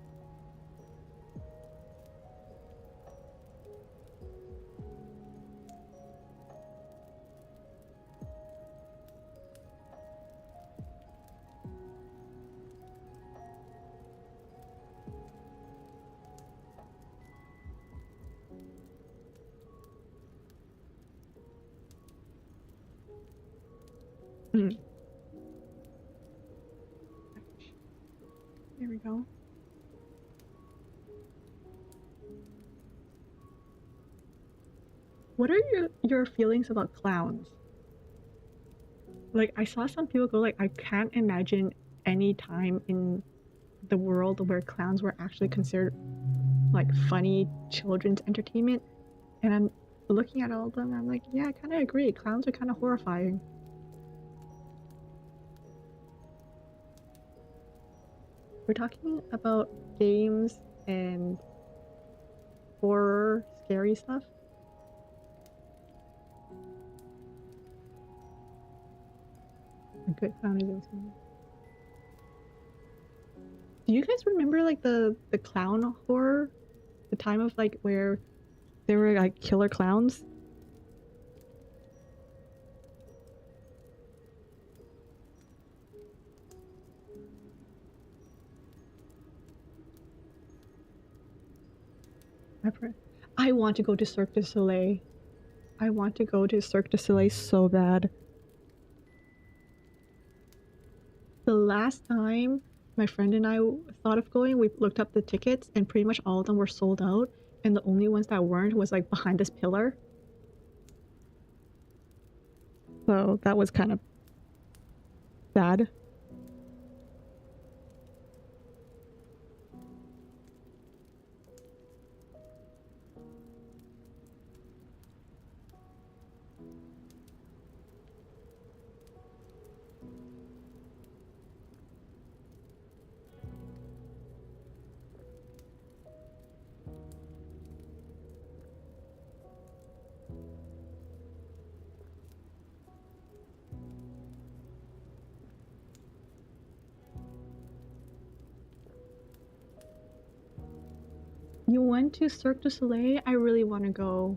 There we go. What are your feelings about clowns? Like, I saw some people go like, I can't imagine any time in the world where clowns were actually considered like funny children's entertainment. And I'm looking at all of them, I'm like, yeah, I kind of agree. Clowns are kind of horrifying. We're talking about games and horror, scary stuff. A good clown is awesome. Do you guys remember like the clown horror? The time of like where there were like killer clowns? I want to go to Cirque du Soleil. I want to go to Cirque du Soleil so bad. The last time my friend and I thought of going, we looked up the tickets and pretty much all of them were sold out. And the only ones that weren't was like behind this pillar. So that was kind of sad. You went to Cirque du Soleil? I really want to go.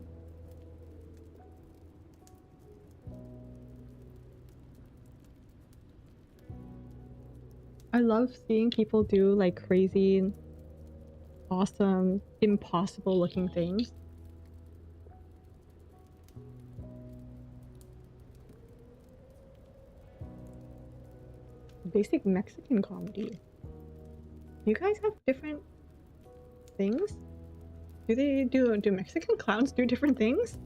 I love seeing people do like crazy, awesome, impossible looking things. basic Mexican comedy. You guys have different things? Do Mexican clowns do different things?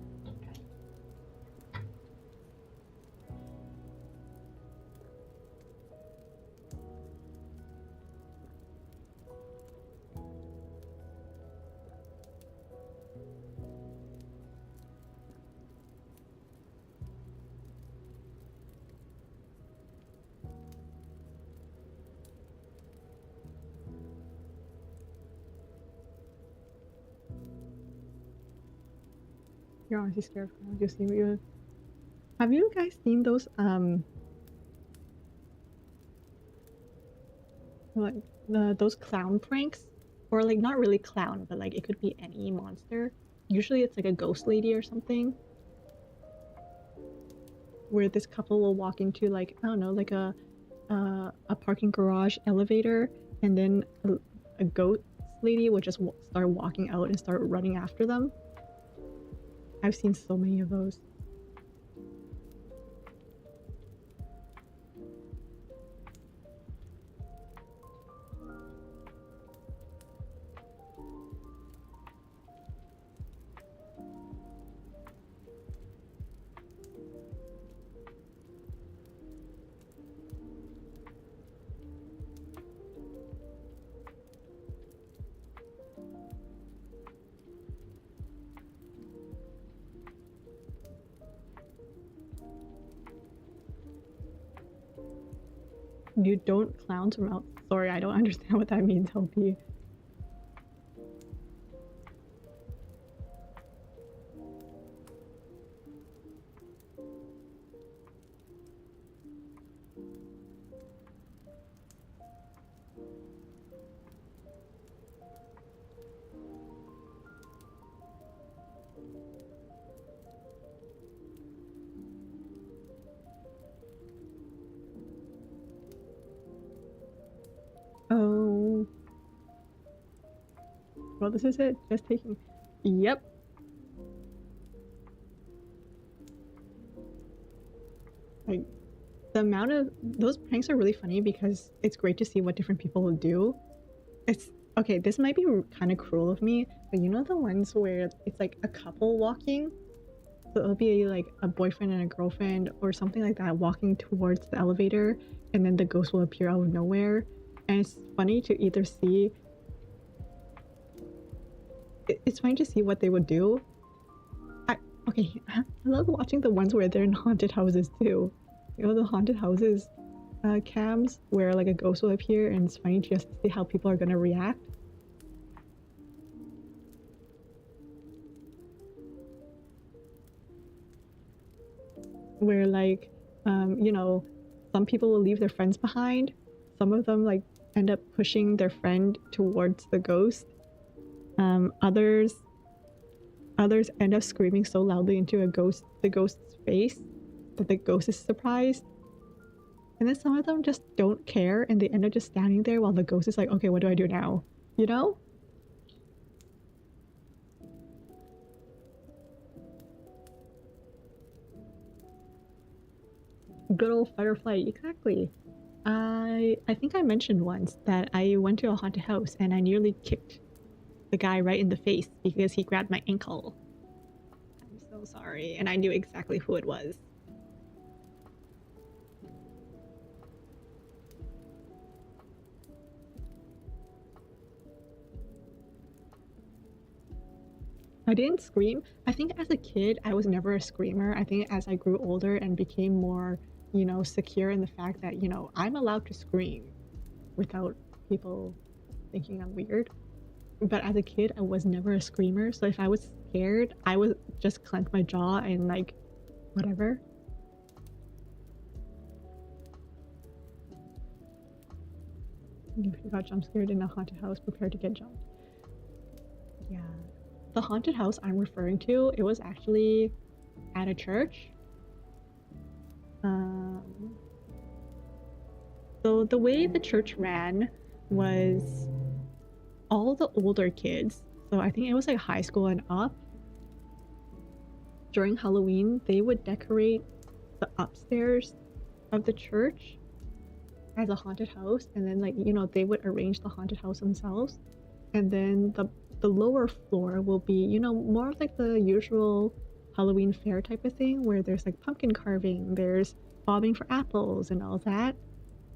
You're honestly scared of clowns. You see what you have you guys seen those like those clown pranks? Or like not really clown, but like it could be any monster. Usually it's like a ghost lady or something. Where this couple will walk into like I don't know, like a parking garage elevator, and then a ghost lady would just start walking out and start running after them. I've seen so many of those. You don't clowns from out. Sorry, I don't understand what that means, LP. Oh. Well, this is it. Just taking. Yep. Like, the amount of. Those pranks are really funny because it's great to see what different people will do. It's. Okay, this might be kind of cruel of me, but you know the ones where it's like a couple walking? So it'll be like a boyfriend and a girlfriend or something like that walking towards the elevator, and then the ghost will appear out of nowhere. And it's funny to either see it's funny to see what they would do. Okay, I love watching the ones where they're in haunted houses too. You know, the haunted houses cams where like a ghost will appear, and it's funny just to see how people are gonna react. Where like you know, some people will leave their friends behind. Some of them like end up pushing their friend towards the ghost. Others end up screaming so loudly into the ghost's face that the ghost is surprised. And then some of them just don't care and they end up just standing there while the ghost is like, okay, what do I do now? You know? Good old fight or flight, exactly. I think I mentioned once that I went to a haunted house and I nearly kicked the guy right in the face because he grabbed my ankle. I'm so sorry, and I knew exactly who it was. I didn't scream. I think as a kid, I was never a screamer. I think as I grew older and became more, you know, secure in the fact that, you know, I'm allowed to scream without people thinking I'm weird. But as a kid, I was never a screamer. So if I was scared, I would just clench my jaw and like, whatever. If you got jump scared in a haunted house, prepare to get jumped. Yeah. The haunted house I'm referring to, it was actually at a church. So the way the church ran was all the older kids, so I think it was like high school and up, during Halloween, they would decorate the upstairs of the church as a haunted house, and then like they would arrange the haunted house themselves, and then the lower floor will be more of like the usual Halloween fair type of thing where there's like pumpkin carving, there's bobbing for apples and all that.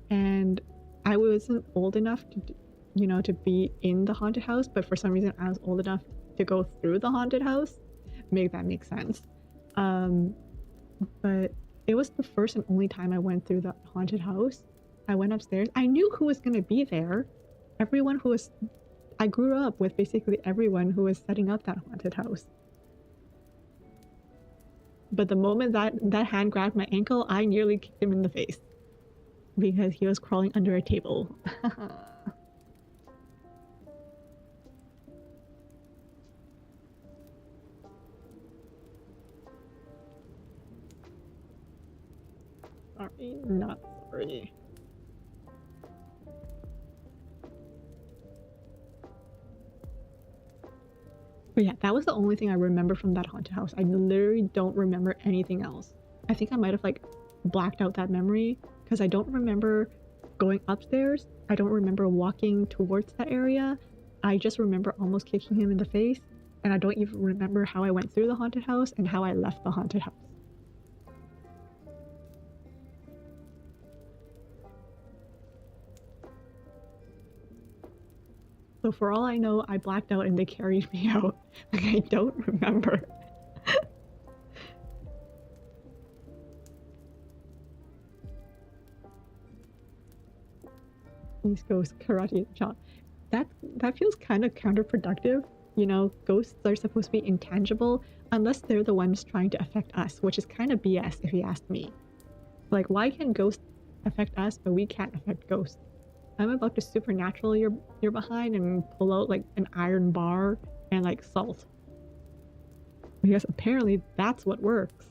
And I wasn't old enough to be in the haunted house, but for some reason I was old enough to go through the haunted house. Make that make sense. But it was the first and only time I went through the haunted house. I went upstairs. I knew who was going to be there. Everyone who was... I grew up with basically everyone who was setting up that haunted house. But the moment that hand grabbed my ankle, I nearly kicked him in the face. Because he was crawling under a table. Sorry, not sorry. But yeah, that was the only thing I remember from that haunted house. I literally don't remember anything else. I think I might have like blacked out that memory because I don't remember going upstairs. I don't remember walking towards that area. I just remember almost kicking him in the face, and I don't even remember how I went through the haunted house and how I left the haunted house. So for all I know, I blacked out and they carried me out. Like, I don't remember. These ghosts karate chop. That feels kind of counterproductive. Ghosts are supposed to be intangible unless they're the ones trying to affect us, which is kind of BS if you ask me. Like, why can ghosts affect us, but we can't affect ghosts? I'm about to supernatural your behind and pull out like an iron bar and like salt. Because apparently that's what works.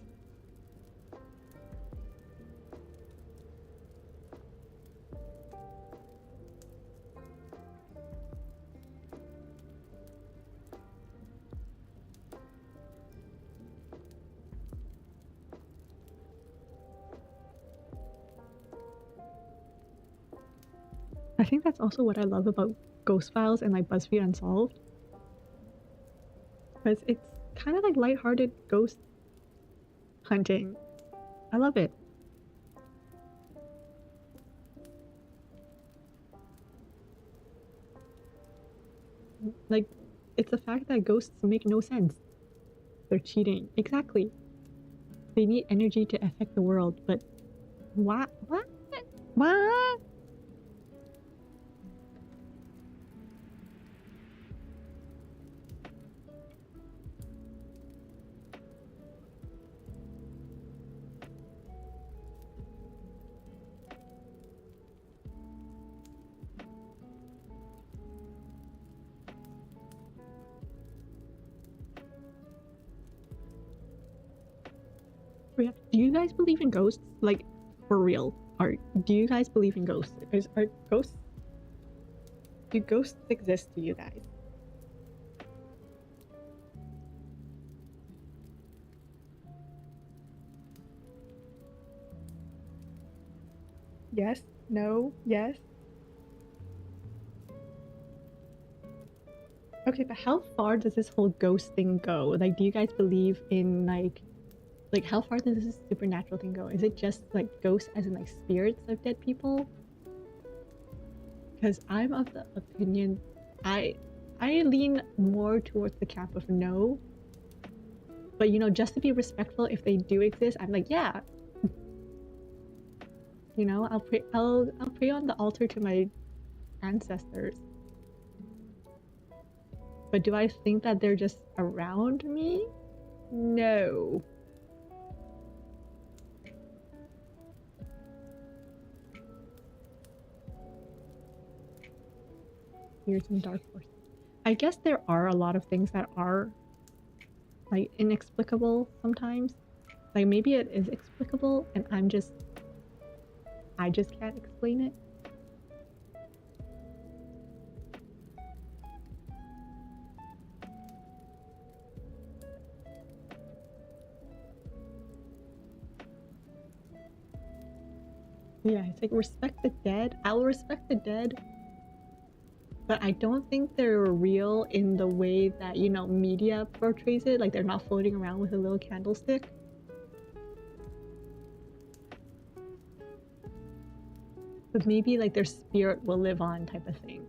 I think that's also what I love about Ghost Files and like BuzzFeed Unsolved. Because it's kind of like lighthearted ghost hunting. I love it. Like, it's the fact that ghosts make no sense. They're cheating. Exactly. They need energy to affect the world, but what? What? What? Do you guys believe in ghosts? Like, for real? Or do you guys believe in ghosts? Are ghosts... Do ghosts exist to you guys? Yes? No? Yes? Okay, but how far does this whole ghost thing go? Like, do you guys believe in like how far does this supernatural thing go? Is it just like ghosts as in like spirits of dead people? Because I'm of the opinion I lean more towards the camp of no. But just to be respectful, if they do exist, I'm like, yeah. I'll pray on the altar to my ancestors. But do I think that they're just around me? No. Here's some dark forces. I guess there are a lot of things that are like inexplicable sometimes. Like maybe it is explicable and I just can't explain it. Yeah, it's like respect the dead. I'll respect the dead, but I don't think they're real in the way that, you know, media portrays it. Like they're not floating around with a little candlestick. But maybe like their spirit will live on type of thing.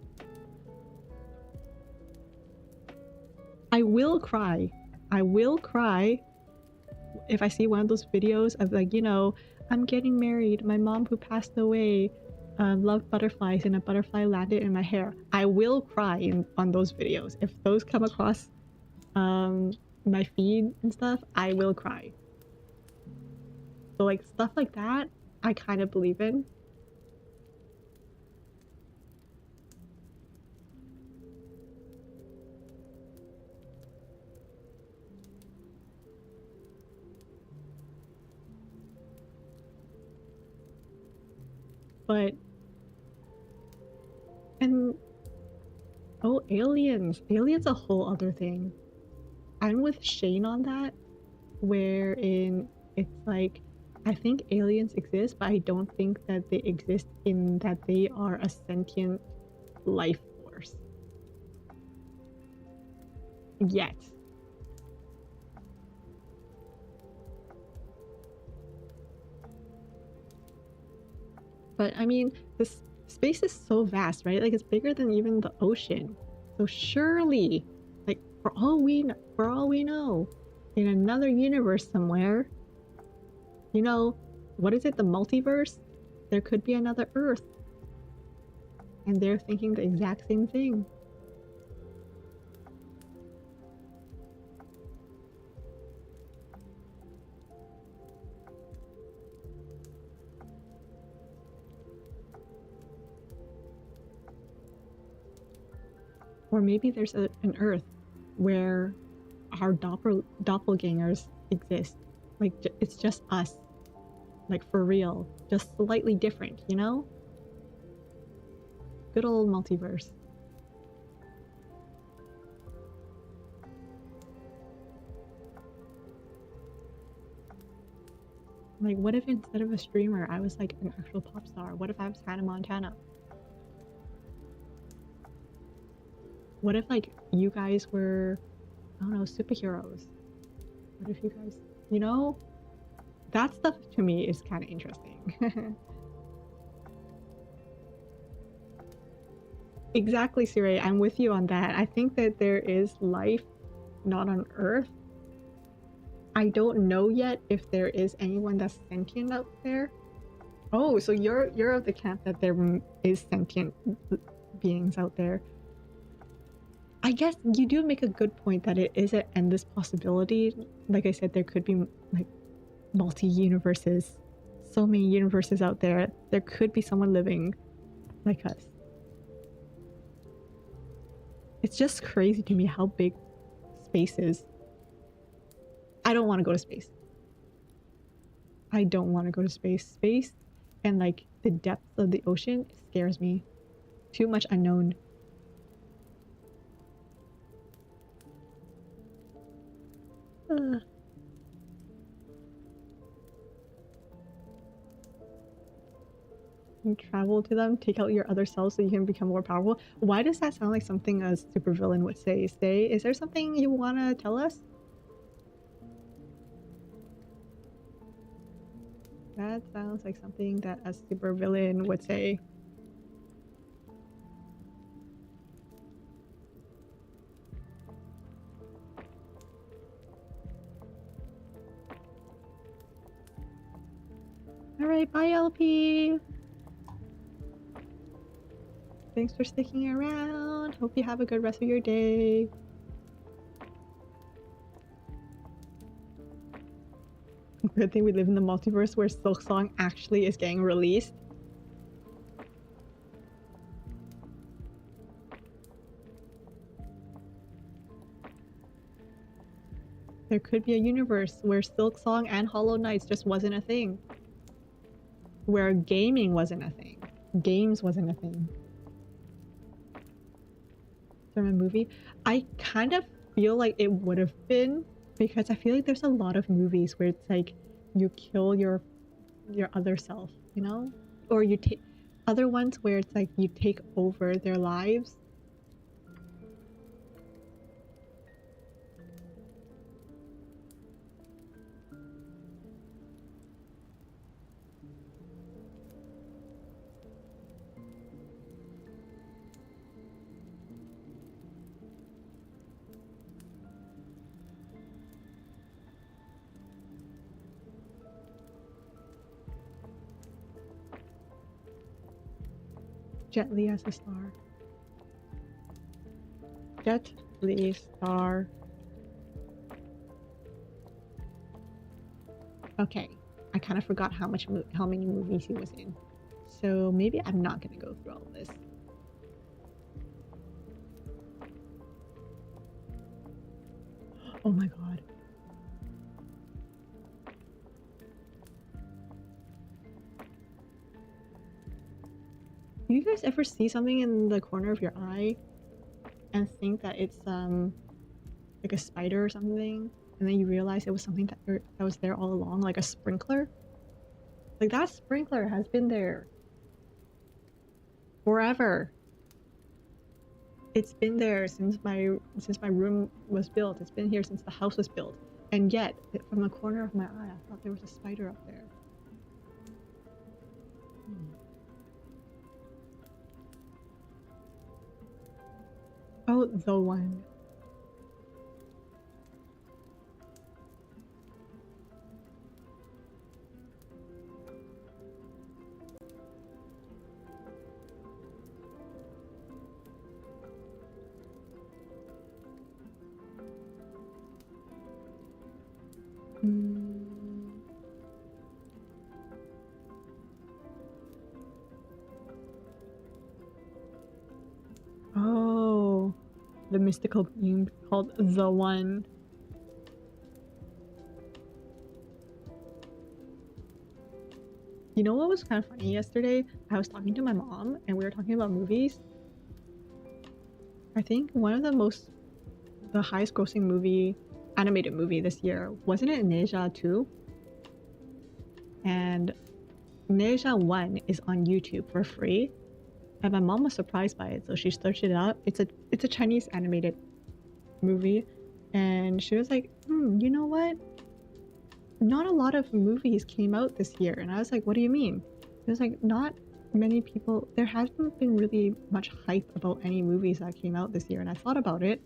I will cry. I will cry if I see one of those videos of like, you know, I'm getting married. My mom who passed away loved butterflies and a butterfly landed in my hair. I will cry on those videos. If those come across my feed and stuff, I will cry. So like stuff like that, I kind of believe in. But and oh, aliens. Aliens a whole other thing. I'm with Shane on that, wherein it's like I think aliens exist, but I don't think that they exist in that they are a sentient life force. Yet. But I mean, this space is so vast, right? Like it's bigger than even the ocean. So surely, like for all we know, in another universe somewhere, you know, what is it? The multiverse? There could be another Earth, and they're thinking the exact same thing. Or maybe there's an Earth where our doppelgangers exist. Like it's just us, like for real, just slightly different, you know? Good old multiverse. Like, what if instead of a streamer, I was like an actual pop star? What if I was Hannah Montana? What if like you guys were, I don't know, superheroes? What if you guys, you know? That stuff to me is kind of interesting. Exactly, Siri. I'm with you on that. I think that there is life not on Earth. I don't know yet if there is anyone that's sentient out there. Oh, so you're of the camp that there is sentient beings out there. I guess you do make a good point that it is an endless possibility. Like I said, there could be like multi-universes, so many universes out there. There could be someone living like us. It's just crazy to me how big space is. I don't want to go to space. I don't want to go to space. Space and like the depths of the ocean scares me. Too much unknown. You travel to them, take out your other self so you can become more powerful. Why does that sound like something a supervillain would say? Is there something you want to tell us? That sounds like something that a supervillain would say. Alright, bye LP! Thanks for sticking around. Hope you have a good rest of your day. Good thing we live in the multiverse where Silk Song actually is getting released. There could be a universe where Silk Song and Hollow Knights just wasn't a thing. Where gaming wasn't a thing. Games wasn't a thing. From a movie, I kind of feel like it would have been, because I feel like there's a lot of movies where it's like you kill your other self, you know? or you take other ones where it's like you take over their lives. Jet Li as a star. Jet Li star. Okay, I kind of forgot how many movies he was in, so maybe I'm not gonna go through all of this. Oh my god. Do you guys ever see something in the corner of your eye and think that it's like a spider or something, and then you realize it was something that was there all along, like a sprinkler? Like that sprinkler has been there forever. It's been there since my room was built. It's been here since the house was built, and yet from the corner of my eye I thought there was a spider up there. Oh, the one. Oh, the mystical being called the One. You know what was kind of funny yesterday? I was talking to my mom and we were talking about movies. I think one of the highest grossing animated movie this year, wasn't it Neja 2? And Neja 1 is on YouTube for free. And my mom was surprised by it, so she searched it out. It's a Chinese animated movie, and she was like, you know what? Not a lot of movies came out this year. And I was like, what do you mean? It was like, not many people, there hasn't been really much hype about any movies that came out this year. And I thought about it,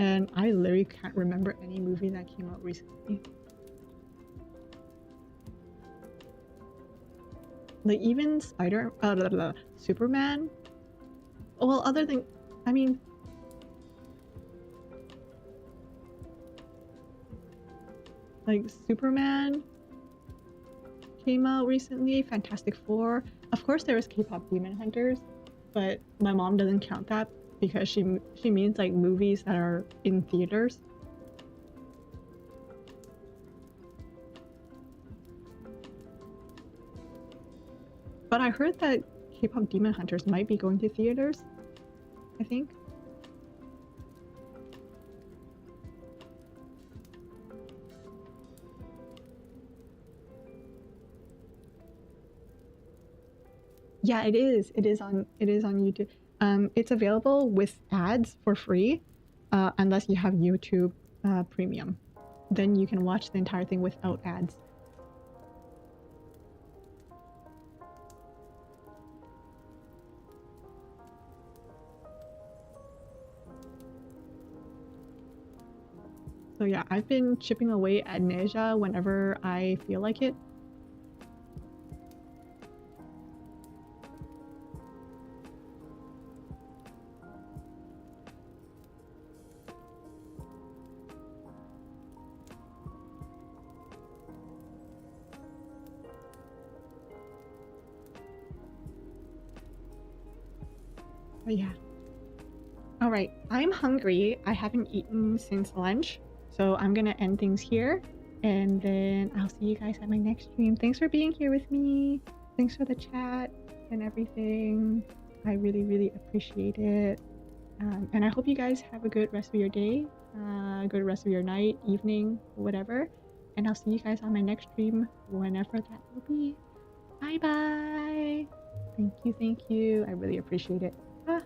and I literally can't remember any movie that came out recently. Like even Superman. Well, other than, I mean, like Superman came out recently, Fantastic Four. Of course there was K-pop Demon Hunters, but my mom doesn't count that because she means like movies that are in theaters. But I heard that K-pop Demon Hunters might be going to theaters, I think. Yeah, it is. It is on YouTube. It's available with ads for free, unless you have YouTube Premium. Then you can watch the entire thing without ads. So yeah, I've been chipping away at Neja whenever I feel like it. But yeah. Alright, I'm hungry. I haven't eaten since lunch. So I'm gonna end things here. And then I'll see you guys at my next stream. Thanks for being here with me. Thanks for the chat and everything. I really, really appreciate it. And I hope you guys have a good rest of your day, good rest of your night, evening, whatever. And I'll see you guys on my next stream, whenever that will be. Bye bye! Thank you, thank you. I really appreciate it. Ah.